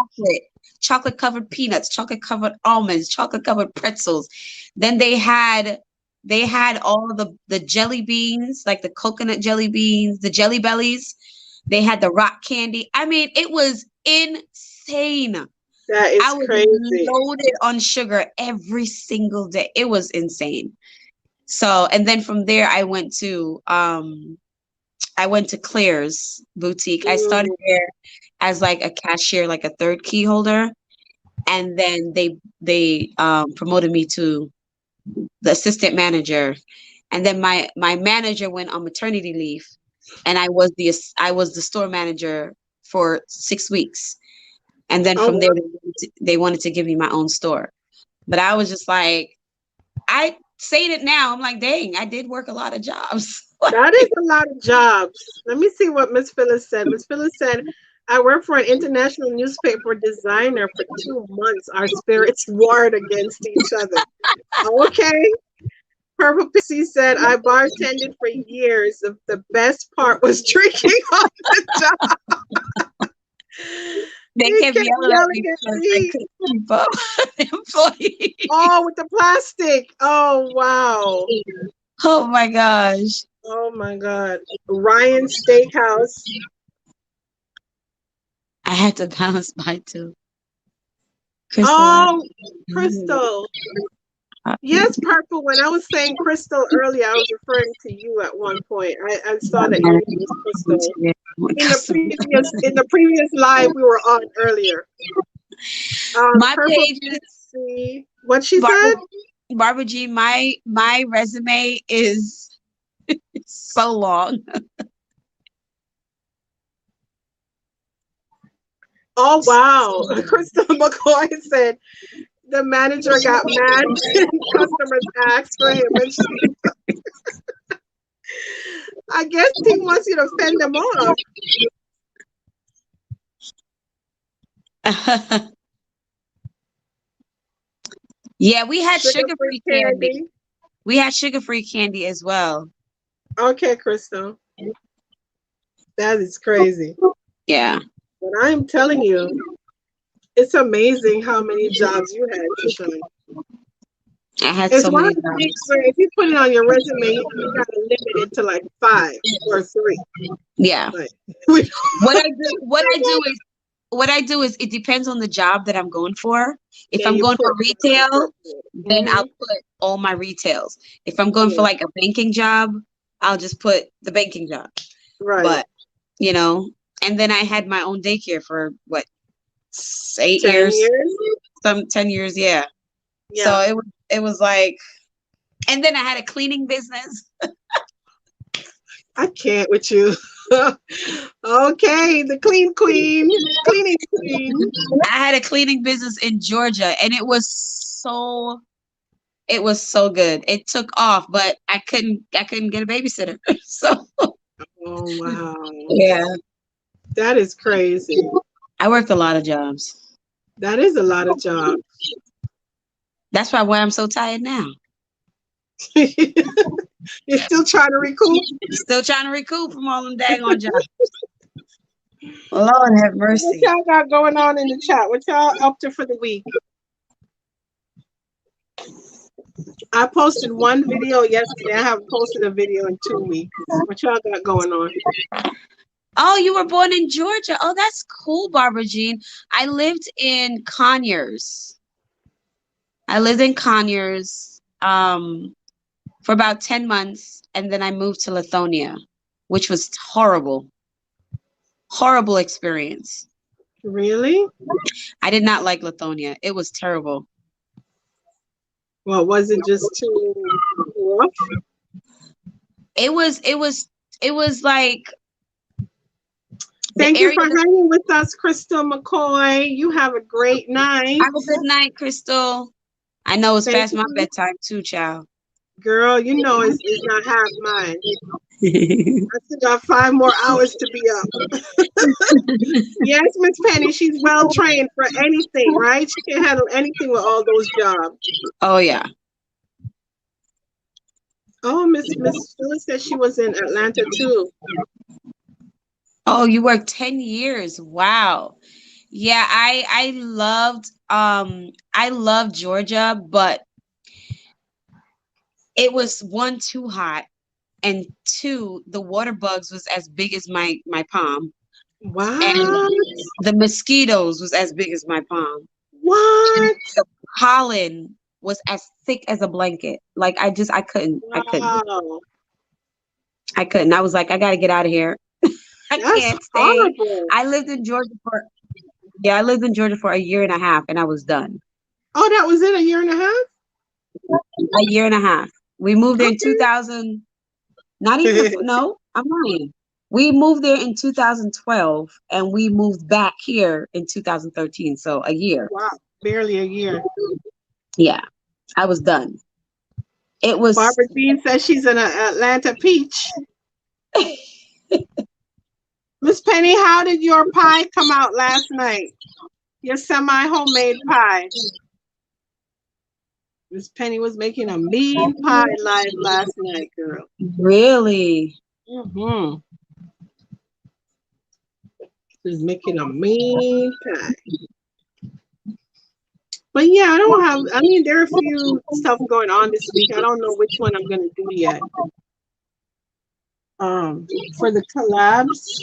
chocolate covered peanuts, chocolate covered almonds, chocolate covered pretzels. Then they had all the jelly beans, like the coconut jelly beans, the jelly bellies. They had the rock candy. I mean, it was insane. That I is was crazy. loaded on sugar every single day. It was insane. So, and then from there I went to Claire's boutique. I started Mm. there as like a cashier, like a third key holder, and then they promoted me to the assistant manager. And then my manager went on maternity leave, and I was the store manager for 6 weeks. And then Oh from there wow. they wanted to give me my own store. But I was just like, I saying it now, I'm like, dang, I did work a lot of jobs. That is a lot of jobs. Let me see what Miss Phyllis said. Miss Phyllis said, I worked for an international newspaper designer for 2 months. Our spirits warred against each other. Okay. Purple Pixie said, I bartended for years. The best part was drinking on the job. They He kept kept yelling at yelling me at because I me. couldn't keep up with Oh, employees. with the plastic. Oh, wow. Oh my gosh. Oh, my God. Ryan Steakhouse. I had to balance my two. Crystal, Oh, Crystal. Yes, Purple. When I was saying Crystal earlier, I was referring to you at one point. I saw that your name was Crystal. In the previous live we were on earlier. my Purple page is Pixie. What she Barbara said? Barbara G. My resume is so long. Oh So wow. long. Crystal McCoy said the manager got mad when customers asked for him and I guess he wants you to fend them off. Yeah, we had Sugar free sugar-free candy. candy. We had sugar-free candy as well. Okay, Crystal. That is crazy. Yeah, But I'm telling you, it's amazing how many jobs you had, Shoshana. I had It's so one many of the things jobs. where if you put it on your resume, you gotta limit it to like 5 or 3. Yeah. Like we What I do what I do is it depends on the job that I'm going for. If Yeah, I'm you going for put the retail, paper. then I'll Mm-hmm. put all my retails. If I'm going for Yeah, like a banking job, I'll just put the banking job. right. But, you know, and then I had my own daycare for what, 8 years, 10 years? some 10 years, yeah. So Yeah. it was like, and then I had a cleaning business. I can't with you. Okay, the clean queen, cleaning queen. I had a cleaning business in Georgia, and it was so good. It took off, but I couldn't get a babysitter. So Oh wow. yeah, That is crazy. I worked a lot of jobs. That is a lot of job. That's why I'm so tired now. You're still trying to recoup? Still trying to recoup from all them daggone jobs. Lord have What mercy. y'all got going on in the chat? What y'all up to for the week? I posted one video yesterday. I haven't posted a video in 2 weeks. What y'all got going on? Oh, you were born in Georgia. Oh, that's cool, Barbara Jean. I lived in Conyers. I lived in Conyers for about 10 months, and then I moved to Lithonia, which was horrible. Horrible experience. Really? I did not like Lithonia. It was terrible. Well, was it just too rough? It was it was it was like the Thank you area for was. hanging with us, Crystal McCoy. You have a great night. Have a good night, Crystal. I know it's Thank past my you. bedtime too, child. Girl, you know it's not half mine. I still got 5 more hours to be up. Yes, Miss Penny, she's well trained for anything, right? She can handle anything with all those jobs. Oh yeah. Oh, Miss Phyllis said she was in Atlanta too. Oh, you worked 10 years. Wow. Yeah, I loved Georgia, but it was one too hot, and two, the water bugs was as big as my palm, and What? the mosquitoes was as big as my palm, and What? the pollen was as thick as a blanket. Like Wow. I couldn't. I was like, I gotta get out of here. I That's can't stay. horrible. I lived in Georgia for Yeah, I lived in Georgia for a year and a half, and I was done. Oh, that was in a year and a half? A year and a half. We moved there in Okay. 2000. Not even no, I'm lying. We moved there in 2012, and we moved back here in 2013. So a year. Wow. Barely a year. Yeah, I was done. It was. Barbara Jean says she's an Atlanta peach. Miss Penny, how did your pie come out last night? Your semi-homemade pie. Miss Penny was making a mean pie live last night, girl. Really. Mm-hmm. She was making a mean pie. But yeah, I don't have, I mean, there are a few stuff going on this week. I don't know which one I'm going to do yet. For the collabs.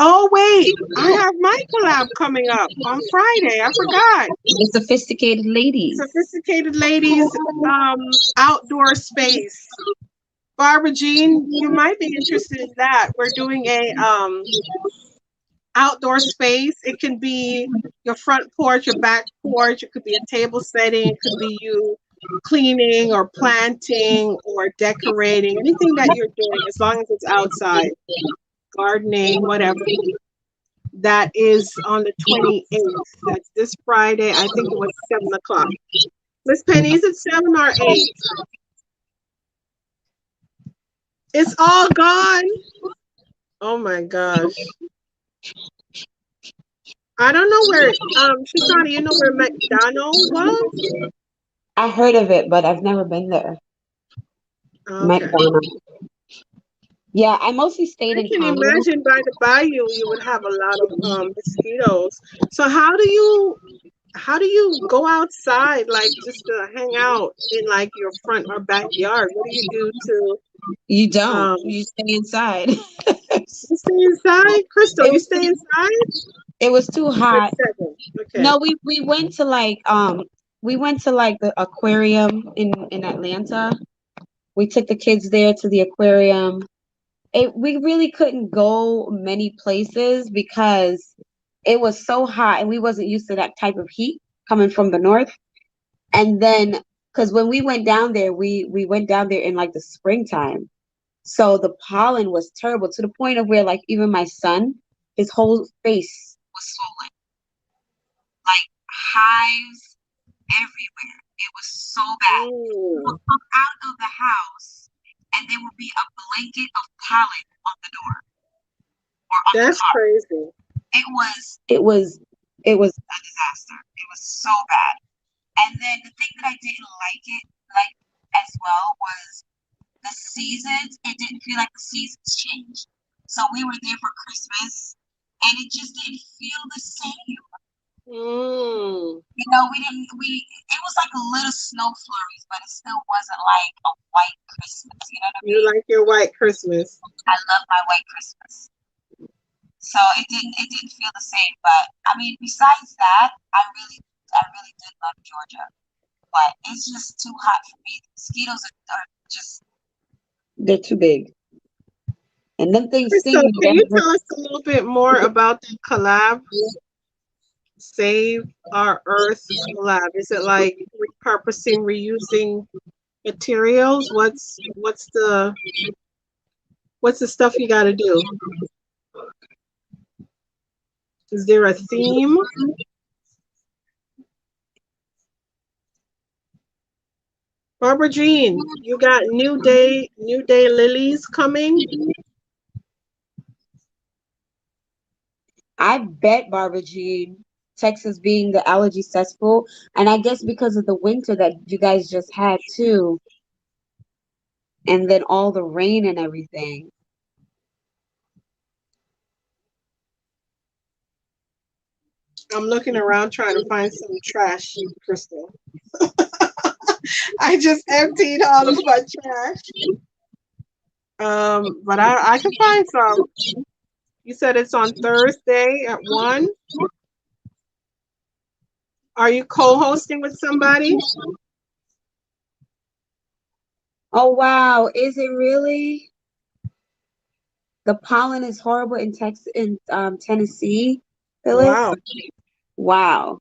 Oh, wait, I have my collab coming up on Friday. I forgot. The sophisticated ladies. Sophisticated Ladies outdoor space. Barbara Jean, you might be interested in that. We're doing a outdoor space. It can be your front porch, your back porch. It could be a table setting. It could be you cleaning or planting or decorating. Anything that you're doing, as long as it's outside, gardening, whatever. That is on the 28th. That's this Friday. I think it was 7 o'clock. Miss Penny, is it 7 or 8? It's all gone. Oh my gosh. I don't know where Shushana, you know where McDonald was? I heard of it, but I've never been there. Okay. McDonald's. Yeah, I mostly stayed I in can Conyers. imagine by the bayou you would have a lot of mosquitoes. So how do you go outside like just to hang out in like your front or backyard? What do you do to You don't. um You stay inside. you stay inside? Crystal, It you was stay inside? It was too Like hot. 7. Okay. No, we went to like we went to like the aquarium in Atlanta. We took the kids there to the aquarium. We really couldn't go many places because it was so hot and we wasn't used to that type of heat coming from the north. And then because when we went down there, we went down there in like the springtime. So the pollen was terrible to the point of where like even my son, his whole face was swollen, like hives everywhere. It was so bad. We Mm, would come out of the house and there would be a blanket of pollen on the door or on the that's car. crazy. It was a disaster. It was so bad. And then the thing that I didn't like as well was the seasons. It didn't feel like the seasons changed. So we were there for Christmas and it just didn't feel the same. Mm, We didn't we it was like a little snow flurries, but it still wasn't like a white Christmas, you know what I you mean? like your white Christmas. I love my white Christmas. So it didn't feel the same. But I mean besides that, I really did love Georgia. But it's just too hot for me. The mosquitoes are just they're too big. And them things sting Crystal, you can you damn. tell us a little bit more about the collab, Save Our Earth collab? Is it like repurposing, reusing materials? What's the stuff you got to do? Is there a theme? Barbara Jean, you got New Day lilies coming? I bet Barbara Jean, Texas being the allergy cesspool, and I guess because of the winter that you guys just had too, and then all the rain and everything. I'm looking around trying to find some trash, Crystal. I just emptied all of my trash. But I can find some. You said it's on Thursday at 1. Are you co-hosting with somebody? Oh wow, is it really? The pollen is horrible in Texas, in Tennessee, Phyllis. Wow. Wow.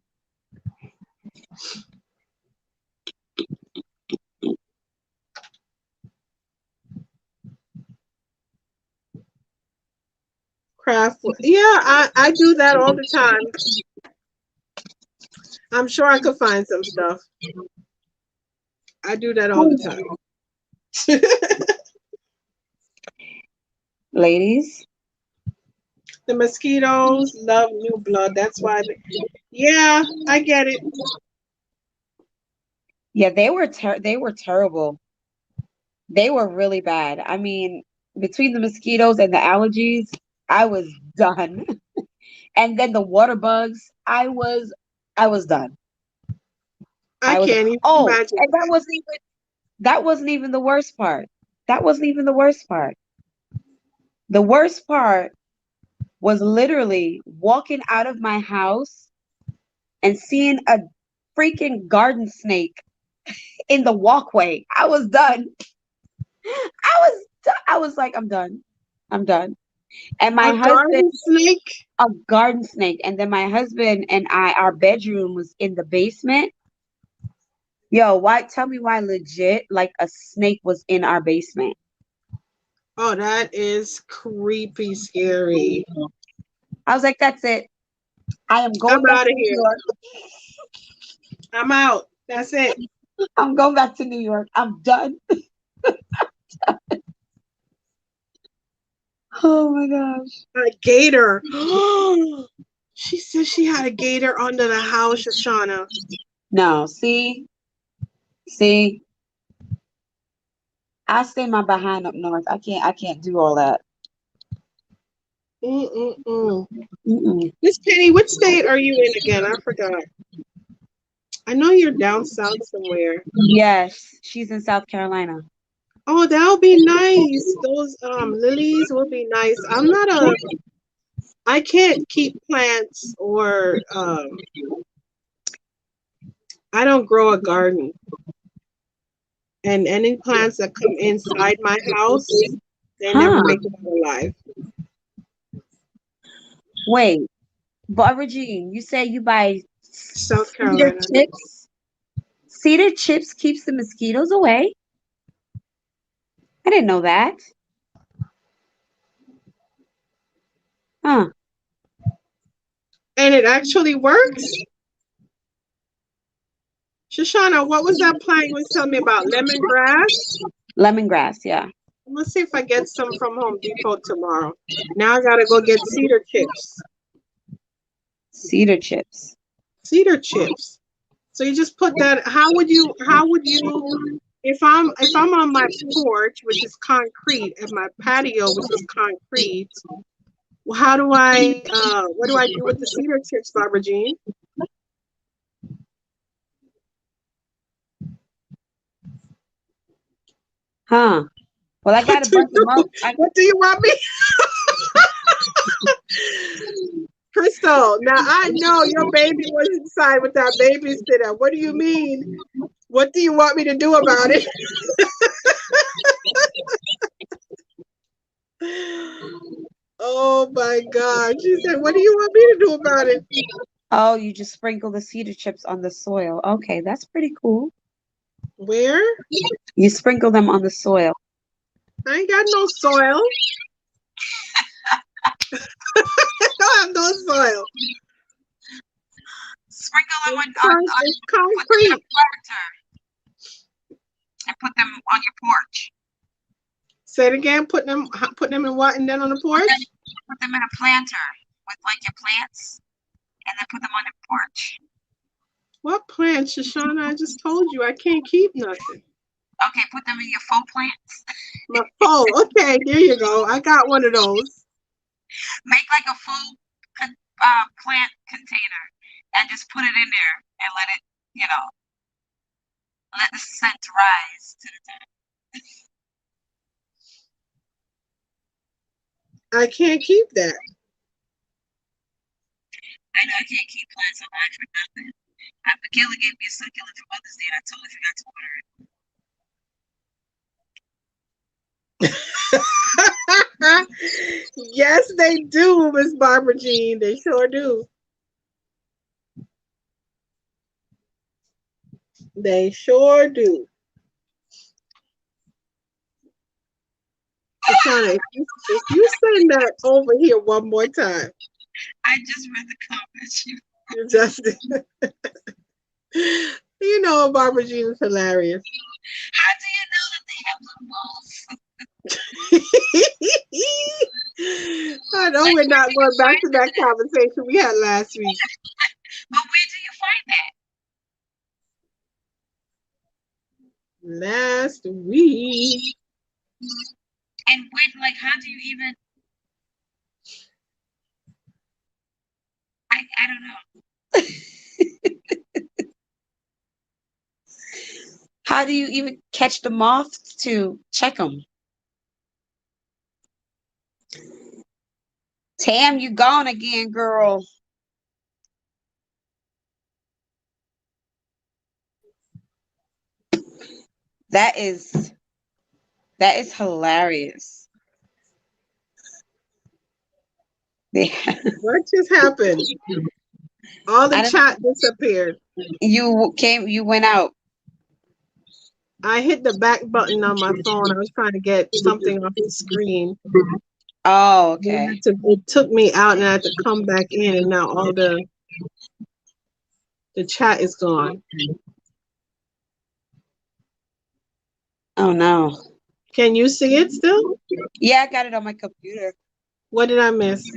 Yeah, I do that all the time. I'm sure I could find some stuff. I do that all the time. Ladies, The mosquitoes love new blood. That's why. Yeah, I get it. yeah, they were terrible. They were really bad. I mean, between the mosquitoes and the allergies, I was done. And then the water bugs, I was done. I I was can't even oh, imagine and that. that wasn't even the worst part. That wasn't even the worst part. The worst part was literally walking out of my house and seeing a freaking garden snake in the walkway. I was done. I was like, I'm done. I'm done. And my A husband, garden snake? a garden snake, and then my husband and I, our bedroom was in the basement. Yo, why? Tell me why legit like a snake was in our basement. Oh, that is creepy, scary. I was like, that's it. I am I'm going back out to of New here. York. I'm out. That's it. I'm going back to New York. I'm done. Oh my gosh. A gator. She said she had a gator under the house, Shoshana. No, see, I stay my behind up north. I can't do all that. Mm-mm-mm. Mm-mm. Miss Penny, what state are you in again? I forgot. I know you're down south somewhere. Yes, she's in South Carolina. Oh, that'll be nice. Those lilies will be nice. I can't keep plants or I don't grow a garden. And any plants that come inside my house, they never Huh. make it out alive. Wait, Barbara Jean, you say you buy South cedar Carolina. chips? Cedar chips keeps the mosquitoes away? I didn't know that. Huh. And it actually works. Shoshana, what was that plant you was telling me about? Lemongrass? Lemongrass, yeah. Let's see if I get some from Home Depot tomorrow. Now I gotta go get cedar chips. Cedar chips. Cedar chips. So you just put that. How would you if I'm on my porch, which is concrete, and my patio, which is concrete, well, how do I what do I do with the cedar chips, Barbara Jean? Huh. Well, I What got a do bunch of you what do you want me? Crystal, now I know your baby was inside with that babysitter. What do you mean? What do you want me to do about it? Oh my God. She said, what do you want me to do about it? Oh, you just sprinkle the cedar chips on the soil. Okay, that's pretty cool. Where? You sprinkle them on the soil. I ain't got no soil. I don't have no soil. Sprinkle them It's, on it's put them in a concrete. planter and put them on your porch. Say it again. Put them in what and then on the Put them porch? put them in a planter with like your plants and then put them on the porch. What plant, Shoshana? I just told you I can't keep nothing. Okay, put them in your faux plants. My phone. Okay, there you go. I got one of those. Make like a full plant container and just put it in there and let it, you know, let the scent rise to the top. I can't keep that. I know I can't keep plants alive for nothing. Michaela gave me a succulent for Mother's Day and I totally forgot to water it. Yes, they do, Miss Barbara Jean. They sure do. They sure do. Shoshana, if you send that over here one more time, I just read the comments. you just you know Barbara Jean is hilarious. How do you know that they have little balls? I know Like, we're where not do you going back find to that? that conversation we had last week. But where do you find that? Last week. And when, like, how do you even? I don't know. How do you even catch the moths to check them? Tam, you gone again, girl. That is that is hilarious. They- What just happened? All the I don't. chat disappeared. You went out. I hit the back button on my phone. I was trying to get something off the screen. Oh, Then okay. it took me out and I had to come back in and now all the chat is gone. Oh no. Can you see it still? Yeah, I got it on my computer. What did I miss?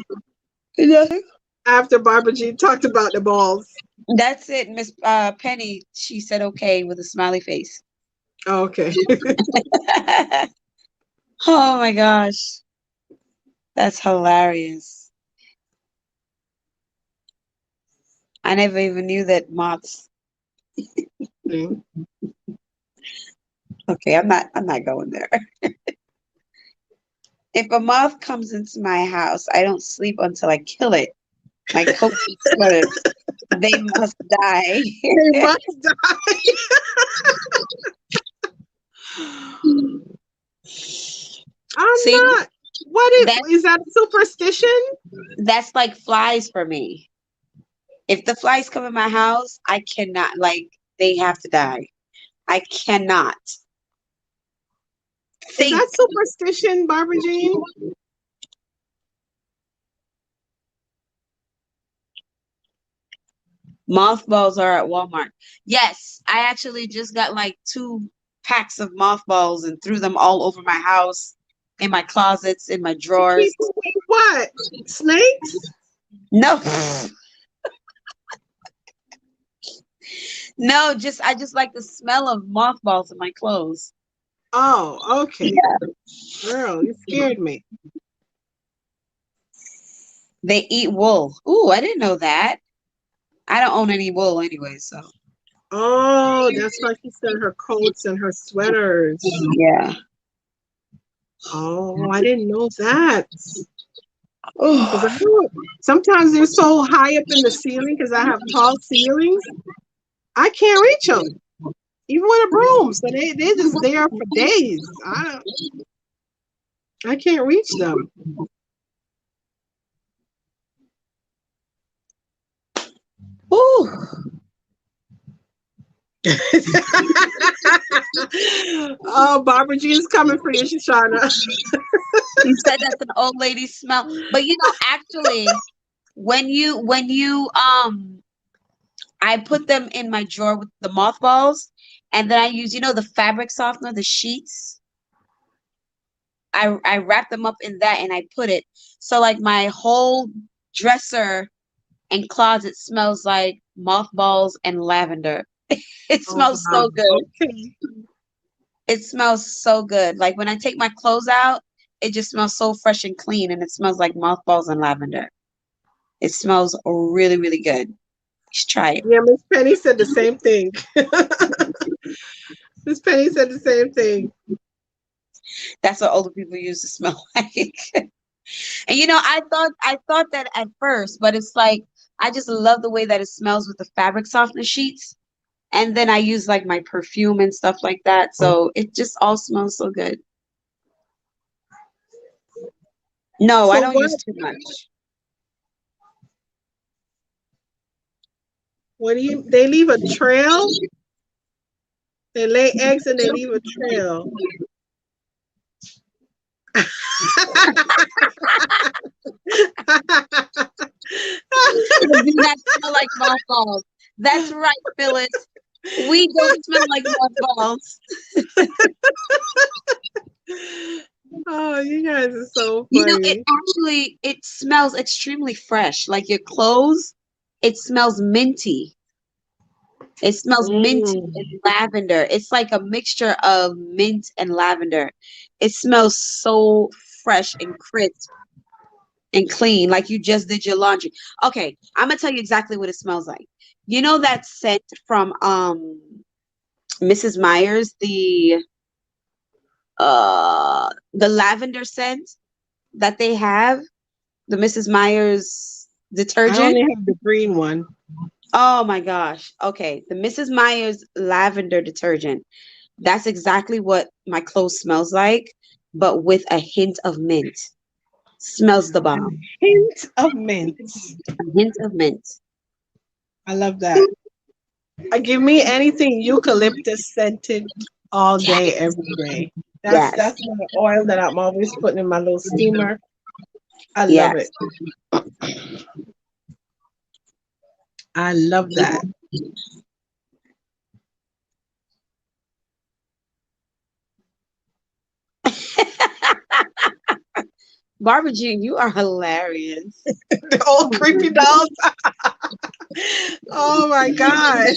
Nothing. After Barbara G talked about the balls. That's it, Miss Penny. She said okay with a smiley face. Oh, okay. Oh my gosh. That's hilarious. I never even knew that moths. Mm. Okay, I'm not going there. If a moth comes into my house, I don't sleep until I kill it. My coat and sweater, they must die. They must die. I'm See, not. What that is that superstition? that's like flies for me. If the flies come in my house, I cannot, like, they have to die. I cannot Is think. that superstition, Barbara Jean? Mothballs are at Walmart. Yes, I actually just got like 2 packs of mothballs and threw them all over my house, in my closets, in my To drawers. keep away what? Snakes? No, no, just I just like the smell of mothballs in my clothes. Oh, okay. Girl, you scared me. They eat wool. Ooh, I didn't know that. I don't own any wool anyway, so Oh, that's why she said her coats and her sweaters. yeah. Oh, I didn't know that. Because I Oh, don't. Sometimes they're so high up in the ceiling because I have tall ceilings. I can't reach them, even with a broom. So they're just there for days. I can't reach them. ooh. Oh, Barbara Jean's coming for you, Shoshana. You said that's an old lady smell, but actually, when you I put them in my drawer with the mothballs, and then I use, the fabric softener, the sheets. I wrap them up in that and I put it. So like my whole dresser and closet smells like mothballs and lavender. It Oh, smells wow. so good. Okay. It smells so good. Like when I take my clothes out, it just smells so fresh and clean, and it smells like mothballs and lavender. It smells really, really good. You should try it. Yeah, Miss Penny said the same thing. Miss Penny said the same thing. That's what older people used to smell like. And I thought that at first, but it's like I just love the way that it smells with the fabric softener sheets. And then I use like my perfume and stuff like that. So it just all smells so good. No, I So don't what? use too much. What do you? They leave a trail. They lay eggs and they leave a trail. It do not smell like mothballs. That's right, Phyllis. We don't smell like mothballs. Oh, you guys are so funny. It smells extremely fresh. Like your clothes, it smells minty. It smells minty and Mm. lavender. It's like a mixture of mint and lavender. It smells so fresh and crisp and clean, like you just did your laundry. Okay, I'm gonna tell you exactly what it smells like. You know that scent from Mrs. Myers, the lavender scent that they have, the Mrs. Myers I detergent. only have the green one. Oh my gosh. Okay, the Mrs. Myers lavender detergent. That's exactly what my clothes smells like, but with a hint of mint. Smells the A bomb. hint of mint. A hint of mint. I love that. Give me anything eucalyptus scented all Yes. day, every day. Yes. That's my oil that I'm always putting in my little steamer. I love it. Yes. I love that. Barbara Jean, you are hilarious. The old creepy dolls. Oh my gosh.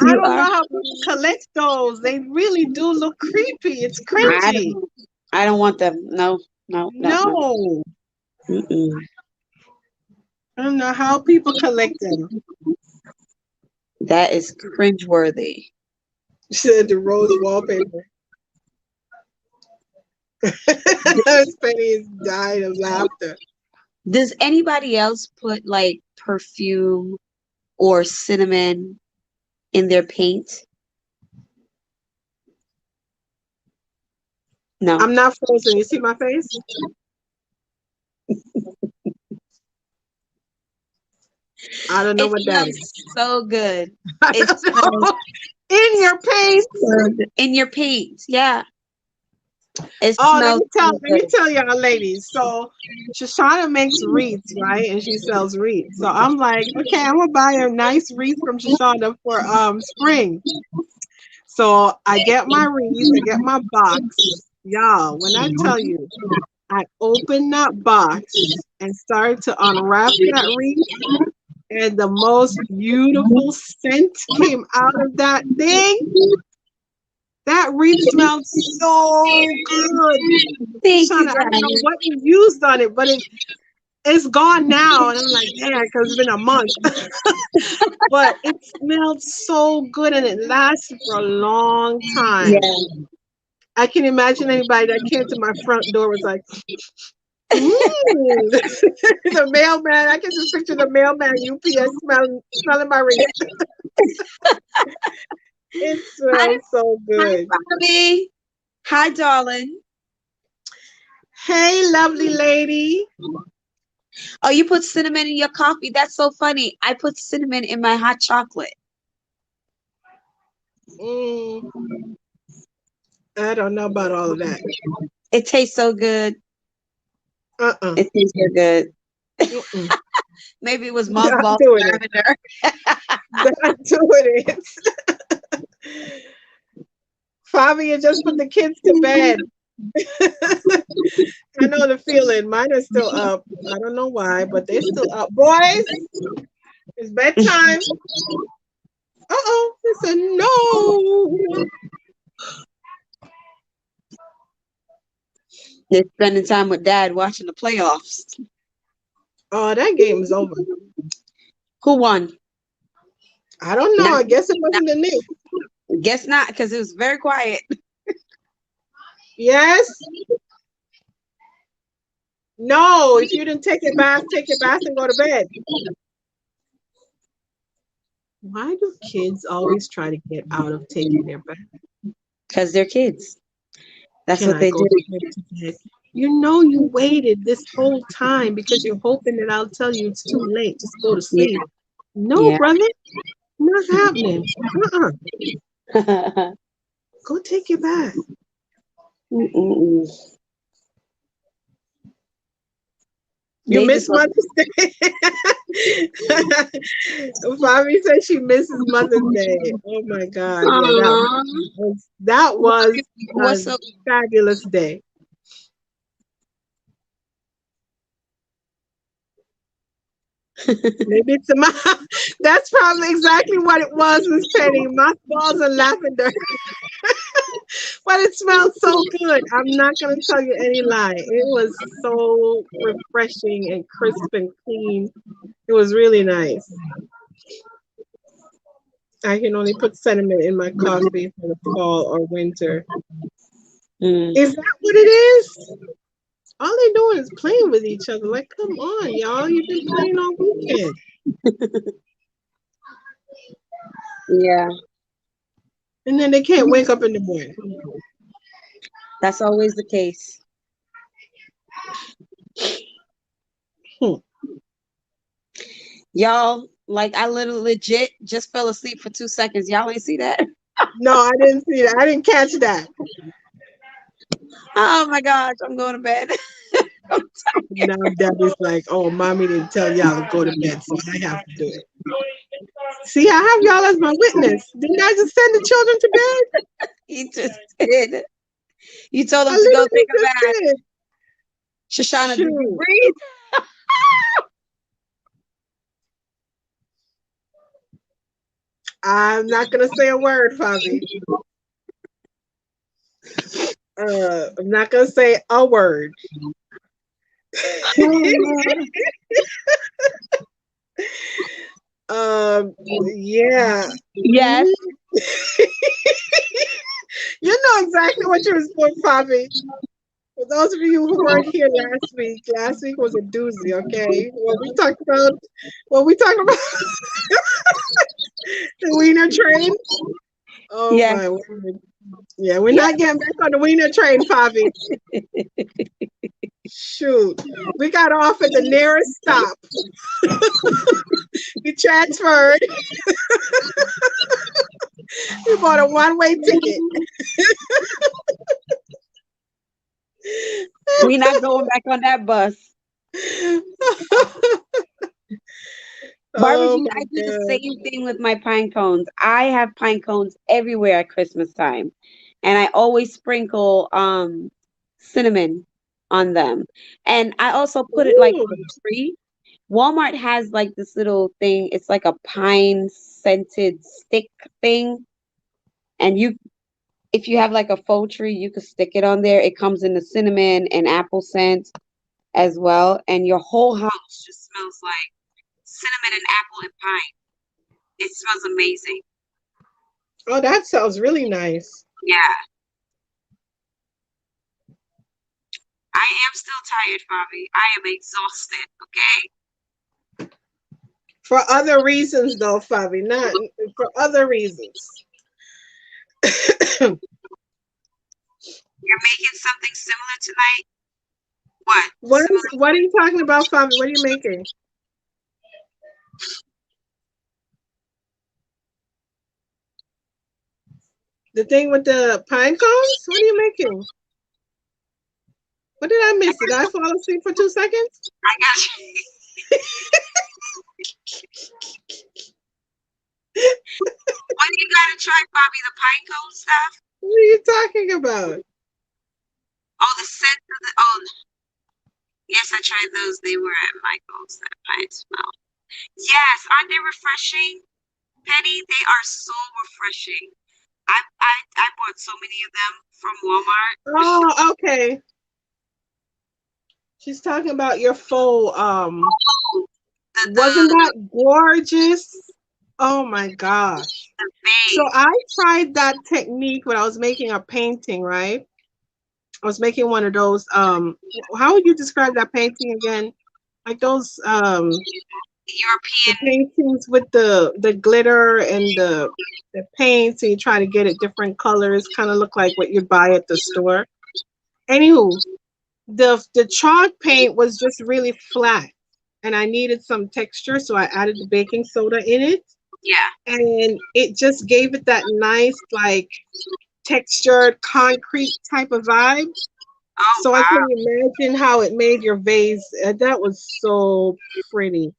I You don't know are. how people collect those. They really do look creepy. It's I cringy. don't. I don't want them. No. No. No. No. No. Mm-mm. I don't know how people collect them. That is cringeworthy. Said the rose wallpaper. Penny is dying of laughter. Does anybody else put like perfume or cinnamon in their paint? No. I'm not frozen. You see my face? I don't know It what that smells is. so good. I It don't smells know. In your paint. so good. In your paint. Yeah. It Oh, smells so let me good. tell y'all, ladies. So Shoshana makes wreaths, right? And she sells wreaths. So I'm like, okay, I'm gonna buy a nice wreath from Shoshana for spring. So I get my wreath, I get my box. Y'all, when I tell you, I opened that box and started to unwrap that wreath, and the most beautiful scent came out of that thing. That wreath smelled so good. Thank you, Shauna, I don't know guys. what you used on it, but it's gone now. And I'm like, yeah, because it's been a month. But it smelled so good and it lasted for a long time. Yeah. I can imagine anybody that came to my front door was like, mm. The mailman. I can just picture the mailman UPS smelling my wreath. It Hi, smells so hi, good. Bobby. Hi, darling. Hey, lovely lady. Oh, you put cinnamon in your coffee. That's so funny. I put cinnamon in my hot chocolate. Mm, I don't know about all of that. It tastes so good. Uh-uh. It tastes so good. Mm-mm. Maybe it was Not mothballs doing and it. lavender. Not doing it. Fabia just put the kids to bed. I know the feeling. Mine are still up. I don't know why, but they're still up. Boys, it's bedtime. Uh-oh. They said no. They're spending time with dad watching the playoffs. Oh, that game is over. Who won? I don't know. Not, I guess it not wasn't the Knicks. guess not, because it was very quiet. Yes. No. If you didn't take your bath and go to bed. Why do kids always try to get out of taking their bath? Because they're kids. That's Can what I they go do. to bed? You know you waited this whole time because you're hoping that I'll tell you it's too late. Just go to Yeah. sleep. No, Yeah. brother, not happening. Uh-uh. Go take your bath. Mm-mm-mm. You They miss just want. Mother's Day. Fabi said she misses Mother's Day. Oh my God. Yeah, Aw. that was a What's so? fabulous day. Maybe it's a that's probably exactly what it was, Miss Penny. Mothballs and lavender. But it smelled so good. I'm not gonna tell you any lie. It was so refreshing and crisp and clean. It was really nice. I can only put cinnamon in my coffee for the fall or winter. Mm. Is that what it is? All they doing is playing with each other. Like, come on, y'all. You've been playing all weekend. Yeah, And then they can't wake up in the morning. that's always the case. Hmm. Y'all, like I literally legit just fell asleep for 2 seconds. Y'all ain't see that? No, I didn't see that. I didn't catch that. Oh my gosh, I'm going to bed. I'm tired. Now Debbie's like, oh, mommy didn't tell y'all to go to bed, so I have to do it. See, I have y'all as my witness. Didn't I just send the children to bed? You just did. You told I them to go take literally a just bath. did. Shoshana, did you Shoot. breathe? I'm not gonna say a word, Fabi. I'm not gonna say a word. Yeah. Yes. Mhm. You know exactly what you was for, Fabi. those of you who weren't here last week was a doozy. Okay, when we talked about the Wiener train. Oh Yeah. my word! Yeah, we're Yeah. not getting back on the Wiener train, Fabi. Shoot, we got off at the nearest stop. We transferred. We bought a one-way ticket. We not going back on that bus. Barbara Oh Jean, my I do the god. same thing with my pine cones. I have pine cones everywhere at Christmas time. And I always sprinkle cinnamon on them. And I also put it like Ooh. on the tree. Walmart has like this little thing. It's like a pine scented stick thing. And you if you have like a faux tree, you could stick it on there. It comes in the cinnamon and apple scent as well. And your whole house just smells like cinnamon and apple and pine. It smells amazing. Oh, that sounds really nice. Yeah. I am still tired, Bobby. I am exhausted, okay? For other reasons, though, Fabi, not for other reasons. You're making something similar tonight? What? What are you talking about, Fabi? What are you making? The thing with the pine cones? What are you making? What did I miss? Did I fall asleep for 2 seconds? I got you. What you gotta try, Bobby? The pine cone stuff? What are you talking about? Oh, the scent of the. Oh, yes, I tried those. They were at Michael's. That pine smell. Yes, aren't they refreshing? Penny, they are so refreshing. I bought so many of them from Walmart. Oh, okay. She's talking about your faux. Oh, Wasn't that gorgeous? Oh my gosh. the So vase. I tried that technique when I was making a painting, right? I was making one of those. How would you describe that painting again? Like those the European. paintings with the glitter and the paint, so you try to get it different colors, kind of look like what you'd buy at the store. Anywho, the chalk paint was just really flat, and I needed some texture, so I added the baking soda in it, Yeah. and it just gave it that nice like textured concrete type of vibe. Oh So I can wow. imagine how it made your vase. That was so pretty.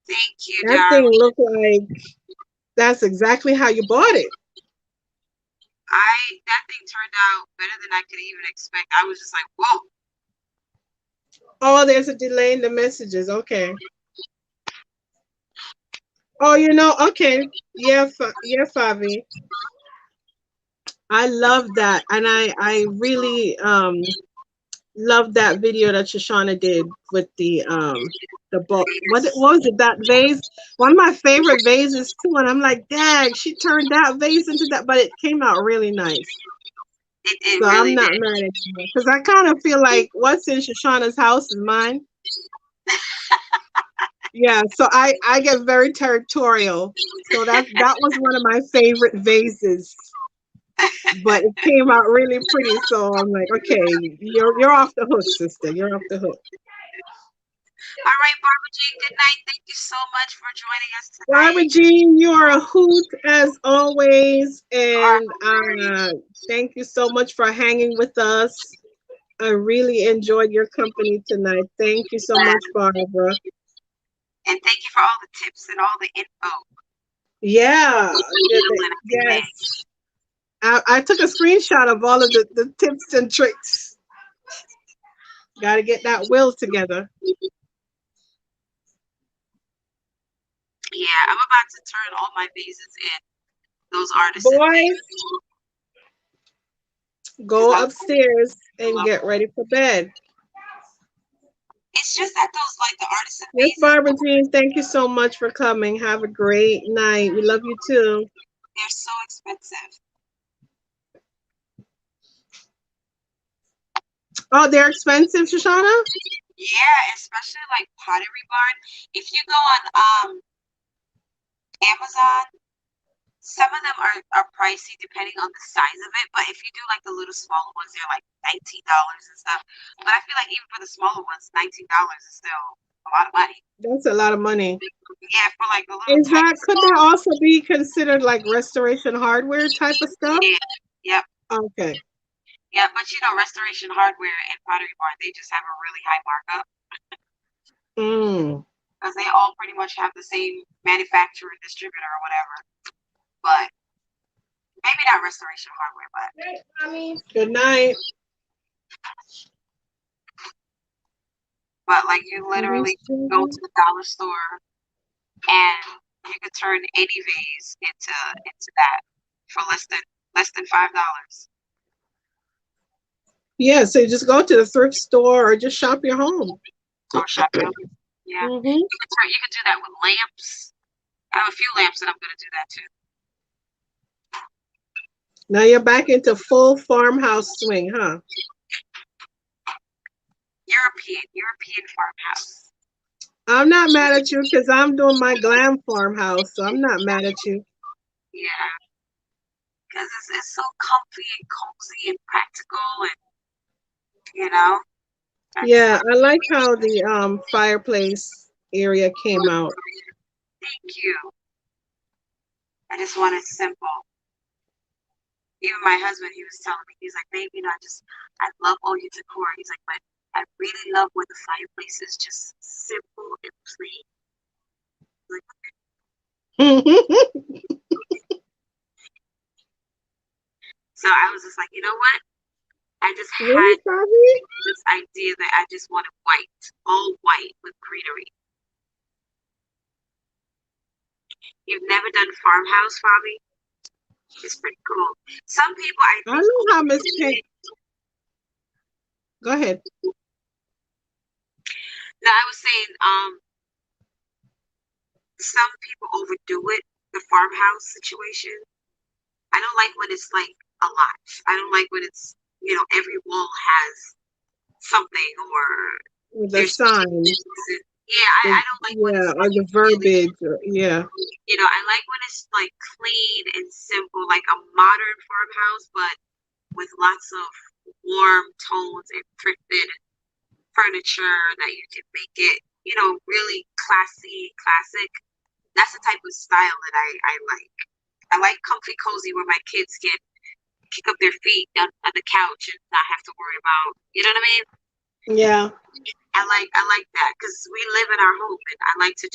Thank you, That thing darling. looked like that's exactly how you bought it. That thing turned out better than I could even expect. I was just like, whoa. Oh, there's a delay in the messages. Okay. Oh, okay. Yeah, yeah, Fabi. I love that, and I really love that video that Shoshana did with the book. What was it? That vase? One of my favorite vases too. And I'm like, Dad, she turned that vase into that, but it came out really nice. It So I'm really not did. mad at you because I kind of feel like what's in Shoshana's house is mine. Yeah, so I get very territorial. So that was one of my favorite vases, but it came out really pretty. So I'm like, okay, you're off the hook, sister. You're off the hook. All right, Barbara Jean, good night. Thank you so much for joining us Barbara tonight. Jean, you are a hoot as always, All and right. thank you so much for hanging with us. I really enjoyed your company tonight. Thank you so much, Barbara. And thank you for all the tips and all the info, Yeah, email and everything. yes. I took a screenshot of all of the tips and tricks. Got to get that will together. Yeah, I'm about to turn all my vases in. Those artisan Boys, things. Because go upstairs and get ready for bed. it's just that those like the artisan Yes, vases, Barbara Jean, thank you so much for coming. Have a great night. We love you too. they're so expensive. Oh, they're expensive, Shoshana? Yeah, especially like Pottery Barn. If you go on Amazon, some of them are pricey depending on the size of it. But if you do like the little smaller ones, they're like $19 and stuff. But I feel like even for the smaller ones, $19 is still a lot of money. That's a lot of money. Yeah, for like the little Is tiny that could that small. also be considered like restoration hardware type of stuff? Yeah, yep, Okay. yeah. But you know, Restoration Hardware and Pottery Barn, they just have a really high markup Mm. because they all pretty much have the same manufacturer and distributor or whatever. But maybe not Restoration Hardware, Good night. but like you literally go to the dollar store and you could turn any vase into that for less than $5. Yeah, so you just go to the thrift store or just shop your home. Or shop your own. Yeah, Hmm. you could do that with lamps. I have a few lamps that I'm gonna do that too. Now you're back into full farmhouse swing, huh? European farmhouse. I'm not mad at you because I'm doing my glam farmhouse, so I'm not mad at you. Yeah, because it's so comfy and cozy and practical, and you know, I just Yeah, want I like how the fireplace area came out. thank you. I just want it simple. Even my husband, he was telling me, he's like, babe, I love all your decor. He's like, but I really love when the fireplace is just simple and plain. Like, so I was just like, you know what? I just Really, had Fabi? this idea that I just wanted white, all white with greenery. You've never done farmhouse, Fabi? It's pretty cool. Some people, I I think, know how Miss overdo Pink. it. Go ahead. No, I was saying, some people overdo it, the farmhouse situation. I don't like when it's like a lot. I don't like when it's, every wall has something or With the there's sign, yeah, I don't like when yeah, it's or like the really, verbiage, or, yeah. I like when it's like clean and simple, like a modern farmhouse, but with lots of warm tones and thrifted furniture that you can make it, really classy, classic. That's the type of style that I like. I like comfy cozy where my kids can kick up their feet on the couch and not have to worry about, you know what I mean? Yeah. I like that because we live in our home and I like to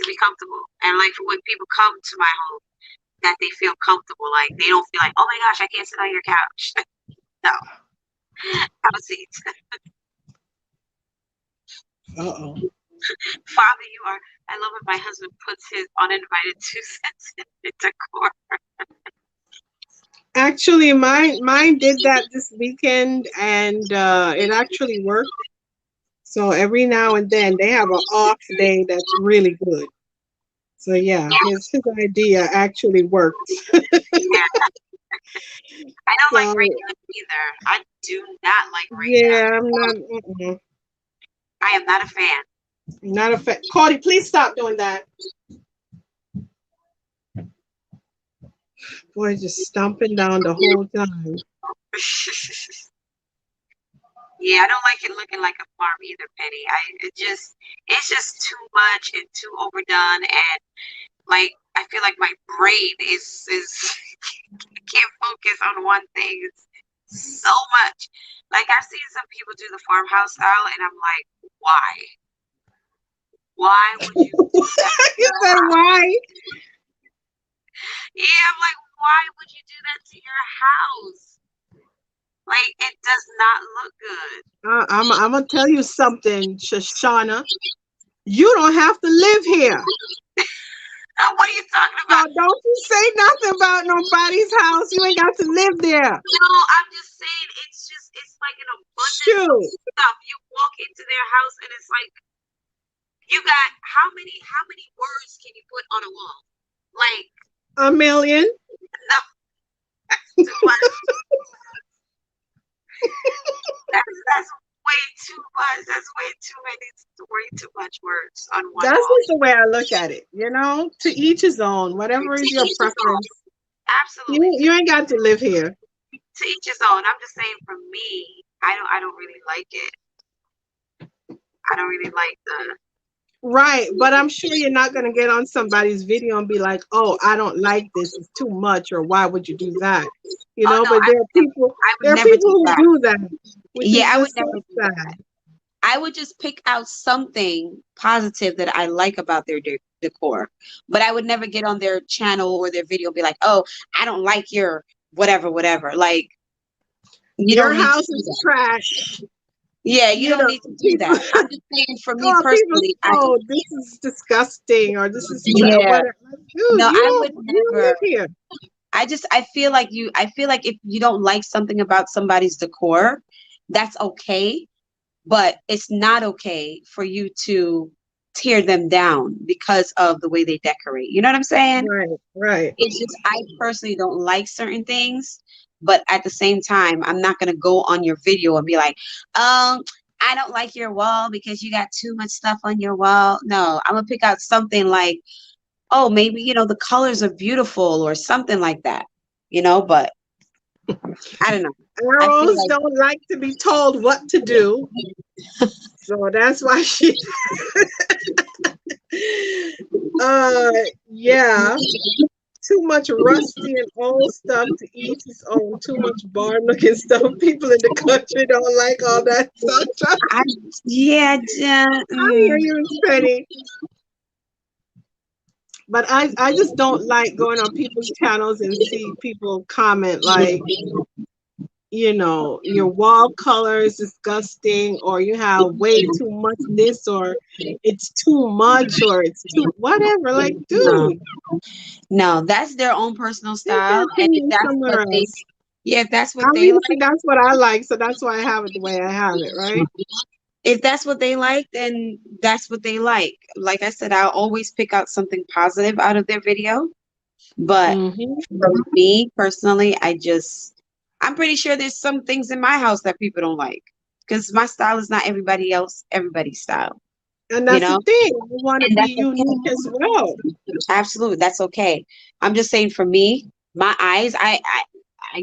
be comfortable and I like for when people come to my home that they feel comfortable, like they don't feel like, oh my gosh, I can't sit on your couch. No, have a seat. Uh-oh. Father, you are. I love when my husband puts his uninvited 2 cents in decor. Actually, mine did that this weekend, and it actually worked. So every now and then they have an off day that's really good. So yeah, his idea actually worked. Yeah, I don't like So rain either. I do not like rain. yeah, I'm not. Mm-mm. I am not a fan. Not a fan. Cardi, please stop doing that. Boy, just stomping down the whole time. Yeah, I don't like it looking like a farm either, Penny. It's just too much and too overdone, and like I feel like my brain is I can't focus on one thing. It's so much. Like I've seen some people do the farmhouse style, and I'm like, why? Why would you do that to You your said house? why? Yeah, I'm like, why would you do that to your house? Like it does not look good. I'm gonna tell you something, Shoshana. You don't have to live here. What are you talking So about? don't you say nothing about nobody's house. You ain't got to live there. No, I'm just saying it's like an abundance of Shoot, stuff. You walk into their house and it's like you got how many words can you put on a wall? Like a million. no, that's too much. That's way too much words on one That's wall. just the way I look at it. You know, to each his own. Whatever To is your each his own. preference. Absolutely. You ain't got to live here. To each his own. I'm just saying for me, I don't really like it. I don't really like the Right, but I'm sure you're not going to get on somebody's video and be like, "Oh, I don't like this. It's too much," or "Why would you do that?" You oh know, no, but I would there are never people do who that. do that, which Yeah, is I would just so never do that. sad. I would just pick out something positive that I like about their decor. But I would never get on their channel or their video and be like, "Oh, I don't like your whatever, whatever." Like, you Your don't need to house do is that. trash. Yeah, you You don't know, need to do people that. I'm just saying for me oh, people personally, I oh, this is disgusting or this is yeah. whatever. Dude, No, I would you don't never. live here. I feel like if you don't like something about somebody's decor, that's okay, but it's not okay for you to tear them down because of the way they decorate. You know what I'm saying? Right, right. It's just I personally don't like certain things, but at the same time, I'm not gonna go on your video and be like, I don't like your wall because you got too much stuff on your wall. No, I'm gonna pick out something like, oh, maybe, the colors are beautiful or something like that, but I don't know. I feel Arrows don't like to be told what to do. So that's why she uh yeah. Too much rusty and old stuff to each his own. Too much barn looking stuff. People in the country don't like all that stuff. I yeah, I hear you, Miss Penny. But I just don't like going on people's channels and see people comment like, your wall color is disgusting, or you have way too much this, or it's too much, or it's too whatever. Like, no, dude, no, that's their own personal take your style, and if opinion that's what somewhere they, else. yeah, if that's what they Obviously, like, that's what I like, so that's why I have it the way I have it, right? if that's what they like, then that's what they like. Like I said, I'll always pick out something positive out of their video, but Hmm. for me personally, I'm pretty sure there's some things in my house that people don't like because my style is not everybody's style, And you that's the know, thing. I want to and be that's unique okay. as well. Absolutely, that's okay. I'm just saying for me, my eyes, I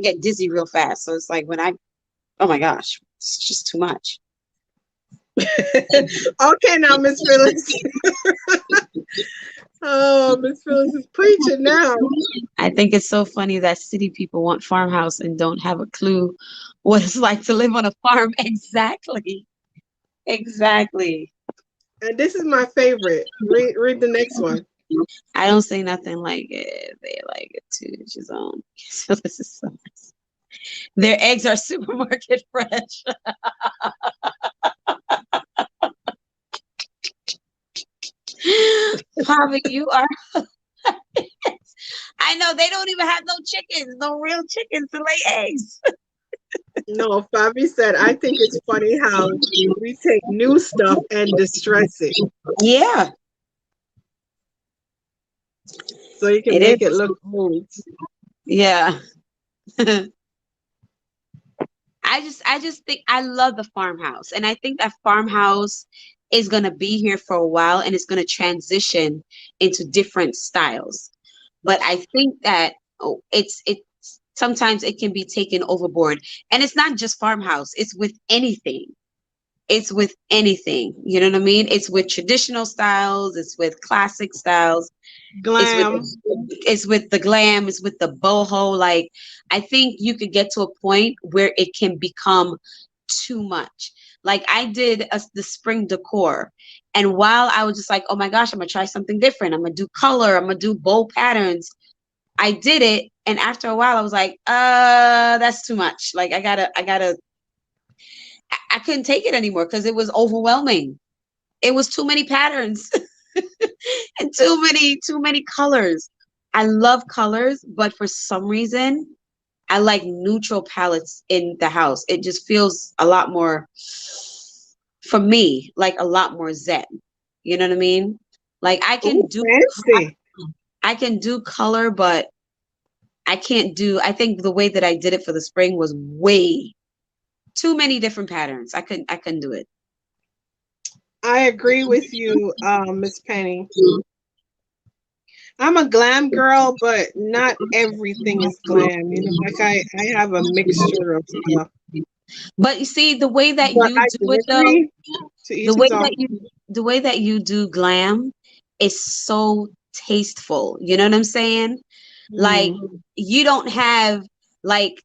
get dizzy real fast. So it's like oh my gosh, it's just too much. Okay, now, Miss Phyllis. Oh, Miss Phyllis is preaching now. I think it's so funny that city people want farmhouse and don't have a clue what it's like to live on a farm. Exactly. Exactly. And this is my favorite. Read the next one. I don't say nothing like it. They like it too. She's on. So this is so nice. Their eggs are supermarket fresh. Papa, you are. I know they don't even have no chickens, no real chickens to lay eggs. No, Fabi said, I think it's funny how we take new stuff and distress it Yeah, so you can it make it is. look old. Yeah. I just think I love the farmhouse. And I think that farmhouse is gonna be here for a while and it's gonna transition into different styles. But I think that it's sometimes it can be taken overboard. And it's not just farmhouse, it's with anything. It's with anything. You know what I mean? It's with traditional styles, it's with classic styles, it's with Glam. it's with the glam, it's with the boho. Like I think you could get to a point where it can become too much. Like I did the spring decor, and while I was just like, oh my gosh, I'm gonna try something different. I'm gonna do color. I'm gonna do bold patterns. I did it, and after a while, I was like, that's too much. Like I couldn't take it anymore because it was overwhelming. It was too many patterns and too many colors. I love colors, but for some reason, I like neutral palettes in the house. It just feels a lot more, for me, like a lot more zen. You know what I mean? Like Oh, fancy. I can do color, but I think the way that I did it for the spring was way too many different patterns. I couldn't do it. I agree with you, Miss Penny. I'm a glam girl, but not everything is glam. You know, like I have a mixture of stuff. But you see, the way that But you I do do it though, agree to the each way his own. that you the way that you do glam is so tasteful. You know what I'm saying? Like Mm. you don't have like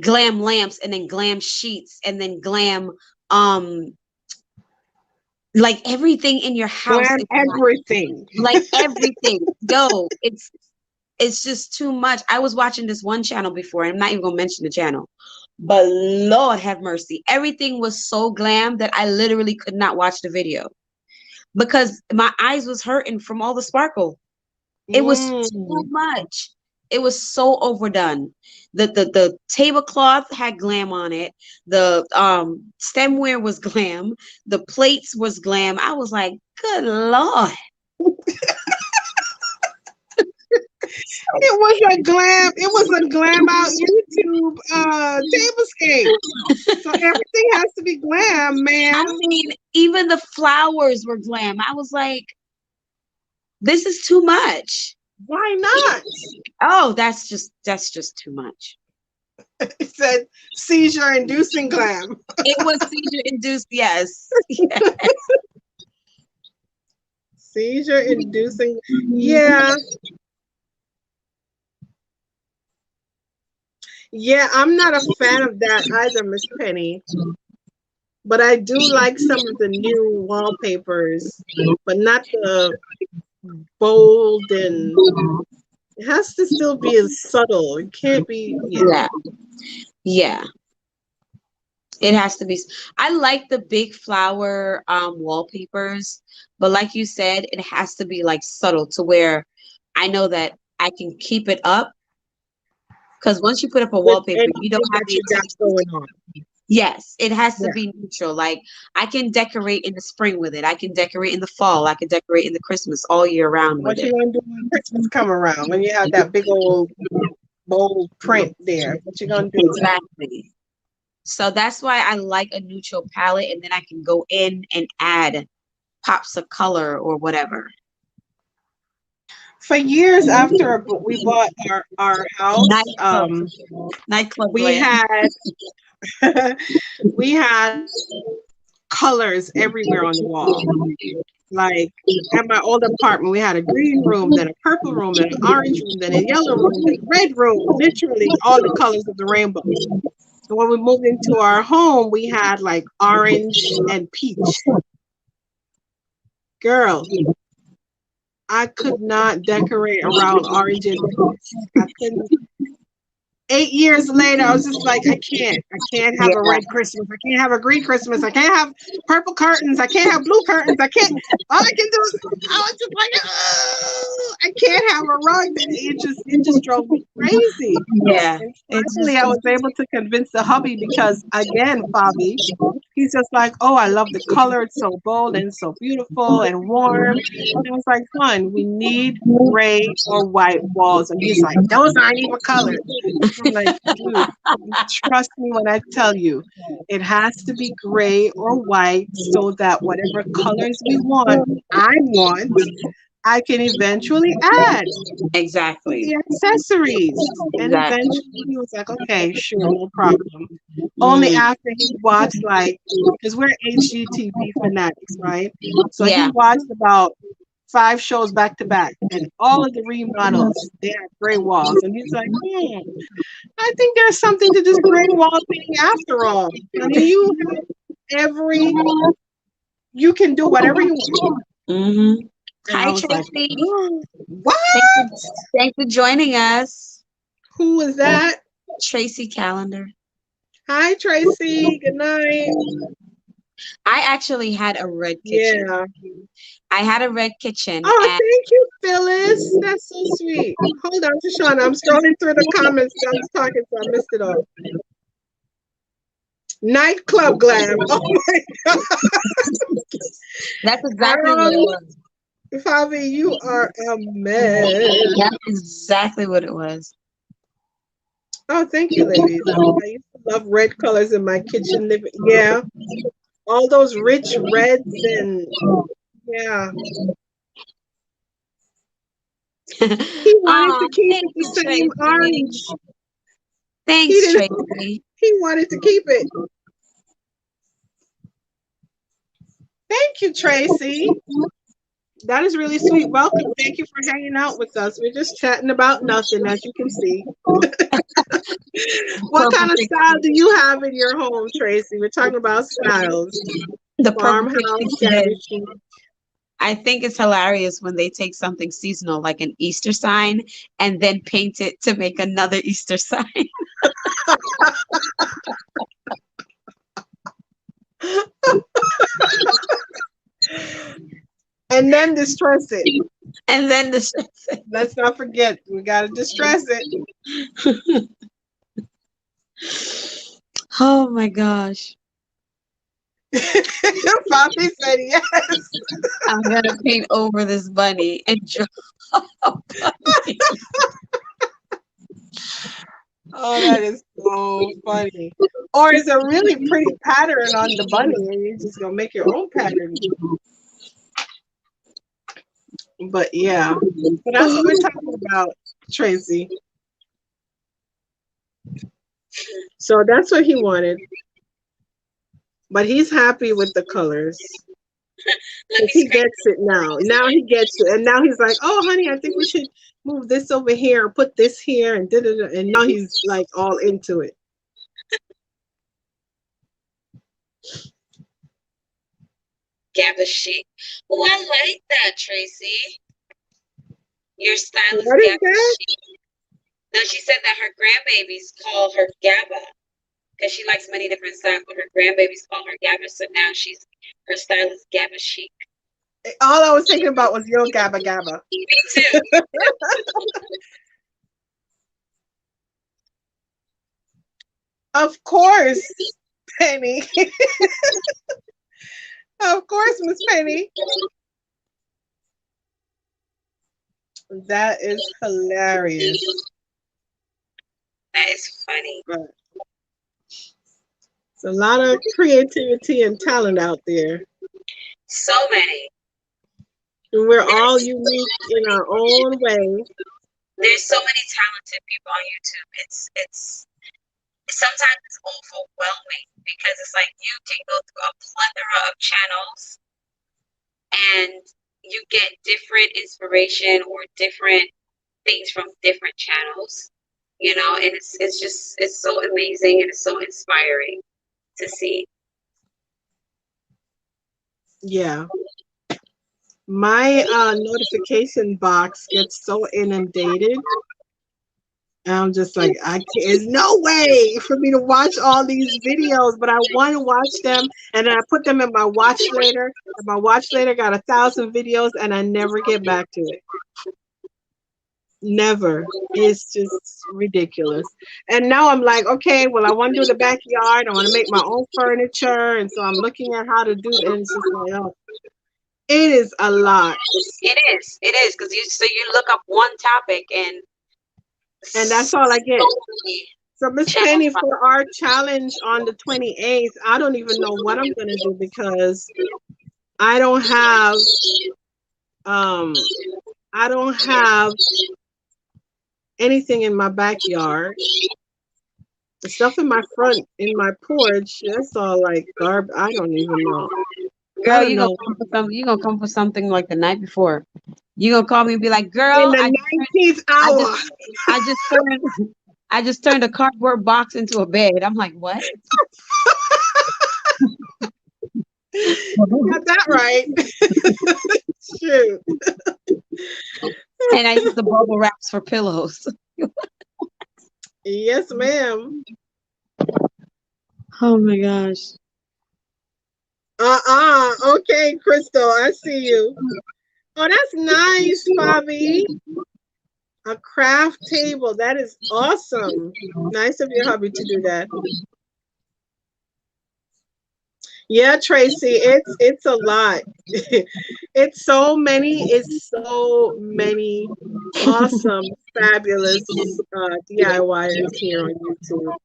glam lamps and then glam sheets and then glam um like everything in your house Glam is everything. like everything. Yo, it's just too much. I was watching this one channel before, and I'm not even gonna mention the channel. But Lord have mercy. Everything was so glam that I literally could not watch the video because my eyes was hurting from all the sparkle. It was too Mm. much. It was so overdone. The tablecloth had glam on it. The stemware was glam. The plates was glam. I was like, good Lord. It was a glam. It was a glam out YouTube tablescape. So everything has to be glam, I ma'am. mean, even the flowers were glam. I was like, this is too much. Why not? Oh, that's just too much. It said seizure inducing glam. It was seizure induced, yes. Yeah. Seizure inducing. Yeah. Yeah, I'm not a fan of that either, Miss Penny. But I do like some of the new wallpapers, but not the bold, and it has to still be as subtle. It can't be, yeah. Yeah. Yeah. It has to be. I like the big flower wallpapers, but like you said, it has to be like subtle to where I know that I can keep it up because once you put up a With wallpaper, you don't anything have that the you got attention. going on. Yes, it has to Yeah. be neutral. Like I can decorate in the spring with it. I can decorate in the fall. I can decorate in the Christmas all year round with What you it. gonna do when Christmas come around? When you have that big old bold print there, what you gonna do? Exactly. So that's why I like a neutral palette, and then I can go in and add pops of color or whatever. For years after we bought our house, Nightclub, nightclub we glam. had we had colors everywhere on the wall. Like at my old apartment, we had a green room, then a purple room, then an orange room, then a yellow room, then a red room. Literally all the colors of the rainbow. And when we moved into our home, we had like orange and peach. Girl, I could not decorate around orange and peach. I couldn't. 8 years later, I was just like, I can't. I can't have a Yeah, red Christmas. I can't have a green Christmas. I can't have purple curtains. I can't have blue curtains. I can't. All I can do is, I was just like, "Ugh, I can't have a rug. It just drove me crazy. yeah. And It's finally, I was able to convince the hubby because, again, Fabi, he's just like, oh, I love the color. It's so bold and so beautiful and warm. And I was like, hon, we need gray or white walls. And he's like, those aren't even colors. I'm like, dude, trust me when I tell you, it has to be gray or white so that whatever colors we want, I can eventually add with exactly, the accessories. And exactly. eventually he was like, okay, sure, no problem. Only Mm, after he watched, like, because we're HGTV fanatics, right? So he yeah, watched about 5 shows back to back, and all of the remodels, they had gray walls. And he's like, I think there's something to this gray wall thing after all. I mean, every, you can do whatever you want. hmm. And I Hi, was like, Tracy. what? Thanks for, thanks for joining us, Who is that? Tracy Calendar. Hi, Tracy. Good night. I actually had a red kitchen. Yeah. I had a red kitchen, Oh, and thank you, Phyllis. That's so sweet. Hold on, Shushana. I'm scrolling through the comments. I was talking, so I missed it all. Nightclub glam. Oh my God. that's exactly what it Aaron, was. Fabi, you are a mess. That's exactly what it was. Oh, thank you, ladies. I used to love red colors in my kitchen living. Yeah. all those rich reds and yeah. He wanted Oh, to keep thank it the you, same Tracy. orange. He Thanks, didn't. Tracy. He wanted to keep it. Thank you, Tracy. That is really sweet. Welcome. Thank you for hanging out with us. We're just chatting about nothing, as you can see. The What purple kind of style pixie, do you have in your home, Tracy? We're talking about styles. the purple pixie Farmhouse, said, shabby chic. I think it's hilarious when they take something seasonal like an Easter sign and then paint it to make another Easter sign And then distress it. and then the Let's not forget, we got to distress it. Oh my gosh. Poppy said yes. I'm gonna paint over this bunny and draw a bunny. Oh, that is so funny. Or is a really pretty pattern on the bunny and you're just going to make your own pattern. But yeah, so that's what we're talking about, Tracy. So that's what he wanted. But he's happy with the colors Let because me he scratch. gets it now. Now he gets it. And now he's like, oh, honey, I think we should move this over here, put this here, and da-da-da. And now he's like all into it. Gabba chic. Oh, I like that, Tracy. Your style is What is Gabba that? chic. Now she said that her grandbabies call her Gabba because she likes many different styles, but her grandbabies call her Gabba. So now her style is Gabba chic. All I was thinking about was Yo Gabba Gabba. Me too. Of course, Penny. Of course, Miss Penny. That is hilarious. That is funny. But it's a lot of creativity and talent out there. So many. And we're all There's unique in our own way. there's so many talented people on YouTube. It's sometimes it's overwhelming because it's like you can go through a plethora of channels and you get different inspiration or different things from different channels, and it's just it's so amazing and it's so inspiring to see. Yeah. My notification box gets so inundated. And I'm just like, I can't, there's no way for me to watch all these videos, but I want to watch them. And then I put them in my watch later. And my watch later got 1,000 videos and I never get back to it. Never. It's just ridiculous. And now I'm like, okay, well, I want to do the backyard. I want to make my own furniture. And so I'm looking at how to do it. And it's just like, oh, it is a lot. It is because you look up one topic and And that's so all I get. many So, Miss channels Penny, pop for our challenge on the 28th, I don't even know what I'm going to do because I don't have, um, I don't have anything in my backyard. The stuff in my front, in my porch, that's all like garbage. I don't even know. I girl, don't know. you gonna come for something like the night before. You gonna call me and be like, In girl, the 19th I just hour. I just turned I just turned a cardboard box into a bed. I'm like, what? Got that right. Shoot. And I use the bubble wraps for pillows. Yes, ma'am. Oh my gosh. Okay, Crystal, I see you. Oh, that's nice, Fabi. A craft table. That is awesome. Nice of your hubby to do that. Yeah, Tracy, it's a lot. It's so many awesome, fabulous DIYers here on YouTube.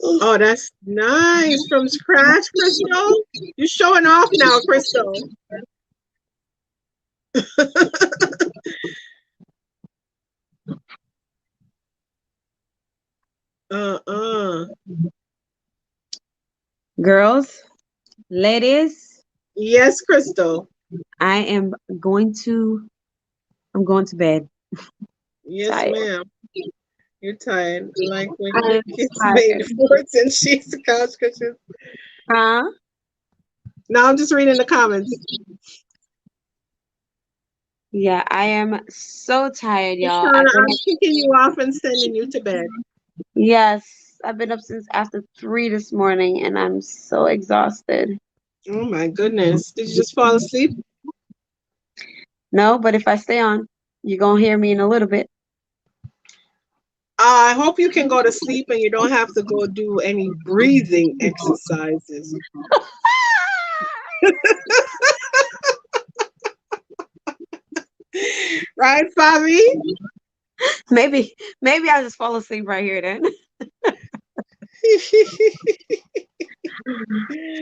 Oh, that's nice. From scratch, Crystal? You're showing off now, Crystal. Uh-uh. Girls, ladies, Yes, Crystal. I am going to I'm going to bed. Yes, Tired. ma'am. You're tired. Like when your I'm kids made tired. forts and she's the couch cushion. Huh? Now I'm just reading the comments. Yeah, I am so tired, y'all. Shoshana, I'm kicking you off and sending you to bed. Yes, I've been up since after 3 this morning and I'm so exhausted. Oh my goodness. Did you just fall asleep? No, but if I stay on, you're gonna hear me in a little bit. I hope you can go to sleep and you don't have to go do any breathing exercises. Right, Fabi? Maybe I'll just fall asleep right here then.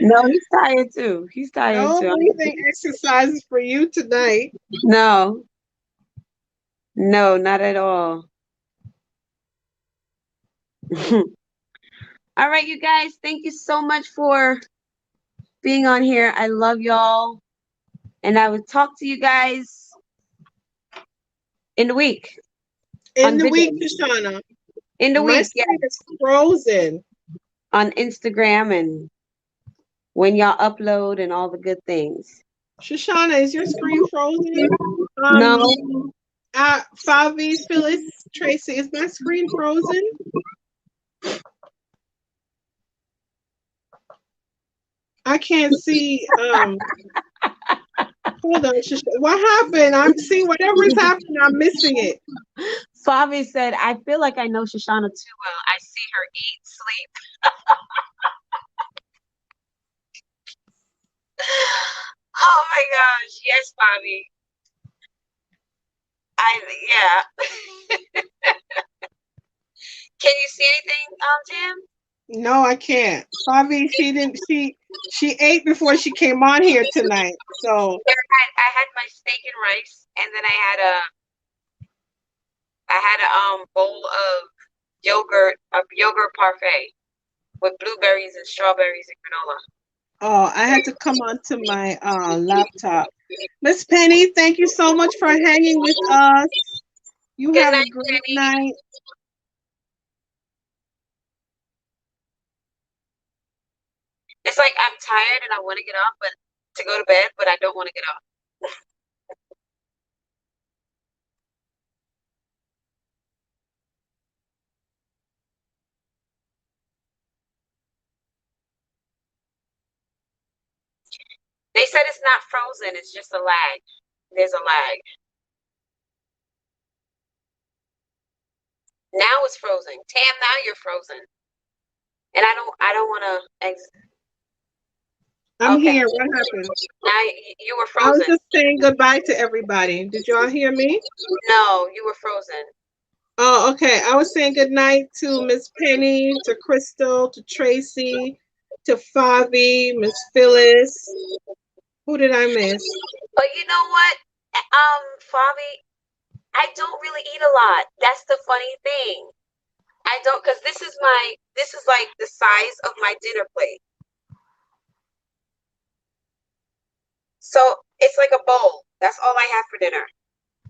No, he's tired too. He's tired No too. breathing exercises for you tonight. No, no, not at all. All right, you guys, thank you so much for being on here. I love y'all. And I will talk to you guys in the week In on the video. week, Shoshana, In the my week, yeah, screen is frozen. on Instagram and when y'all upload and all the good things. Shoshana, is your screen frozen? No, Um, Fabi, Phyllis, Tracy, is my screen frozen? I can't see. Hold on, what happened? I'm seeing whatever is happening. I'm missing it. Favi said, I feel like I know Shoshana too well. I see her eat, sleep. Oh my gosh. Yes, Favi. Yeah. Can you see anything, Tim? No, I can't. Fabi, she didn't. She ate before she came on here tonight. So I had my steak and rice, and then I had a bowl of yogurt parfait with blueberries and strawberries and granola. oh, I had to come onto my laptop. Miss Penny, thank you so much for hanging with us. You Good have a night, great Penny. night. It's like I'm tired and I want to get off, but to go to bed, but I don't want to get off. They said it's not frozen, it's just a lag. There's a lag. Now it's frozen. Tam, now you're frozen. And I don't want to I'm okay. here. What happened? Now you were I was frozen. just saying goodbye to everybody. Did y'all hear me? No, you were frozen. Oh, okay. I was saying goodnight to Miss Penny, to Crystal, to Tracy, to Fabi, Miss Phyllis. Who did I miss? But you know what? Fabi, I don't really eat a lot. That's the funny thing. I don't, because this is like the size of my dinner plate. So it's like a bowl. That's all I have for dinner.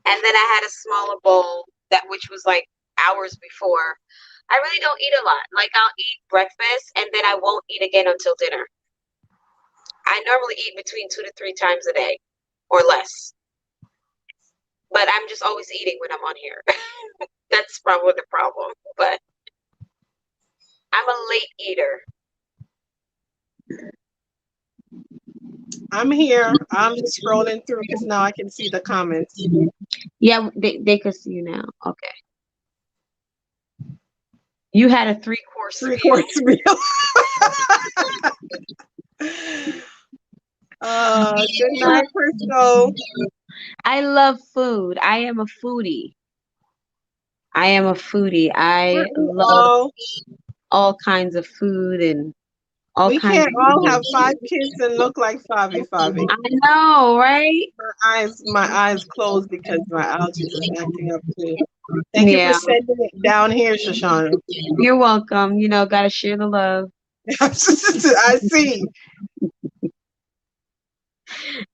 And then I had a smaller bowl which was like hours before. I really don't eat a lot. Like I'll eat breakfast and then I won't eat again until dinner. I normally eat between 2 to 3 times a day or less. But I'm just always eating when I'm on here. That's probably the problem. But I'm a late eater. I'm here. I'm just scrolling through because now I can see the comments. Yeah, they could see you now. Okay. You had a 3-course Three meal. course meal. Good night, Crystal. I love food. I am a foodie. I am a foodie. I Aren't we love all? all kinds of food and all We kinds can't of all people. have 5 kids and look like Favi. I know, right? My eyes closed because my allergies is acting up too. Thank you for Yeah, sending it down here, Shoshana. you're welcome. Gotta share the love. I see.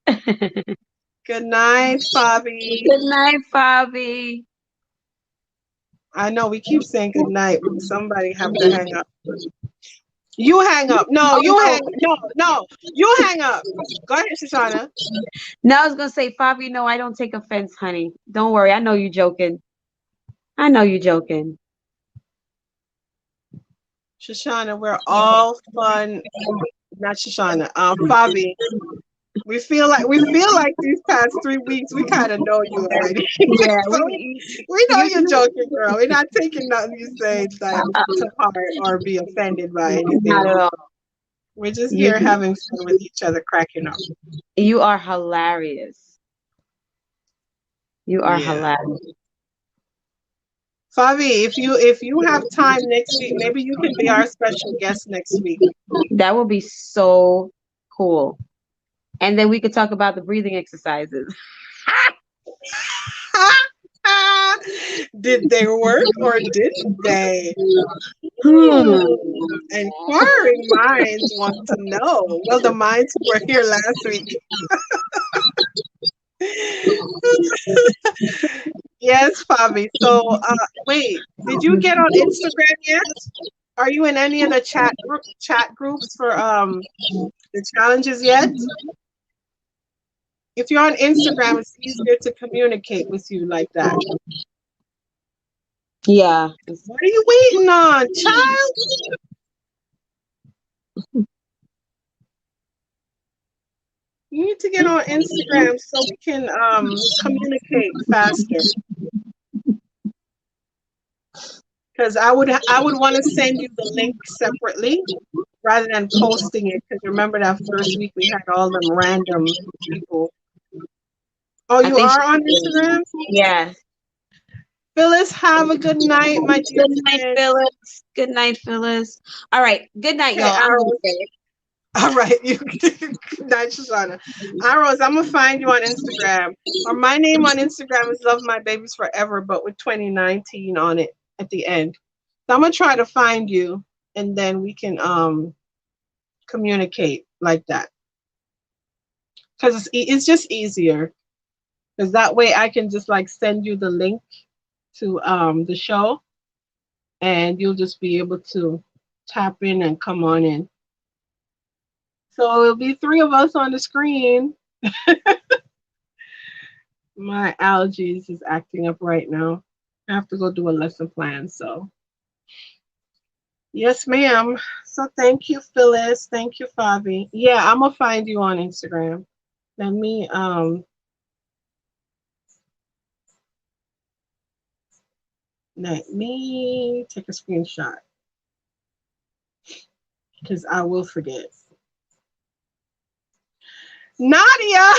Good Good night, Favi. night, Bobby. I know we keep saying good night, but somebody have to hang up. You hang up. No, Oh you no. hang. No, no, you hang up. Go ahead, Shoshana. No, I was gonna say, Bobby, no, I don't take offense, honey. Don't worry. I know you joking. I know you joking. Shoshana, we're all fun. Not Shoshana. Favi. We feel like these past 3 weeks we kind of know you already. Yeah, So we know you're you joking, girl. We're not taking nothing you say like to heart or be offended by not anything. at all. We're just You here having fun with each other, cracking up. you are hilarious. You are Yeah. hilarious. Favi, if you have time next week, maybe you can be our special guest next week. That would be so cool. And then we could talk about the breathing exercises. Did they work or didn't they? Hmm. Hmm. Inquiring minds want to know. Well, the minds who were here last week. Yes, Fabi. So, wait, did you get on Instagram yet? Are you in any of the chat groups for the challenges yet? If you're on Instagram, it's easier to communicate with you like that. Yeah. What are you waiting on, child? You need to get on Instagram so we can communicate faster. Because I would want to send you the link separately rather than posting it. Because remember that first week we had all them random people. Oh, I you think she are on Instagram? yeah. Phyllis, have a good night, my dear Good night, friend. Phyllis. Good night, Phyllis. All right. Good night, Okay, y'all. I'm going to Arrows. bed. All right, you night, Shoshana. Arrows, I'm gonna find you on Instagram. Or my name on Instagram is Love My Babies Forever, but with 2019 on it at the end. So I'm gonna try to find you, and then we can communicate like that because it's just easier because that way I can just like send you the link to the show, and you'll just be able to tap in and come on in. So it'll be three of us on the screen. My allergies is acting up right now. I have to go do a lesson plan. So yes, ma'am. So thank you, Phyllis. Thank you, Fabi. Yeah, I'm gonna find you on Instagram. Let me take a screenshot because I will forget. Nadia,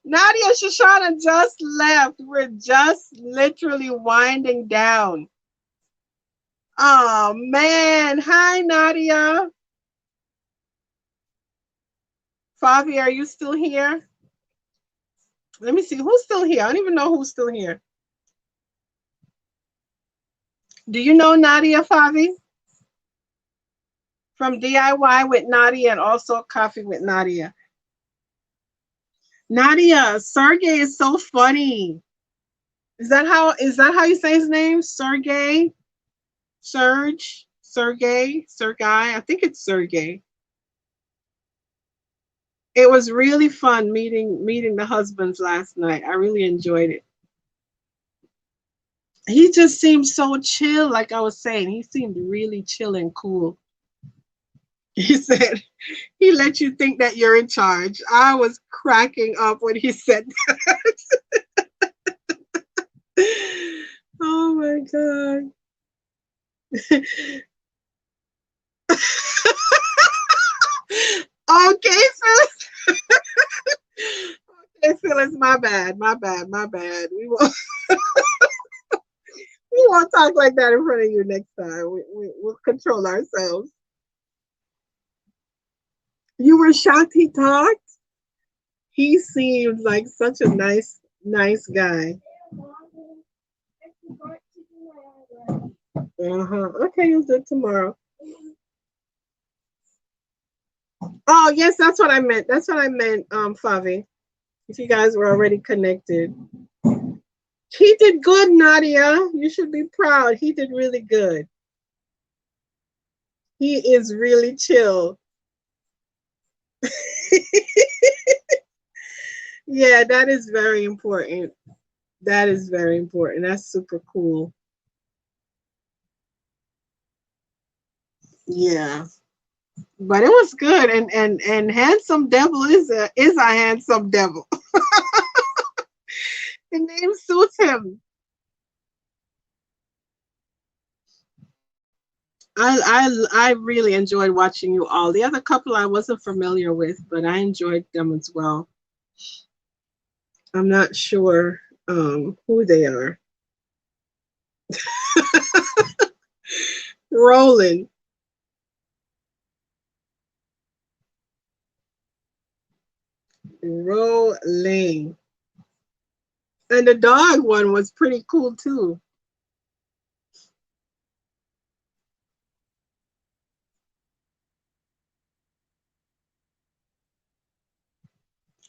Nadia, Shoshana just left. We're just literally winding down. Oh man. Hi, Nadia. Fabi, are you still here? Let me see who's still here. I don't even know who's still here. Do you know Nadia, Favi? From DIY with Nadia and also Coffee with Nadia. Nadia, Sergey is so funny. Is that how you say his name? Sergey? Sergey? I think it's Sergey. It was really fun meeting the husbands last night. I really enjoyed it. He just seemed so chill, like I was saying. He seemed really chill and cool. He said he let you think that you're in charge. I was cracking up when he said that. Oh my god. Okay, Phyllis. Okay, Phyllis, my bad. We won't won't talk like that in front of you next time. We'll control ourselves. You were shocked he talked? He seemed like such a nice guy. Uh-huh. Okay, you'll do it tomorrow. Oh, yes, that's what I meant. That's what I meant, Favi. If you guys were already connected. He did good, Nadia. You should be proud. He did really good. He is really chill. Yeah, that is very important. That is very important. That's super cool. Yeah. But it was good, and handsome devil is a handsome devil. The name suits him. I really enjoyed watching you all. The other couple I wasn't familiar with, but I enjoyed them as well. I'm not sure who they are. Rolling, rolling, and the dog one was pretty cool too.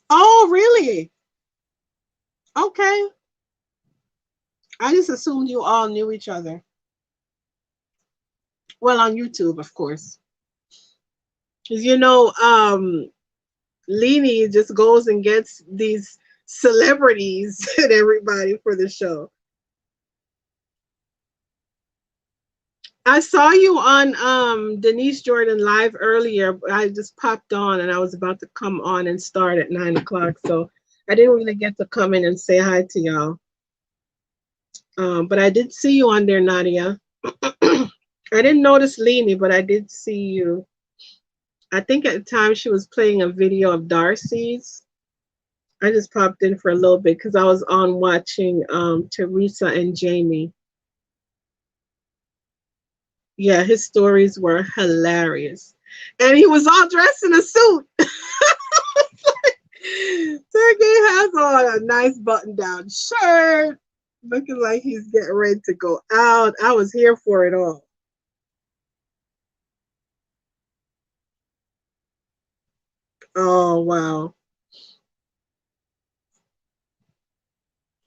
Oh, really? Okay. I just assumed you all knew each other. Well, on YouTube, of course. Because Leni just goes and gets these celebrities and everybody for the show. I saw you on Denise Jordan live earlier. I just popped on and I was about to come on and start at 9 o'clock. So I didn't really get to come in and say hi to y'all. But I did see you on there, Nadia. I didn't notice Leni, but I did see you. I think at the time she was playing a video of Darcy's. I just popped in for a little bit because I was on watching Teresa and Jamie. Yeah, his stories were hilarious. And he was all dressed in a suit. Sergey has on a nice button down shirt, looking like he's getting ready to go out. I was here for it all. Oh, wow.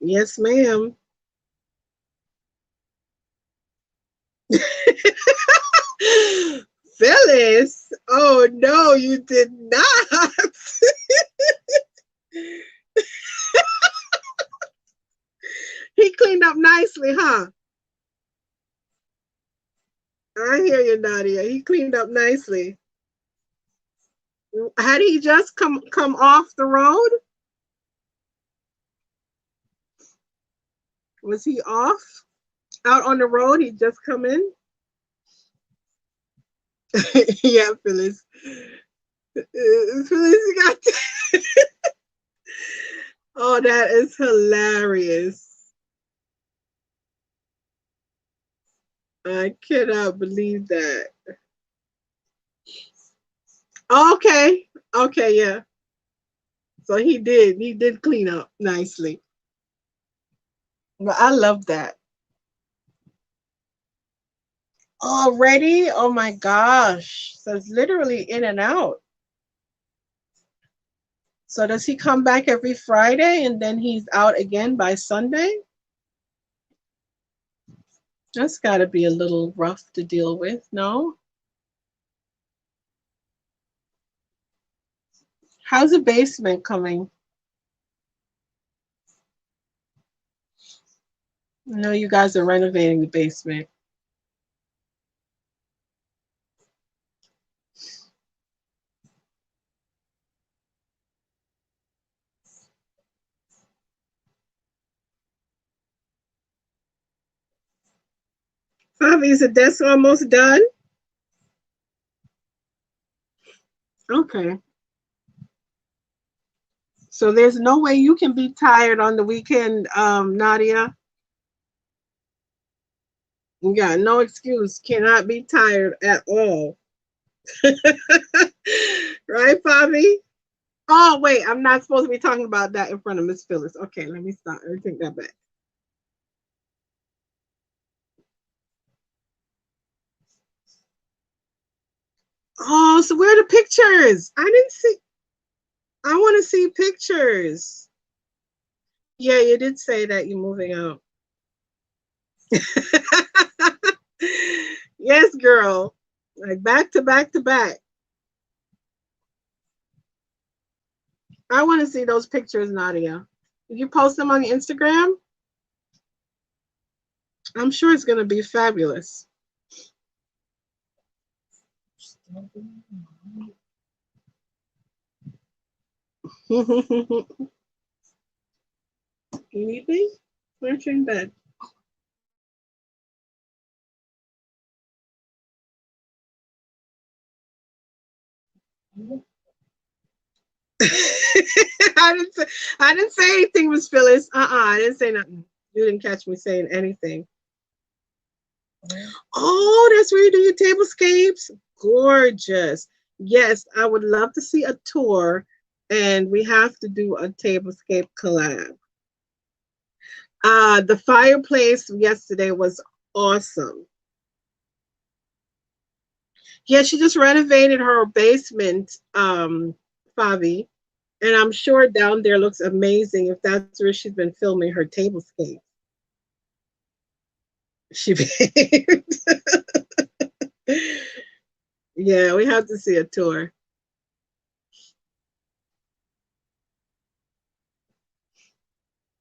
Yes, ma'am. Phyllis. Oh, no, you did not. He cleaned up nicely, huh? I hear you, Nadia. He cleaned up nicely. Had he just come off the road? Was he off out on the road? He just come in? Yeah, Phyllis. Phyllis, you got Oh, that is hilarious. I cannot believe that. Okay. Okay, yeah. So he did clean up nicely. But I love that. Already? Oh my gosh. So it's literally in and out. So does he come back every Friday and then he's out again by Sunday? That's got to be a little rough to deal with, no? How's the basement coming? I know you guys are renovating the basement. Bobby, is the desk almost done? Okay. So there's no way you can be tired on the weekend, Nadia. Yeah, no excuse. Cannot be tired at all. Right, Bobby? Oh, wait, I'm not supposed to be talking about that in front of Miss Phyllis. Okay, let me stop. Let me take that back. Oh, so where are the pictures? I didn't see. I want to see pictures. Yeah, you did say that you're moving out. Yes, girl. Like back to back to back. I want to see those pictures, Nadia. Did you post them on your Instagram? I'm sure it's going to be fabulous. Anything? Where's your bed? I didn't say I didn't say anything, Miss Phyllis. I didn't say nothing. You didn't catch me saying anything. Oh, that's where you do your tablescapes. Gorgeous. Yes, I would love to see a tour, and we have to do a tablescape collab. The fireplace yesterday was awesome. Yeah, she just renovated her basement, Favi, and I'm sure down there looks amazing if that's where she's been filming her tablescape. She yeah, we have to see a tour.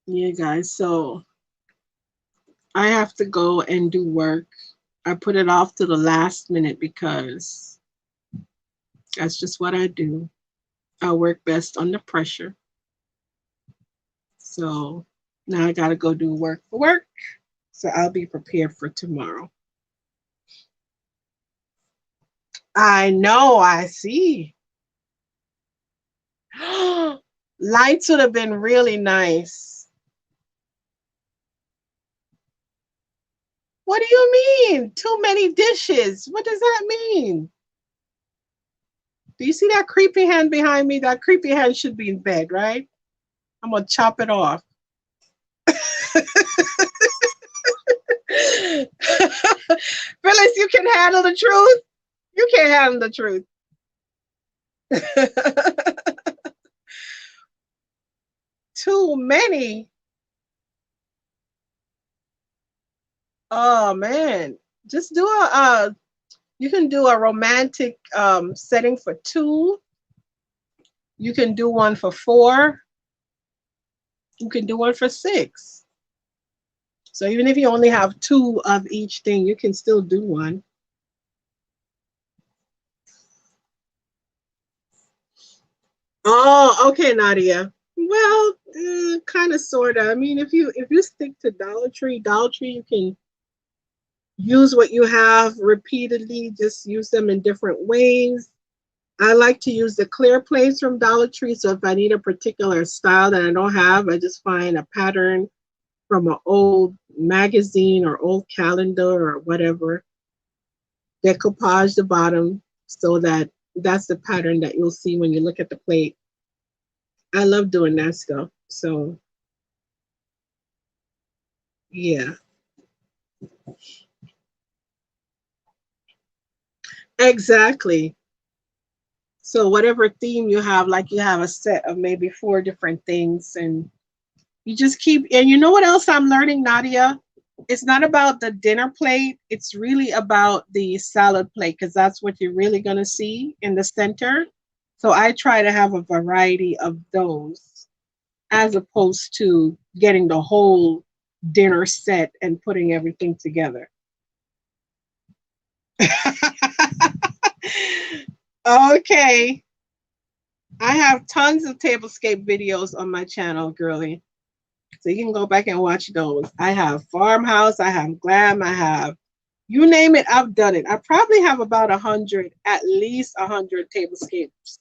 Yeah, guys. So I have to go and do work. I put it off to the last minute because that's just what I do. I work best under pressure. So now I got to go do work for work. So I'll be prepared for tomorrow. I know, I see. Lights would have been really nice. What do you mean? Too many dishes. What does that mean? Do you see that creepy hand behind me? That creepy hand should be in bed, right? I'm gonna chop it off. Phyllis, you can handle the truth. You can't handle the truth. Too many. Oh man. Just do a you can do a romantic setting for two. You can do one for four. You can do one for six. So even if you only have two of each thing, you can still do one. Oh, okay, Nadia. Well, kind of, sorta. I mean, if you stick to Dollar Tree, you can use what you have repeatedly. Just use them in different ways. I like to use the clear plates from Dollar Tree. So if I need a particular style that I don't have, I just find a pattern from an old magazine or old calendar or whatever, decoupage the bottom so that that's the pattern that you'll see when you look at the plate. I love doing that stuff. So yeah, exactly. So whatever theme you have, like you have a set of maybe four different things, and you just keep. And you know what else I'm learning, Nadia? It's not about the dinner plate. It's really about the salad plate because that's what you're really gonna see in the center. So I try to have a variety of those as opposed to getting the whole dinner set and putting everything together. Okay. I have tons of tablescape videos on my channel, girly. So you can go back and watch those. I have farmhouse, I have glam, I have you name it, I've done it. I probably have about 100, at least 100 tablescapes.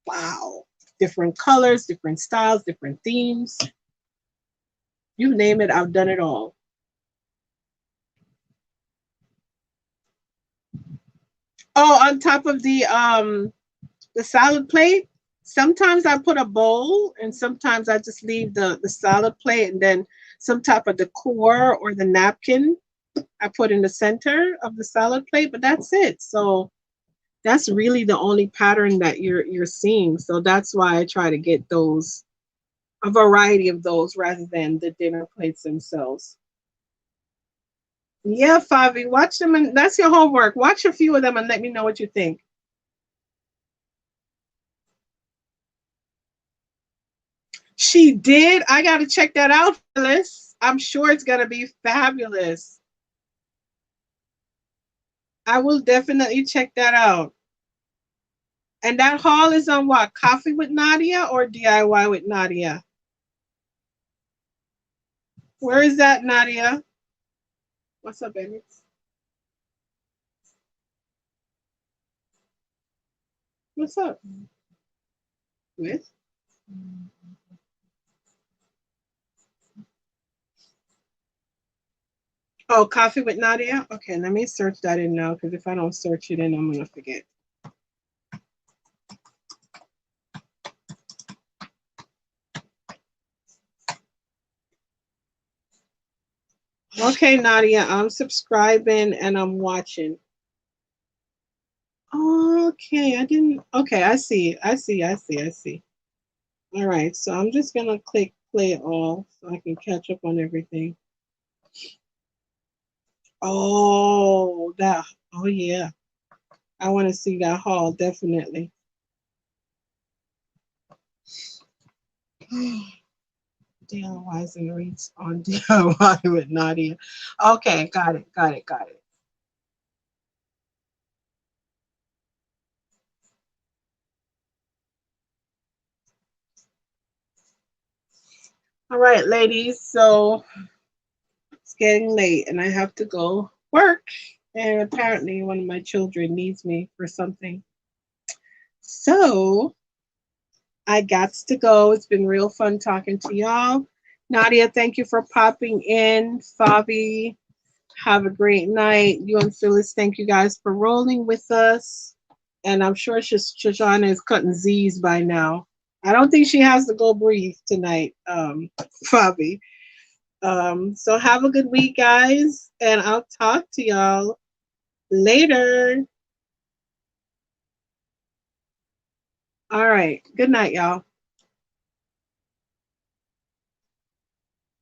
Wow. Different colors, different styles, different themes. You name it, I've done it all. Oh, on top of the salad plate. Sometimes I put a bowl, and sometimes I just leave the salad plate, and then some type of decor or the napkin I put in the center of the salad plate. But that's it. So that's really the only pattern that you're seeing. So that's why I try to get those, a variety of those rather than the dinner plates themselves. Yeah, Favi, watch them, and that's your homework. Watch a few of them and let me know what you think. She did. I got to check that out, Phyllis. I'm sure it's going to be fabulous. I will definitely check that out. And that haul is on what? Coffee with Nadia or DIY with Nadia? Where is that, Nadia? What's up, baby? What's up? With? Oh, Coffee with Nadia? Okay, let me search that in now because if I don't search it in, I'm going to forget. Okay, Nadia, I'm subscribing and I'm watching. Okay, I didn't. Okay, I see. I see. I see. I see. All right, so I'm just gonna click play all so I can catch up on everything. Oh, that. Oh yeah, I want to see that haul definitely. DIYs and reads on DIY with Nadia. Okay, got it. Got it. Got it. All right, ladies. So it's getting late, and I have to go work. And apparently, one of my children needs me for something. So I got to go. It's been real fun talking to y'all. Nadia, thank you for popping in. Fabi, have a great night. You and Phyllis, thank you guys for rolling with us. And I'm sure Shoshana is cutting Z's by now. I don't think she has to go breathe tonight, Fabi. So have a good week, guys. And I'll talk to y'all later. All right. Good night, y'all.